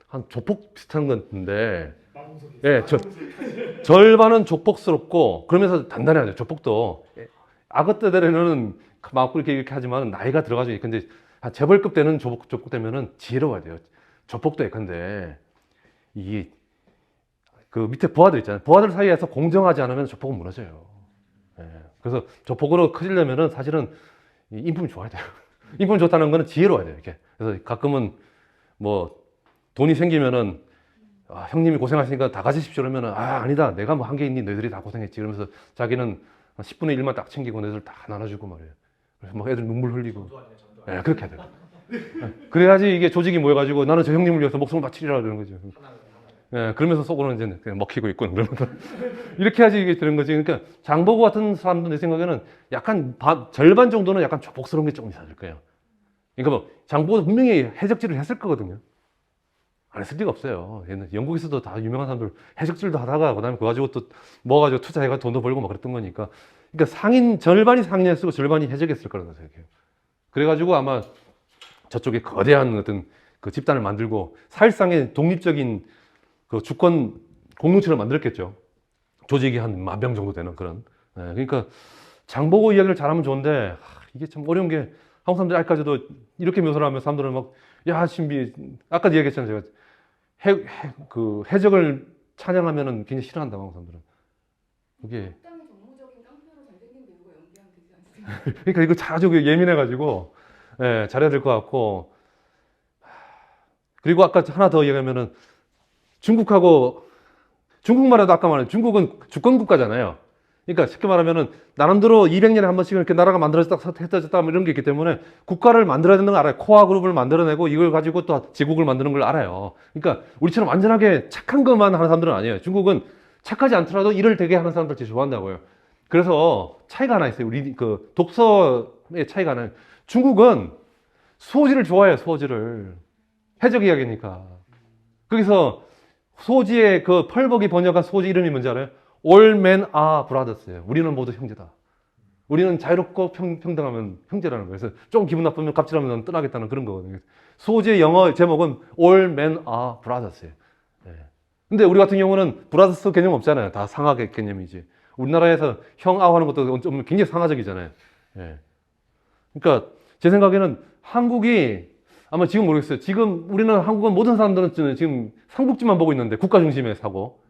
한 조폭 비슷한 건데, 절반은 조폭스럽고 그러면서 단단해야 돼요. 조폭도 악어 때들에는 막 이렇게 하지만 나이가 들어가지고 근데 한 재벌급 되는 조폭 되면은 지혜로워야 돼요. 조폭도 예컨대 이게 그 밑에 부하들 있잖아요. 부하들 사이에서 공정하지 않으면 조폭은 무너져요. 그래서 조폭으로 커지려면은 사실은 인품이 좋아야 돼요. 인품이 좋다는 거는 지혜로워야 돼요. 이렇게. 그래서 가끔은 뭐 돈이 생기면은 형님이 고생하시니까 다 가지십시오 그러면은 아니다. 내가 뭐 한 게 있니? 너희들이 다 고생했지. 그러면서 자기는 10분의 1만 딱 챙기고 너희들 다 나눠주고 말이에요. 그래서 막 애들 눈물 흘리고. 그렇게 해야 돼요. 그래야지 이게 조직이 모여가지고 나는 저 형님을 위해서 목숨을 바치리라 그러는 거죠. 그러면서 속으로는 이제 그냥 먹히고 있군. 그러면서 이렇게 해야지 이게 되는 거지. 그러니까 장보고 같은 사람도 내 생각에는 약간 절반 정도는 약간 조폭스러운 게 조금 있어야 될 거예요. 그러니까 뭐 장보고도 분명히 해적질을 했을 거거든요. 안 했을 리가 없어요. 영국에서도 다 유명한 사람들 해적질도 하다가 그다음에 그거 가지고 또 모아가지고 투자해가지고 돈도 벌고 막 그랬던 거니까. 그러니까 절반이 상인했고 절반이 해적했을 거라고 생각해요. 그래가지고 아마 저쪽에 거대한 어떤 그 집단을 만들고 사실상의 독립적인 그 주권 공동체를 만들었겠죠. 조직이 한 10,000명 정도 되는 그런. 그러니까 장보고 이야기를 잘하면 좋은데 이게 참 어려운 게 한국 사람들이 아직까지도 이렇게 묘사를 하면 사람들은 막 야 신비 아까 이야기했잖아요. 제가 해적을 찬양하면은 굉장히 싫어한다 한국 사람들은. 그게 굉장히 정무적인 깡패로 잘생긴 배우가 연기하면 되지 않습니까? 그러니까 이거 아주 예민해가지고 잘해야 될 것 같고. 그리고 아까 하나 더 얘기하면은 중국하고 중국만 해도 아까 말한 중국은 주권 국가잖아요. 그러니까 쉽게 말하면은 나름대로 200년에 한 번씩 이렇게 나라가 만들어졌다, 흩어졌다 뭐 이런 게 있기 때문에 국가를 만들어야 되는 걸 알아요. 코어 그룹을 만들어내고 이걸 가지고 또 제국을 만드는 걸 알아요. 그러니까 우리처럼 완전하게 착한 것만 하는 사람들은 아니에요. 중국은 착하지 않더라도 일을 되게 하는 사람들 제일 좋아한다고요. 그래서 차이가 하나 있어요. 우리 그 독서의 차이가 하나. 중국은 수호지를 좋아해요. 수호지를. 해적 이야기니까. 거기서 수호지의 그 펄벅이 번역한 수호지 이름이 뭔지 알아요? All men are brothers예요. 우리는 모두 형제다. 우리는 자유롭고 평등하면 형제라는 거예요. 그래서 좀 기분 나쁘면 갑질하면 떠나겠다는 그런 거거든요. 수호지의 영어 제목은 All men are brothers예요. 예. 근데 우리 같은 경우는 브라더스 개념 없잖아요. 다 상하 개념이지. 우리나라에서 형 아우 하는 것도 좀 굉장히 상하적이잖아요. 예. 그러니까 제 생각에는 한국이 아마 지금 모르겠어요. 지금 우리는 한국은 모든 사람들은 지금 삼국지만 보고 있는데 국가 중심의 사고.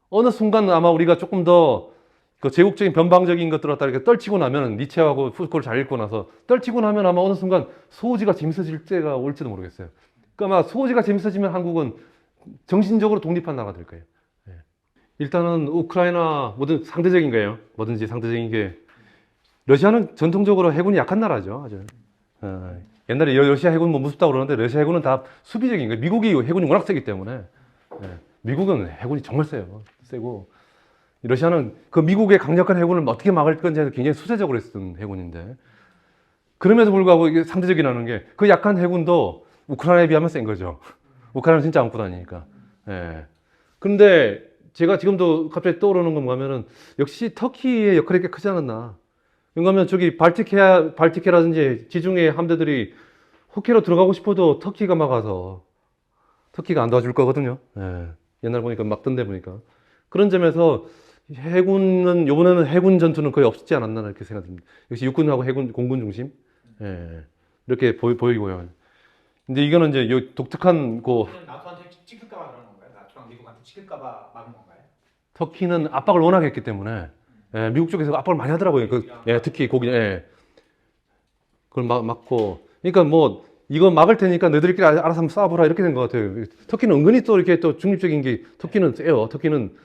어느 순간 아마 우리가 조금 더 그 제국적인 변방적인 것들을 갖다 이렇게 떨치고 나면 니체하고 푸코를 잘 읽고 나서 떨치고 나면 아마 어느 순간 소호지가 재밌어질 때가 올지도 모르겠어요. 그러니까 아마 소호지가 재밌어지면 한국은 정신적으로 독립한 나라가 될 거예요. 예. 일단은 우크라이나 뭐든 상대적인 거예요. 뭐든지 상대적인 게 러시아는 전통적으로 해군이 약한 나라죠. 아주. 옛날에 러시아 해군 뭐 무섭다고 그러는데 러시아 해군은 다 수비적인 거예요. 미국이 해군이 워낙 세기 때문에. 예. 미국은 해군이 정말 세요. 세고 러시아는 그 미국의 강력한 해군을 어떻게 막을 건지 굉장히 수세적으로 했던 해군인데 그럼에도 불구하고 이게 상대적이라는 게 그 약한 해군도 우크라이나에 비하면 센 거죠. 우크라이나는 진짜 안고 다니니까. 예. 그런데 제가 지금도 갑자기 떠오르는 건 뭐냐면은 역시 터키의 역할이 꽤 크지 않았나. 왜냐하면 저기 발티케라든지 지중해 함대들이 호케로 들어가고 싶어도 터키가 막아서 터키가 안 도와줄 거거든요. 예. 옛날 보니까 막던데 보니까. 그런 점에서 해군은 이번에는 해군 전투는 거의 없지 않았나 이렇게 생각됩니다. 역시 육군하고 해군 공군 중심. 예. 이렇게 보이고요. 근데 이거는 이제 요 독특한 그 나토한테 찍힐까봐 그러는 건가요? 나토랑 미국한테 찍힐까봐 막은 건가요? 터키는 압박을 워낙 했기 때문에 예, 미국 쪽에서 압박을 많이 하더라고요. 예, 특히 고기 예. 그걸 막고 그러니까 뭐 이거 막을 테니까 너희들끼리 알아서 한번 싸워보라 이렇게 된 것 같아요. 터키는 은근히 또 이렇게 또 중립적인 게 터키는 세요. 터키는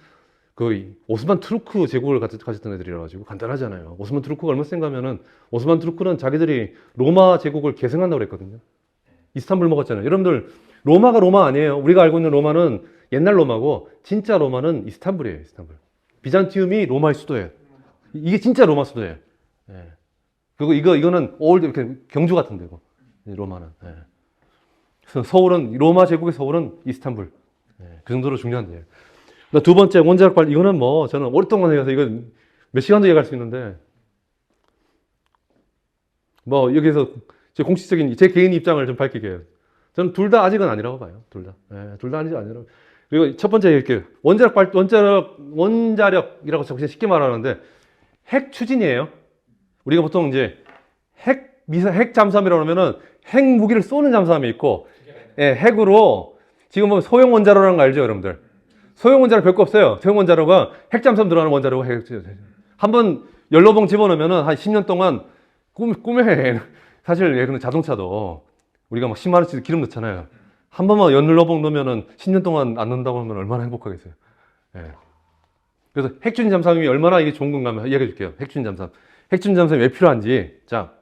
그 오스만 투르크 제국을 가졌던 애들이라 가지고 간단하잖아요. 오스만 투르크가 얼마나 센가 하면은 오스만 투르크는 자기들이 로마 제국을 계승한다고 그랬거든요. 이스탄불 먹었잖아요. 여러분들 로마가 로마 아니에요. 우리가 알고 있는 로마는 옛날 로마고 진짜 로마는 이스탄불이에요. 이스탄불. 비잔티움이 로마의 수도예요. 이게 진짜 로마 수도예요. 예. 그리고 이거는 올드 이렇게 경주 같은 데고 로마는. 예. 그래서 서울은 로마 제국의 서울은 이스탄불. 예. 그 정도로 중요한 데예요. 두 번째 원자력 발전 이거는 뭐 저는 오랫동안 해서 이거 몇 시간도 얘기할 수 있는데 뭐 여기서 제 공식적인 제 개인 입장을 좀 밝히게 해요. 저는 둘 다 아직은 아니라고 봐요. 둘 다. 예, 둘 다 아니라고. 그리고 첫 번째 이렇게 원자력이라고 쉽게 말하는데 핵 추진이에요. 우리가 보통 이제 핵 잠수함이라고 하면은 핵 무기를 쏘는 잠수함이 있고 예, 핵으로 지금 뭐 소형 원자로라는 거 알죠, 여러분들? 소형 원자로 별거 없어요. 소형 원자로가 핵 잠수함 들어가는 원자로가 한번 연료봉 집어넣으면은 한 10년 동안 꿈에 사실 예를 들면 자동차도 우리가 막 10만 원씩 기름 넣잖아요. 한 번만 연료봉 넣으면은 10년 동안 안 넣는다고 하면 얼마나 행복하겠어요. 예. 그래서 핵추진 잠수함이 얼마나 이게 좋은 건가 하면 이야기해 줄게요. 핵추진 잠수함. 핵추진 잠수함이 왜 필요한지. 자.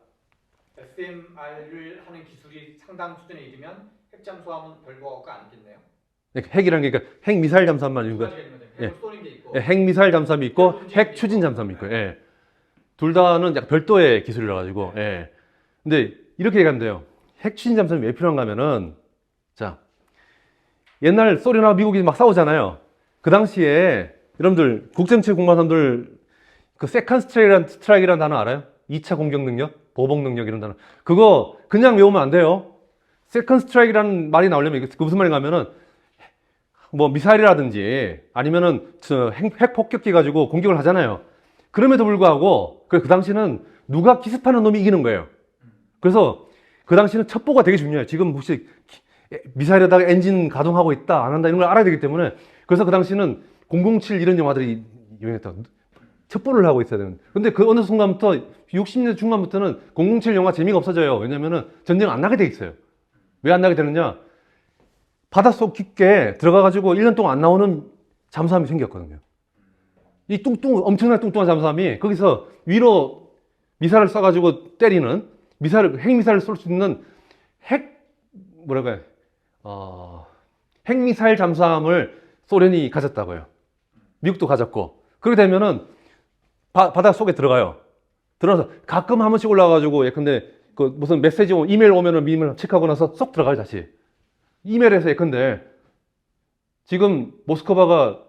SMR을 하는 기술이 상당 수준에 이르면 핵잠수함은 별거가 아니겠네요. 핵이라는 게 그러니까 핵미사일 잠수함만 있는 거예요. 핵을 쏘는 게 있고. 예, 핵미사일 잠수함이 있고 핵추진 잠수함이 있고. 예. 둘 다는 약간 별도의 기술이라 가지고. 예. 근데 이렇게 얘기하면 돼요. 핵추진 잠수함이 왜 필요한가 하면은 자. 옛날 소련하고 미국이 막 싸우잖아요. 그 당시에 여러분들 국정치 공부한 사람들 그 세컨드 스트라이크라는 단어 알아요? 2차 공격 능력, 보복 능력 이런 단어. 그거 그냥 외우면 안 돼요. 세컨드 스트라이크라는 말이 나오려면 그 무슨 말인가 하면은 뭐 미사일이라든지 아니면은 핵 폭격기 가지고 공격을 하잖아요. 그럼에도 불구하고 그 당시는 누가 기습하는 놈이 이기는 거예요. 그래서 그 당시는 첩보가 되게 중요해요. 지금 혹시 미사일에다가 엔진 가동하고 있다 안 한다 이런 걸 알아야 되기 때문에 그래서 그 당시는 007 이런 영화들이 유행했다. 첩보를 하고 있어야 되는. 근데 그 어느 순간부터 60년대 중반부터는 007 영화 재미가 없어져요. 왜냐면은 전쟁 안 나게 돼 있어요. 왜 안 나게 되느냐? 바닷속 깊게 들어가가지고 1년 동안 안 나오는 잠수함이 생겼거든요. 이 엄청나게 뚱뚱한 잠수함이 거기서 위로 미사일을 쏴가지고 때리는 핵미사일을 쏠 수 있는 핵미사일 잠수함을 소련이 가졌다고요. 미국도 가졌고. 그렇게 되면은 바다 속에 들어가요. 들어가서 가끔 한 번씩 올라가가지고 예컨대 그 무슨 메시지 이메일 오면은 이메일 체크하고 나서 쏙 들어가요, 다시. 이메일에서 예컨대 지금 모스크바가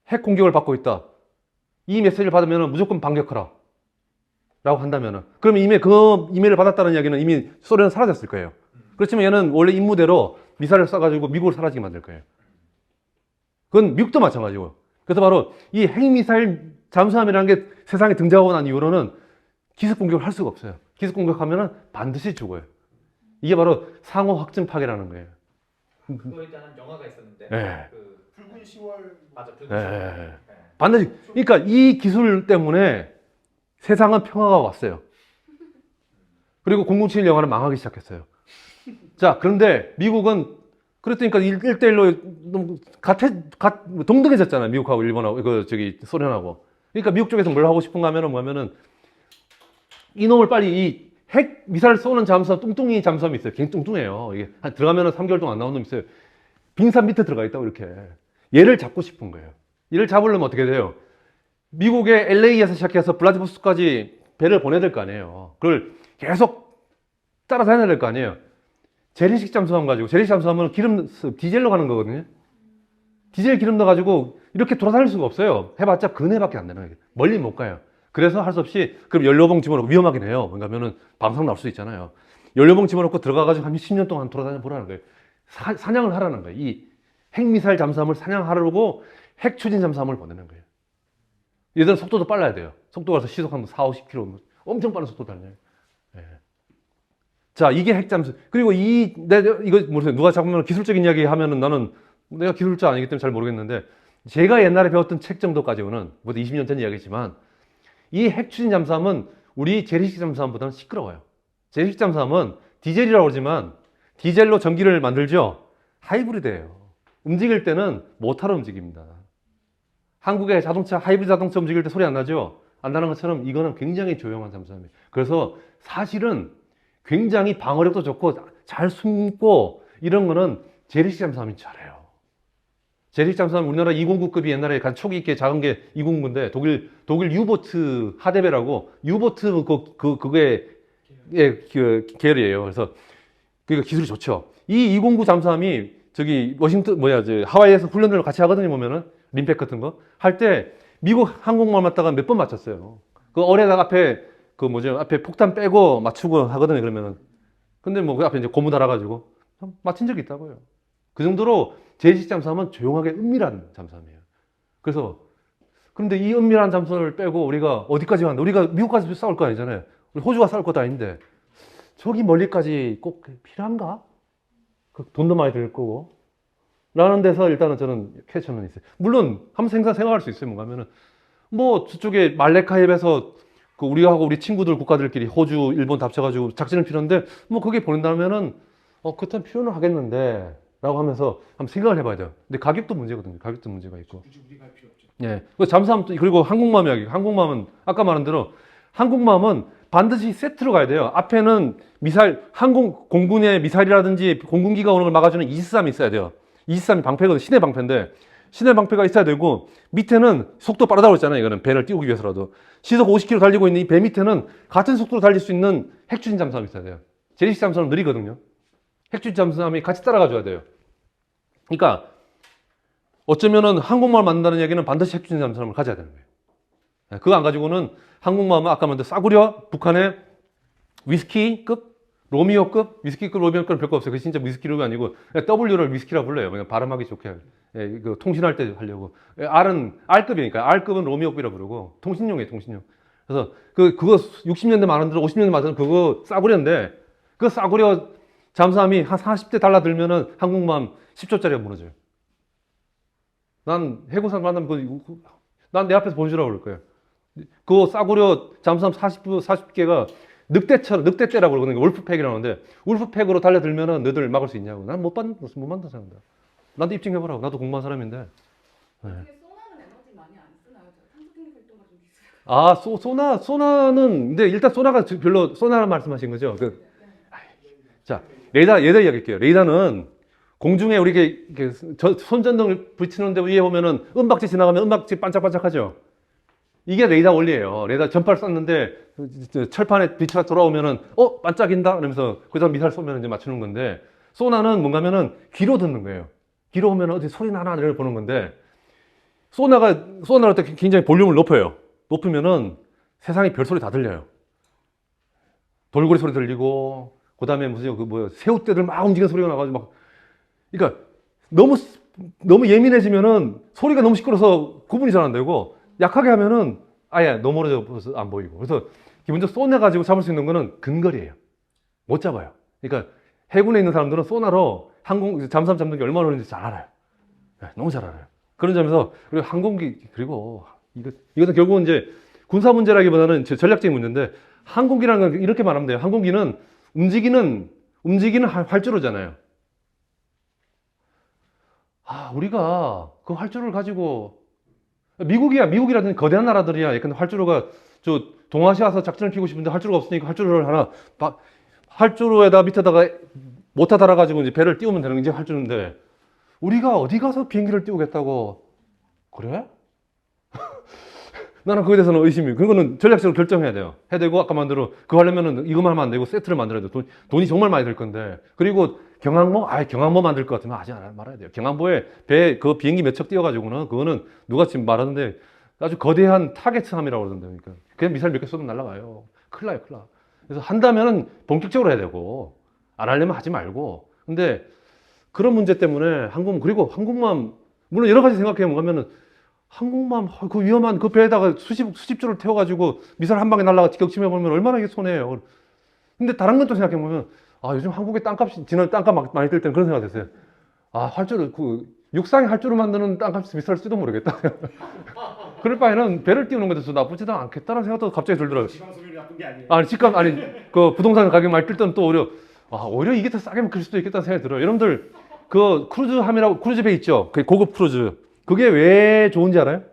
핵 공격을 받고 있다. 이 메시지를 받으면 무조건 반격하라. 라고 한다면은. 그러면 이미 그 이메일을 받았다는 이야기는 이미 소련은 사라졌을 거예요. 그렇지만 얘는 원래 임무대로 미사일을 쏴가지고 미국을 사라지게 만들 거예요. 그건 미국도 마찬가지고. 그래서 바로 이 핵미사일 잠수함이라는 게 세상에 등장하고 난 이후로는 기습 공격을 할 수가 없어요. 기습 공격하면은 반드시 죽어요. 이게 바로 상호 확증 파괴라는 거예요. 그거에 대한 영화가 있었는데 네. 그 붉은 10월 맞아 붉은 네. 시월. 네. 반드시. 그러니까 이 기술 때문에 세상은 평화가 왔어요. 그리고 007 영화는 망하기 시작했어요. 자, 그런데 미국은 그랬더니까 1대1로 동등해졌잖아요. 미국하고 일본하고, 소련하고. 그러니까 미국 쪽에서 뭘 하고 싶은가 하면은 이놈을 빨리 이 핵 미사일 쏘는 잠수함, 뚱뚱이 잠수함이 있어요. 굉장히 뚱뚱해요. 이게 들어가면은 3개월 동안 안 나오는 놈이 있어요. 빙산 밑에 들어가 있다고 이렇게. 얘를 잡고 싶은 거예요. 얘를 잡으려면 어떻게 돼요? 미국의 LA에서 시작해서 블라디보스토크까지 배를 보내야 될 거 아니에요. 그걸 계속 따라다녀야 될 거 아니에요. 재래식 잠수함 가지고, 재래식 잠수함은 디젤로 가는 거거든요. 디젤 기름 넣어가지고 이렇게 돌아다닐 수가 없어요. 해봤자 근해밖에 안 되는 거예요. 멀리 못 가요. 그래서 할 수 없이, 그럼 연료봉 집어넣고 위험하긴 해요. 왜냐면은 방사능 날 수 있잖아요. 연료봉 집어넣고 들어가가지고 한 10년 동안 돌아다녀 보라는 거예요. 사냥을 하라는 거예요. 이 핵미사일 잠수함을 사냥하려고 핵 추진 잠수함을 보내는 거예요. 얘들은 속도도 빨라야 돼요. 속도가 가서 시속 한 4, 50km. 엄청 빠른 속도 달려요. 예. 자, 이게 핵잠수. 그리고 이거 모르겠어요. 누가 잡으면 기술적인 이야기 하면은 나는 내가 기술자 아니기 때문에 잘 모르겠는데, 제가 옛날에 배웠던 책 정도까지는, 뭐 20년 전 이야기지만, 이 핵추진 잠수함은 우리 재래식 잠수함보다는 시끄러워요. 재래식 잠수함은 디젤이라고 그러지만, 디젤로 전기를 만들죠? 하이브리드예요. 움직일 때는 모터로 움직입니다. 한국의 하이브리드 자동차 움직일 때 소리 안 나죠? 안 나는 것처럼 이거는 굉장히 조용한 잠수함이에요. 그래서 사실은 굉장히 방어력도 좋고 잘 숨고 이런 거는 재래식 잠수함이 잘해요. 재래식 잠수함 우리나라 209급이 옛날에 간 초기 있게 작은 게 209인데 독일 유보트 하데베라고 유보트 그게 계열이에요. 그래서 그러니까 기술이 좋죠. 이 209 잠수함이 하와이에서 훈련을 같이 하거든요. 보면은 림팩 같은 거 할 때 미국 항공모함 맞다가 몇 번 맞췄어요. 그 어뢰다가 앞에 폭탄 빼고 맞추고 하거든요. 그러면은. 근데 그 앞에 이제 고무 달아가지고 맞힌 적이 있다고요. 그 정도로 재래식 잠수함은 조용하게 은밀한 잠수함이에요. 그런데 이 은밀한 잠수함을 빼고 우리가 어디까지 갔는데, 우리가 미국까지 싸울 거 아니잖아요. 우리 호주가 싸울 것도 아닌데, 저기 멀리까지 꼭 필요한가? 돈도 많이 들 거고. 라는 데서 일단은 저는 퀘스천은 있어요. 물론, 한번 생각할 수 있어요. 뭔가 하면은, 저쪽에 말레카입에서 우리 친구들 국가들끼리 호주, 일본 다 합쳐가지고 작전을 피는데, 그게 보낸다면은, 그땐 필요는 하겠는데, 라고 하면서 한번 생각을 해봐야 돼요. 근데 가격도 문제거든요. 가격도 문제가 있고. 굳이 우리가 할 필요 없죠. 예. 잠수함, 그리고 항공모함 이야기. 항공모함은, 아까 말한 대로, 항공모함은 반드시 세트로 가야 돼요. 앞에는 공군의 미사일이라든지 공군기가 오는 걸 막아주는 E-23이 있어야 돼요. E-23이 방패거든요. 시내 방패인데, 시내 방패가 있어야 되고, 밑에는 속도 빠르다고 했잖아요. 이거는 배를 띄우기 위해서라도. 시속 50km 달리고 있는 이 배 밑에는 같은 속도로 달릴 수 있는 핵추진 잠수함이 있어야 돼요. 재래식 잠수함은 느리거든요. 핵추진 잠수함이 같이 따라가줘야 돼요. 그러니까 어쩌면은 항공모함을 만든다는 얘기는 반드시 핵추진 잠수함을 가져야 되는 거예요. 그거 안 가지고는 항공모함은 아까 말한 싸구려 북한의 위스키급, 로미오급, 위스키급, 로미오급은 별거 없어요. 그게 진짜 위스키급이 아니고 W를 위스키라고 불러요. 그냥 발음하기 좋게. 통신할 때 하려고. R급이니까. R급은 로미오급이라고 부르고 통신용이에요, 통신용. 그래서 그거 60년대 말한대로 50년대 말한대로 그거 싸구려인데, 그 싸구려 잠수함이 한 40대 달라들면은 항공모함 10조짜리가 무너져요. 난 해군사람 만나면 난 내 앞에서 보여주라고 그럴 거예요. 그 싸구려 잠수함 40개가 늑대떼라고 그러거든요. 울프팩이라고 하는데, 울프팩으로 달려들면은 너희들 막을 수 있냐고. 난 못 만든다 생각한다. 나도 입증해보라고. 나도 공부한 사람인데. 어떻게 소나는 에너지 많이 안 쓰나요? 저 탄소중립 활동과 좀 비슷해요. 소나는, 근데 일단 소나가 별로, 소나를 말씀하신 거죠? 자, 레이더 이야기할게요. 레이더는 공중에 우리 이렇게 손전등을 붙이는데 위에 보면은 은박지 지나가면 은박지 반짝반짝하죠? 이게 레이더 원리예요. 레이더 전파를 쐈는데 철판에 빛이 돌아오면은 반짝인다? 그러면서 거기다 미사일 쏘면 이제 맞추는 건데, 소나는 뭔가 하면은 귀로 듣는 거예요. 귀로 오면 어디 소리 나나 이걸 보는 건데, 소나를 때 굉장히 볼륨을 높여요. 높으면은 세상에 별소리 다 들려요. 돌고래 소리 들리고, 그 다음에 무슨 새우떼들 막 움직이는 소리가 나가지고 막, 그러니까 너무 예민해지면은 소리가 너무 시끄러워서 구분이 잘 안 되고, 약하게 하면은 아예 너무 멀어져서 안 보이고. 그래서 기본적으로 쏘나 가지고 잡을 수 있는 거는 근거리예요. 못 잡아요. 그러니까 해군에 있는 사람들은 소나로 잠수함 잡는 게 얼마나 어려운지 잘 알아요. 네, 너무 잘 알아요. 그런 점에서 그리고 항공기, 그리고 이것은 결국은 이제 군사 문제라기보다는 전략적인 문제인데, 항공기라는 건 이렇게 말하면 돼요. 항공기는 움직이는 활주로잖아요. 우리가 그 활주로를 가지고, 미국이라든지 거대한 나라들이야. 약간 활주로가, 동아시아 와서 작전을 피우고 싶은데 활주로가 없으니까 활주로를 하나, 활주로에다 밑에다가 모터 달아가지고 이제 배를 띄우면 되는 게 이제 활주로인데, 우리가 어디 가서 비행기를 띄우겠다고, 그래? 나는 그거에 대해서는 의심이, 그거는 전략적으로 결정해야 돼요. 해야 되고, 아까 만대로, 그거 하려면은 이것만 하면 안 되고, 세트를 만들어야 돼. 돈이 정말 많이 들 건데. 그리고 경항모 만들 것 같으면 하지 말아야 돼요. 경항모에 그 비행기 몇 척 띄워가지고는, 그거는 누가 지금 말하는데, 아주 거대한 타겟함이라고 그러던데. 그러니까. 그냥 미사일 몇 개 쏘면 날아가요. 큰일 나요. 그래서 한다면은 본격적으로 해야 되고, 안 하려면 하지 말고. 근데 그런 문제 때문에 그리고 항공모함, 물론 여러 가지 생각해 보면은, 항공모함, 그 위험한 그 배에다가 수십 조를 태워가지고 미사일 한 방에 날아가 격침해보면 얼마나 이게 손해예요. 근데 다른 건 또 생각해보면, 요즘 한국의 땅값 많이 들 때는 그런 생각 됐어요. 활주로, 육상에 활주로 만드는 땅값이 비쌀지도 모르겠다. 그럴 바에는 배를 띄우는 것도 나쁘지도 않겠다는 생각도 갑자기 들더라고요. 지방 소멸이 나쁜 게 아니에요. 그 부동산 가격 많이 뜰 때는 또 오히려 이게 더 싸게 먹힐 수도 있겠다는 생각이 들어요. 여러분들, 그 크루즈 배 있죠? 그 고급 크루즈. 그게 왜 좋은지 알아요?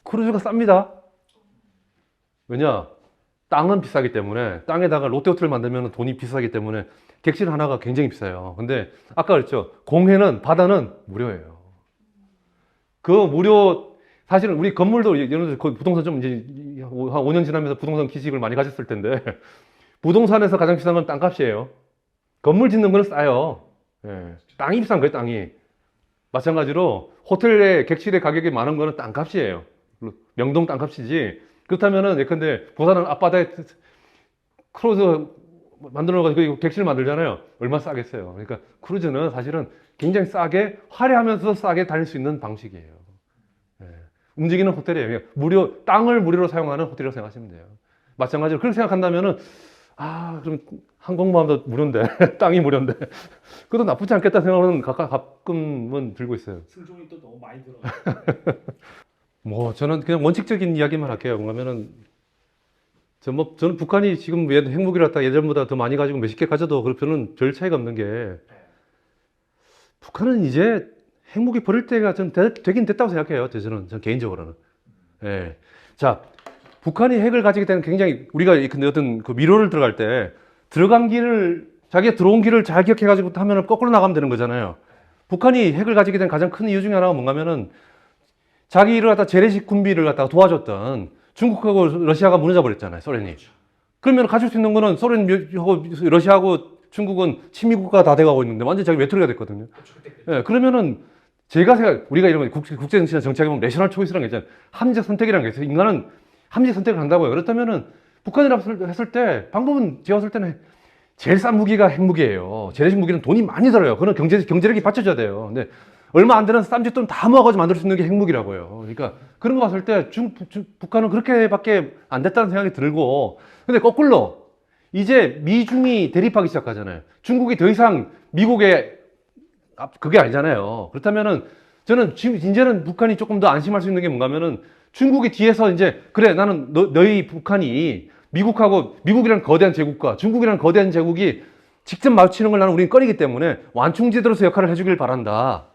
크루즈가 쌉니다. 왜냐? 땅은 비싸기 때문에, 땅에다가 롯데호텔을 만들면 돈이 비싸기 때문에 객실 하나가 굉장히 비싸요. 근데 아까 그랬죠? 바다는 무료예요. 그 무료, 사실은 우리 건물도, 여러분들 부동산 좀 이제 한 5년 지나면서 부동산 기식을 많이 가졌을 텐데, 부동산에서 가장 비싼 건 땅값이에요. 건물 짓는 거는 싸요. 예. 땅이 비싼 거예요, 땅이. 마찬가지로 호텔의 객실의 가격이 많은 거는 땅값이에요. 명동 땅값이지. 그렇다면은 예컨대 부산은 앞바다에 크루즈 만들어가지고 객실 만들잖아요. 얼마 싸겠어요. 그러니까 크루즈는 사실은 굉장히 싸게, 화려하면서도 싸게 다닐 수 있는 방식이에요. 예. 움직이는 호텔이에요. 땅을 무료로 사용하는 호텔이라고 생각하시면 돼요. 마찬가지로 그렇게 생각한다면은, 그럼 항공모함도 무료인데, 땅이 무료인데, 그것도 나쁘지 않겠다는 생각은 가끔은 들고 있어요. 승종이 또 너무 많이 들어. 저는 그냥 원칙적인 이야기만 할게요. 뭐냐면은, 저는 북한이 지금 핵무기를 갖다 예전보다 더 많이 가지고 몇십 개 가져도 별로 별 차이가 없는 게, 북한은 이제 핵무기 버릴 때가 좀 되긴 됐다고 생각해요. 저는 개인적으로는. 예. 자, 북한이 핵을 가지게 되는 굉장히, 우리가 어떤 그 미로를 들어갈 때, 자기가 들어온 길을 잘 기억해가지고 하면은 거꾸로 나가면 되는 거잖아요. 북한이 핵을 가지게 된 가장 큰 이유 중에 하나가 뭔가면은, 자기를 갖다 재래식 군비를 갖다가 도와줬던 중국하고 러시아가 무너져 버렸잖아요, 소련이. 그러면 가질 수 있는 거는 소련하고 러시아하고 중국은 친미국가가 다 돼가고 있는데 완전 자기 외톨이가 됐거든요. 예, 그러면은 우리가 이런 국제정치나 정치하게 보면 내셔널 초이스라는 게 있잖아요. 함재 선택이라는 게 있어요. 인간은 함재 선택을 한다고요. 그렇다면은 북한이라고 했을 때 방법은 제가 봤을 때는 제일 싼 무기가 핵무기예요. 재래식 무기는 돈이 많이 들어요. 그건 경제력이 받쳐줘야 돼요. 근데 얼마 안 되는 쌈짓돈 다 모아가지고 만들 수 있는 게 핵무기라고요. 그러니까 그런 거 봤을 때 북한은 그렇게밖에 안 됐다는 생각이 들고, 근데 거꾸로 이제 미중이 대립하기 시작하잖아요. 중국이 더 이상 미국의 그게 아니잖아요. 그렇다면은 저는 지금 이제는 북한이 조금 더 안심할 수 있는 게 뭔가면은 중국이 뒤에서 이제 그래 나는 너희 북한이 미국이라는 거대한 제국과 중국이라는 거대한 제국이 직접 마주치는 걸 우리는 꺼리기 때문에 완충지대로서 역할을 해주길 바란다.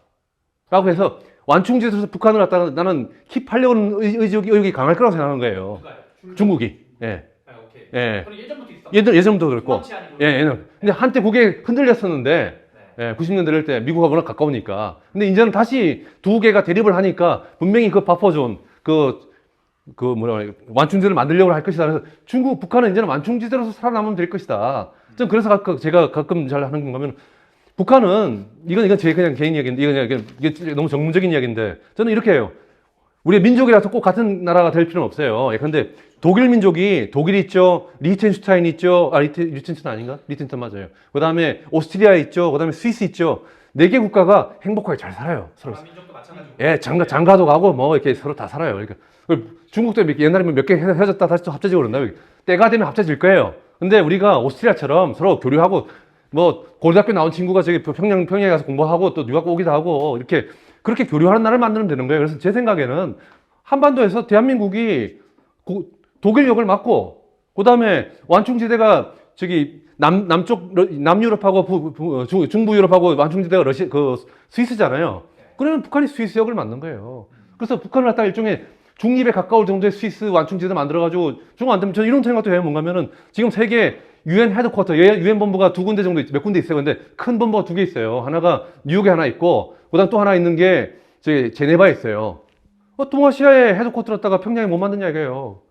라고 해서 완충지대에서 북한을 갖다가 나는 킵하려고 하는 의욕이 강할 거라고 생각하는 거예요. 누가요? 중국이. 예. 아, 오케이. 예. 그건 예전부터 있어. 예전부터 그랬고. 중앙치 아니고. 예, 예는. 근데 한때 그게 흔들렸었는데, 네. 예, 90년대 이럴 때 미국하고 워낙 가까우니까. 근데 이제는 다시 두 개가 대립을 하니까 분명히 그 버퍼존, 완충지대를 만들려고 할 것이다. 그래서 북한은 이제는 완충지대로서 살아남으면 될 것이다. 좀 그래서 제가 가끔 잘 하는 건가면 북한은, 이건 제 그냥 개인 이야기인데, 이게 너무 전문적인 이야기인데, 저는 이렇게 해요. 우리 민족이라서 꼭 같은 나라가 될 필요는 없어요. 예컨대 독일 민족이, 독일 있죠, 리히텐슈타인 있죠, 리히텐슈타인 아닌가? 리히텐슈타인 맞아요. 그 다음에 오스트리아 있죠, 그 다음에 스위스 있죠. 4개 국가가 행복하게 잘 살아요. 서로. 민족도 마찬가지고. 예, 장가도 가고 뭐 이렇게 서로 다 살아요. 그러니까 중국도 옛날에 몇 개 헤어졌다 다시 또 합쳐지고 그런다. 때가 되면 합쳐질 거예요. 근데 우리가 오스트리아처럼 서로 교류하고 뭐 고등학교 나온 친구가 저기 평양에 가서 공부하고 또 유학 오기도 하고 이렇게 그렇게 교류하는 나라를 만들면 되는 거예요. 그래서 제 생각에는 한반도에서 대한민국이 독일역을 맡고 그다음에 완충지대가 저기 남유럽하고 중부 유럽하고 완충지대가 스위스잖아요. 그러면 북한이 스위스역을 맡는 거예요. 그래서 북한을 갖다가 일종의 중립에 가까울 정도의 스위스 완충지대 만들어가지고 중 안 되면 저는 이런 생각도 해요. 뭔가면은 지금 세계 UN 헤드쿼터, UN 본부가 2군데 정도 몇 군데 있어요. 근데 큰 본부가 2개 있어요. 하나가 뉴욕에 하나 있고, 그다음 또 하나 있는 게 저기 제네바에 있어요. 동아시아에 헤드쿼터였다가 평양에 못 만드냐 이거예요.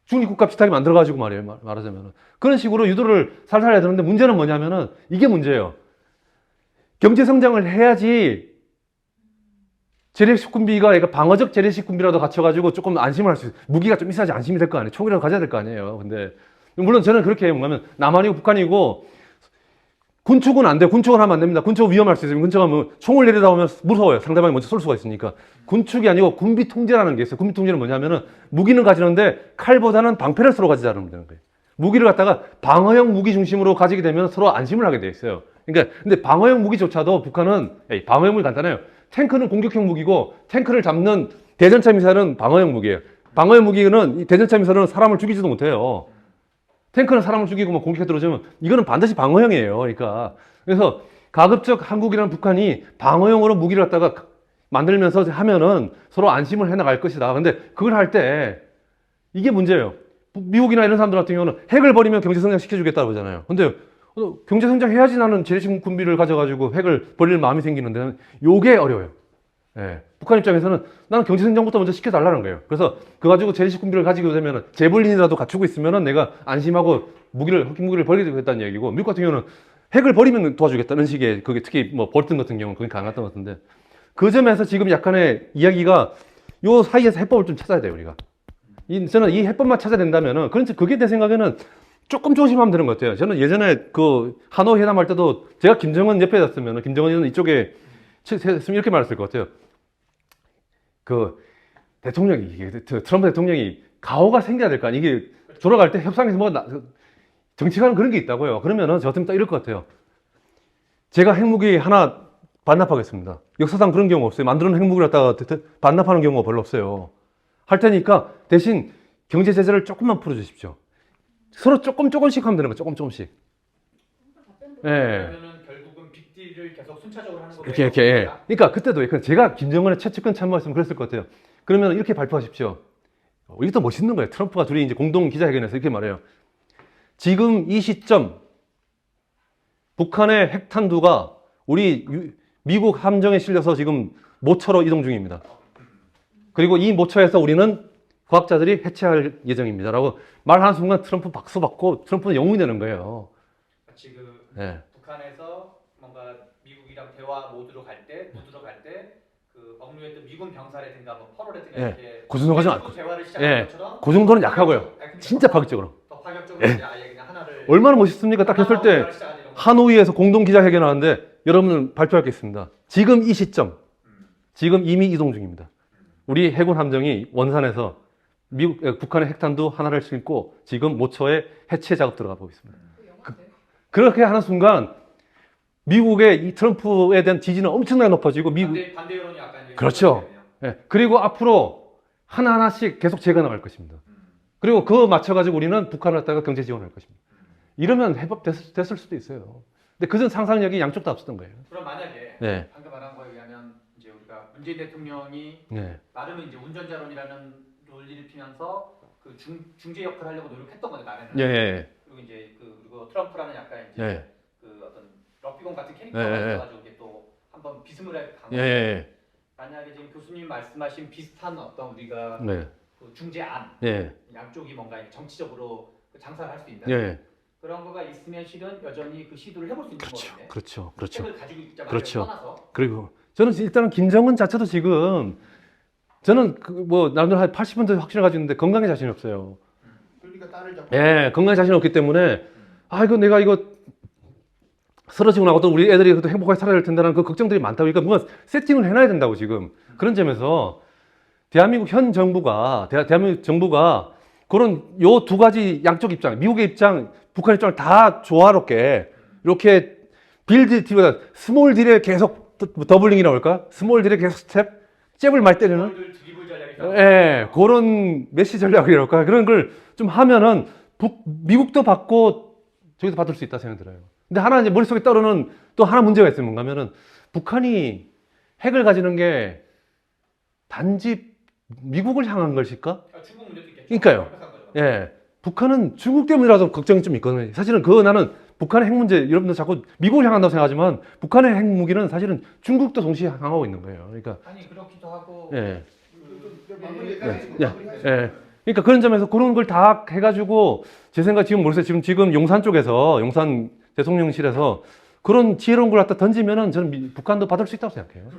중립국가 비슷하게 만들어가지고 말하자면은 그런 식으로 유도를 살살 해야 되는데 문제는 뭐냐면은 이게 문제예요. 경제 성장을 해야지 재래식 군비가 그러니까 방어적 재래식 군비라도 갖춰가지고 조금 안심을 할 수 있어요. 무기가 좀 있어야지 안심이 될 거 아니에요. 총이라도 가져야 될 거 아니에요. 근데 물론 저는 그렇게 해요. 뭐냐면 남한이고 북한이고 군축은 안 돼요. 군축은 하면 안 됩니다. 군축은 위험할 수 있어요. 군축하면 총을 내리다 보면 무서워요. 상대방이 먼저 쏠 수가 있으니까. 군축이 아니고 군비 통제라는 게 있어요. 군비 통제는 뭐냐면은 무기는 가지는데 칼보다는 방패를 서로 가지지 않으면 되는 거예요. 무기를 갖다가 방어형 무기 중심으로 가지게 되면 서로 안심을 하게 돼 있어요. 그러니까 근데 방어형 무기조차도 북한은 방어형 무기 간단해요. 탱크는 공격형 무기고 탱크를 잡는 대전차 미사일은 방어형 무기예요. 방어형 무기는 이 대전차 미사일은 사람을 죽이지도 못해요. 탱크는 사람을 죽이고 뭐 공격해 들어오면 이거는 반드시 방어형이에요. 그러니까 그래서 가급적 한국이랑 북한이 방어형으로 무기를 갖다가 만들면서 하면은 서로 안심을 해나갈 것이다. 근데 그걸 할 때 이게 문제예요. 미국이나 이런 사람들 같은 경우는 핵을 버리면 경제 성장 시켜주겠다고 하잖아요. 근데 경제 성장 해야지 나는 재래식 군비를 가져가지고 핵을 버릴 마음이 생기는데 요게 어려워요. 예. 북한 입장에서는 나는 경제 성장부터 먼저 시켜달라는 거예요. 그래서 그거 가지고 재래식 군비를 가지고 되면은 제블린이라도 갖추고 있으면은 내가 안심하고 핵무기를 버리겠다는 얘기고, 미국 같은 경우는 핵을 버리면 도와주겠다는 식의, 그게 특히 뭐 볼튼 같은 경우는 그게 가능했던 것 같은데, 그 점에서 지금 약간의 이야기가 요 사이에서 해법을 좀 찾아야 돼요, 우리가. 저는 이 해법만 찾아야 된다면은, 그게 내 생각에는 조금 조심하면 되는 것 같아요. 저는 예전에 그 하노이 회담할 때도 제가 김정은 옆에 있었으면 김정은이는 이쪽에 이렇게 말했을 것 같아요. 그 대통령이, 트럼프 대통령이 가오가 생겨야 될 거 아니에요. 이게 돌아갈 때 협상에서 뭐 정치가는 그런 게 있다고요. 그러면은 저 같으면 딱 이럴 것 같아요. 제가 핵무기 하나 반납하겠습니다. 역사상 그런 경우 없어요. 만드는 핵무기를 갖다가 반납하는 경우가 별로 없어요. 할 테니까 대신 경제 제재를 조금만 풀어주십시오. 서로 조금씩 하면 되는 거예요. 조금씩. 예. 그러면은 결국은 빅딜을 계속 순차적으로 하는 거예요. 이렇게. 예. 그러니까 그때도 제가 김정은의 최측근 참모였으면 그랬을 것 같아요. 그러면 이렇게 발표하십시오. 이게 또 멋있는 거예요. 트럼프가 둘이 이제 공동 기자회견에서 이렇게 말해요. 지금 이 시점 북한의 핵탄두가 우리 미국 함정에 실려서 지금 모처로 이동 중입니다. 그리고 이 모처에서 우리는 과학자들이 해체할 예정입니다. 라고 말하는 순간 트럼프 박수 받고 트럼프는 영웅이 되는 거예요. 지금 네. 북한에서 뭔가 미국이랑 대화 모드로 갈 때, 그 억류했던 미군 병사라든가 뭐 퍼로라든가 예. 이렇게 그 정도까지는 계속 대화를 시작하는 예. 것처럼 그 정도는 약하고요. 진짜 파격적으로. 더 파격적으로 예. 이제 아예 그냥 하나를 얼마나 멋있습니까? 딱 했을 때 하노이에서 공동 기자회견 하는데 여러분은 발표할 게 있습니다. 지금 이 시점, 지금 이미 이동 중입니다. 우리 해군 함정이 원산에서 북한의 핵탄두 하나를 싣고 지금 모처에 해체 작업 들어가고 있습니다. 그렇게 하는 순간 미국의 이 트럼프에 대한 지지는 엄청나게 높아지고 반대 여론이 약간 이제 그렇죠. 예. 그리고 앞으로 하나하나씩 계속 제거 나갈 것입니다. 그리고 그거 맞춰가지고 우리는 북한을 갖다가 경제 지원할 것입니다. 이러면 해법 됐을 수도 있어요. 근데 그전 상상력이 양쪽 다 없었던 거예요. 그럼 만약에 네. 방금 말한 거에 의하면 이제 우리가 문재인 대통령이 네. 나름의 이제 운전자론이라는 논리를 피면서 그 중재 역할을 하려고 노력했던 거죠 나름은. 예, 예, 그리고 이제 그리고 트럼프라는 약간 이제 예. 그 어떤 럭비공 같은 캐릭터가 예, 예. 있어가지고 이게 또 한번 비스무리하게 간 예, 거죠. 예, 만약에 지금 교수님 말씀하신 비슷한 어떤 우리가 네. 그 중재안 예, 양쪽이 뭔가 정치적으로 장사를 할 수 있는 예. 그런 거가 있으면 실은 여전히 그 시도를 해볼 수 있는 그렇죠, 거거든요. 그렇죠, 그렇죠. 핵을 가지고 있자 말고 그렇죠. 떠나서 그리고 저는 일단은 김정은 자체도 지금 저는 뭐 나름대로 한 80% 확신을 가지고 있는데 건강에 자신이 없어요. 그러니까 딸을 잡고. 예, 건강에 자신이 없기 때문에 아 이거 내가 이거 쓰러지고 나고 또 우리 애들이 또 행복하게 살아야 될 텐데라는 그 걱정들이 많다 보니까 뭔가 세팅을 해놔야 된다고 지금 그런 점에서 대한민국 현 정부가 대한민국 정부가 그런 요 두 가지 양쪽 입장, 미국의 입장, 북한 입장을 다 조화롭게 이렇게 빌드 딜보다 스몰 딜에 계속 더블링이라고 할까? 스몰 딜에 계속 스텝, 잽을 많이 때리는 들 드리블 전략이 예, 그런 메시 전략이랄까 그런 걸 좀 하면은 미국도 받고 저기도 받을 수 있다 생각 들어요. 근데 하나 이제 머릿속에 떠오르는 또 하나 문제가 있어요. 뭔가 하면은 북한이 핵을 가지는 게 단지 미국을 향한 것일까? 중국 문제도 있겠죠. 그러니까요. 예. 북한은 중국 때문이라도 걱정이 좀 있거든요. 사실은 나는 북한의 핵 문제, 여러분들 자꾸 미국을 향한다고 생각하지만 북한의 핵 무기는 사실은 중국도 동시에 향하고 있는 거예요. 그러니까 아니 그렇기도 하고 예. 마무리해야지. 예. 그러니까 그런 점에서 그런 걸 다 해가지고 제 생각 지금 모르겠어요. 지금 용산 쪽에서 용산 대통령실에서 그런 지혜로운 걸 갖다 던지면은 저는 북한도 받을 수 있다고 생각해요.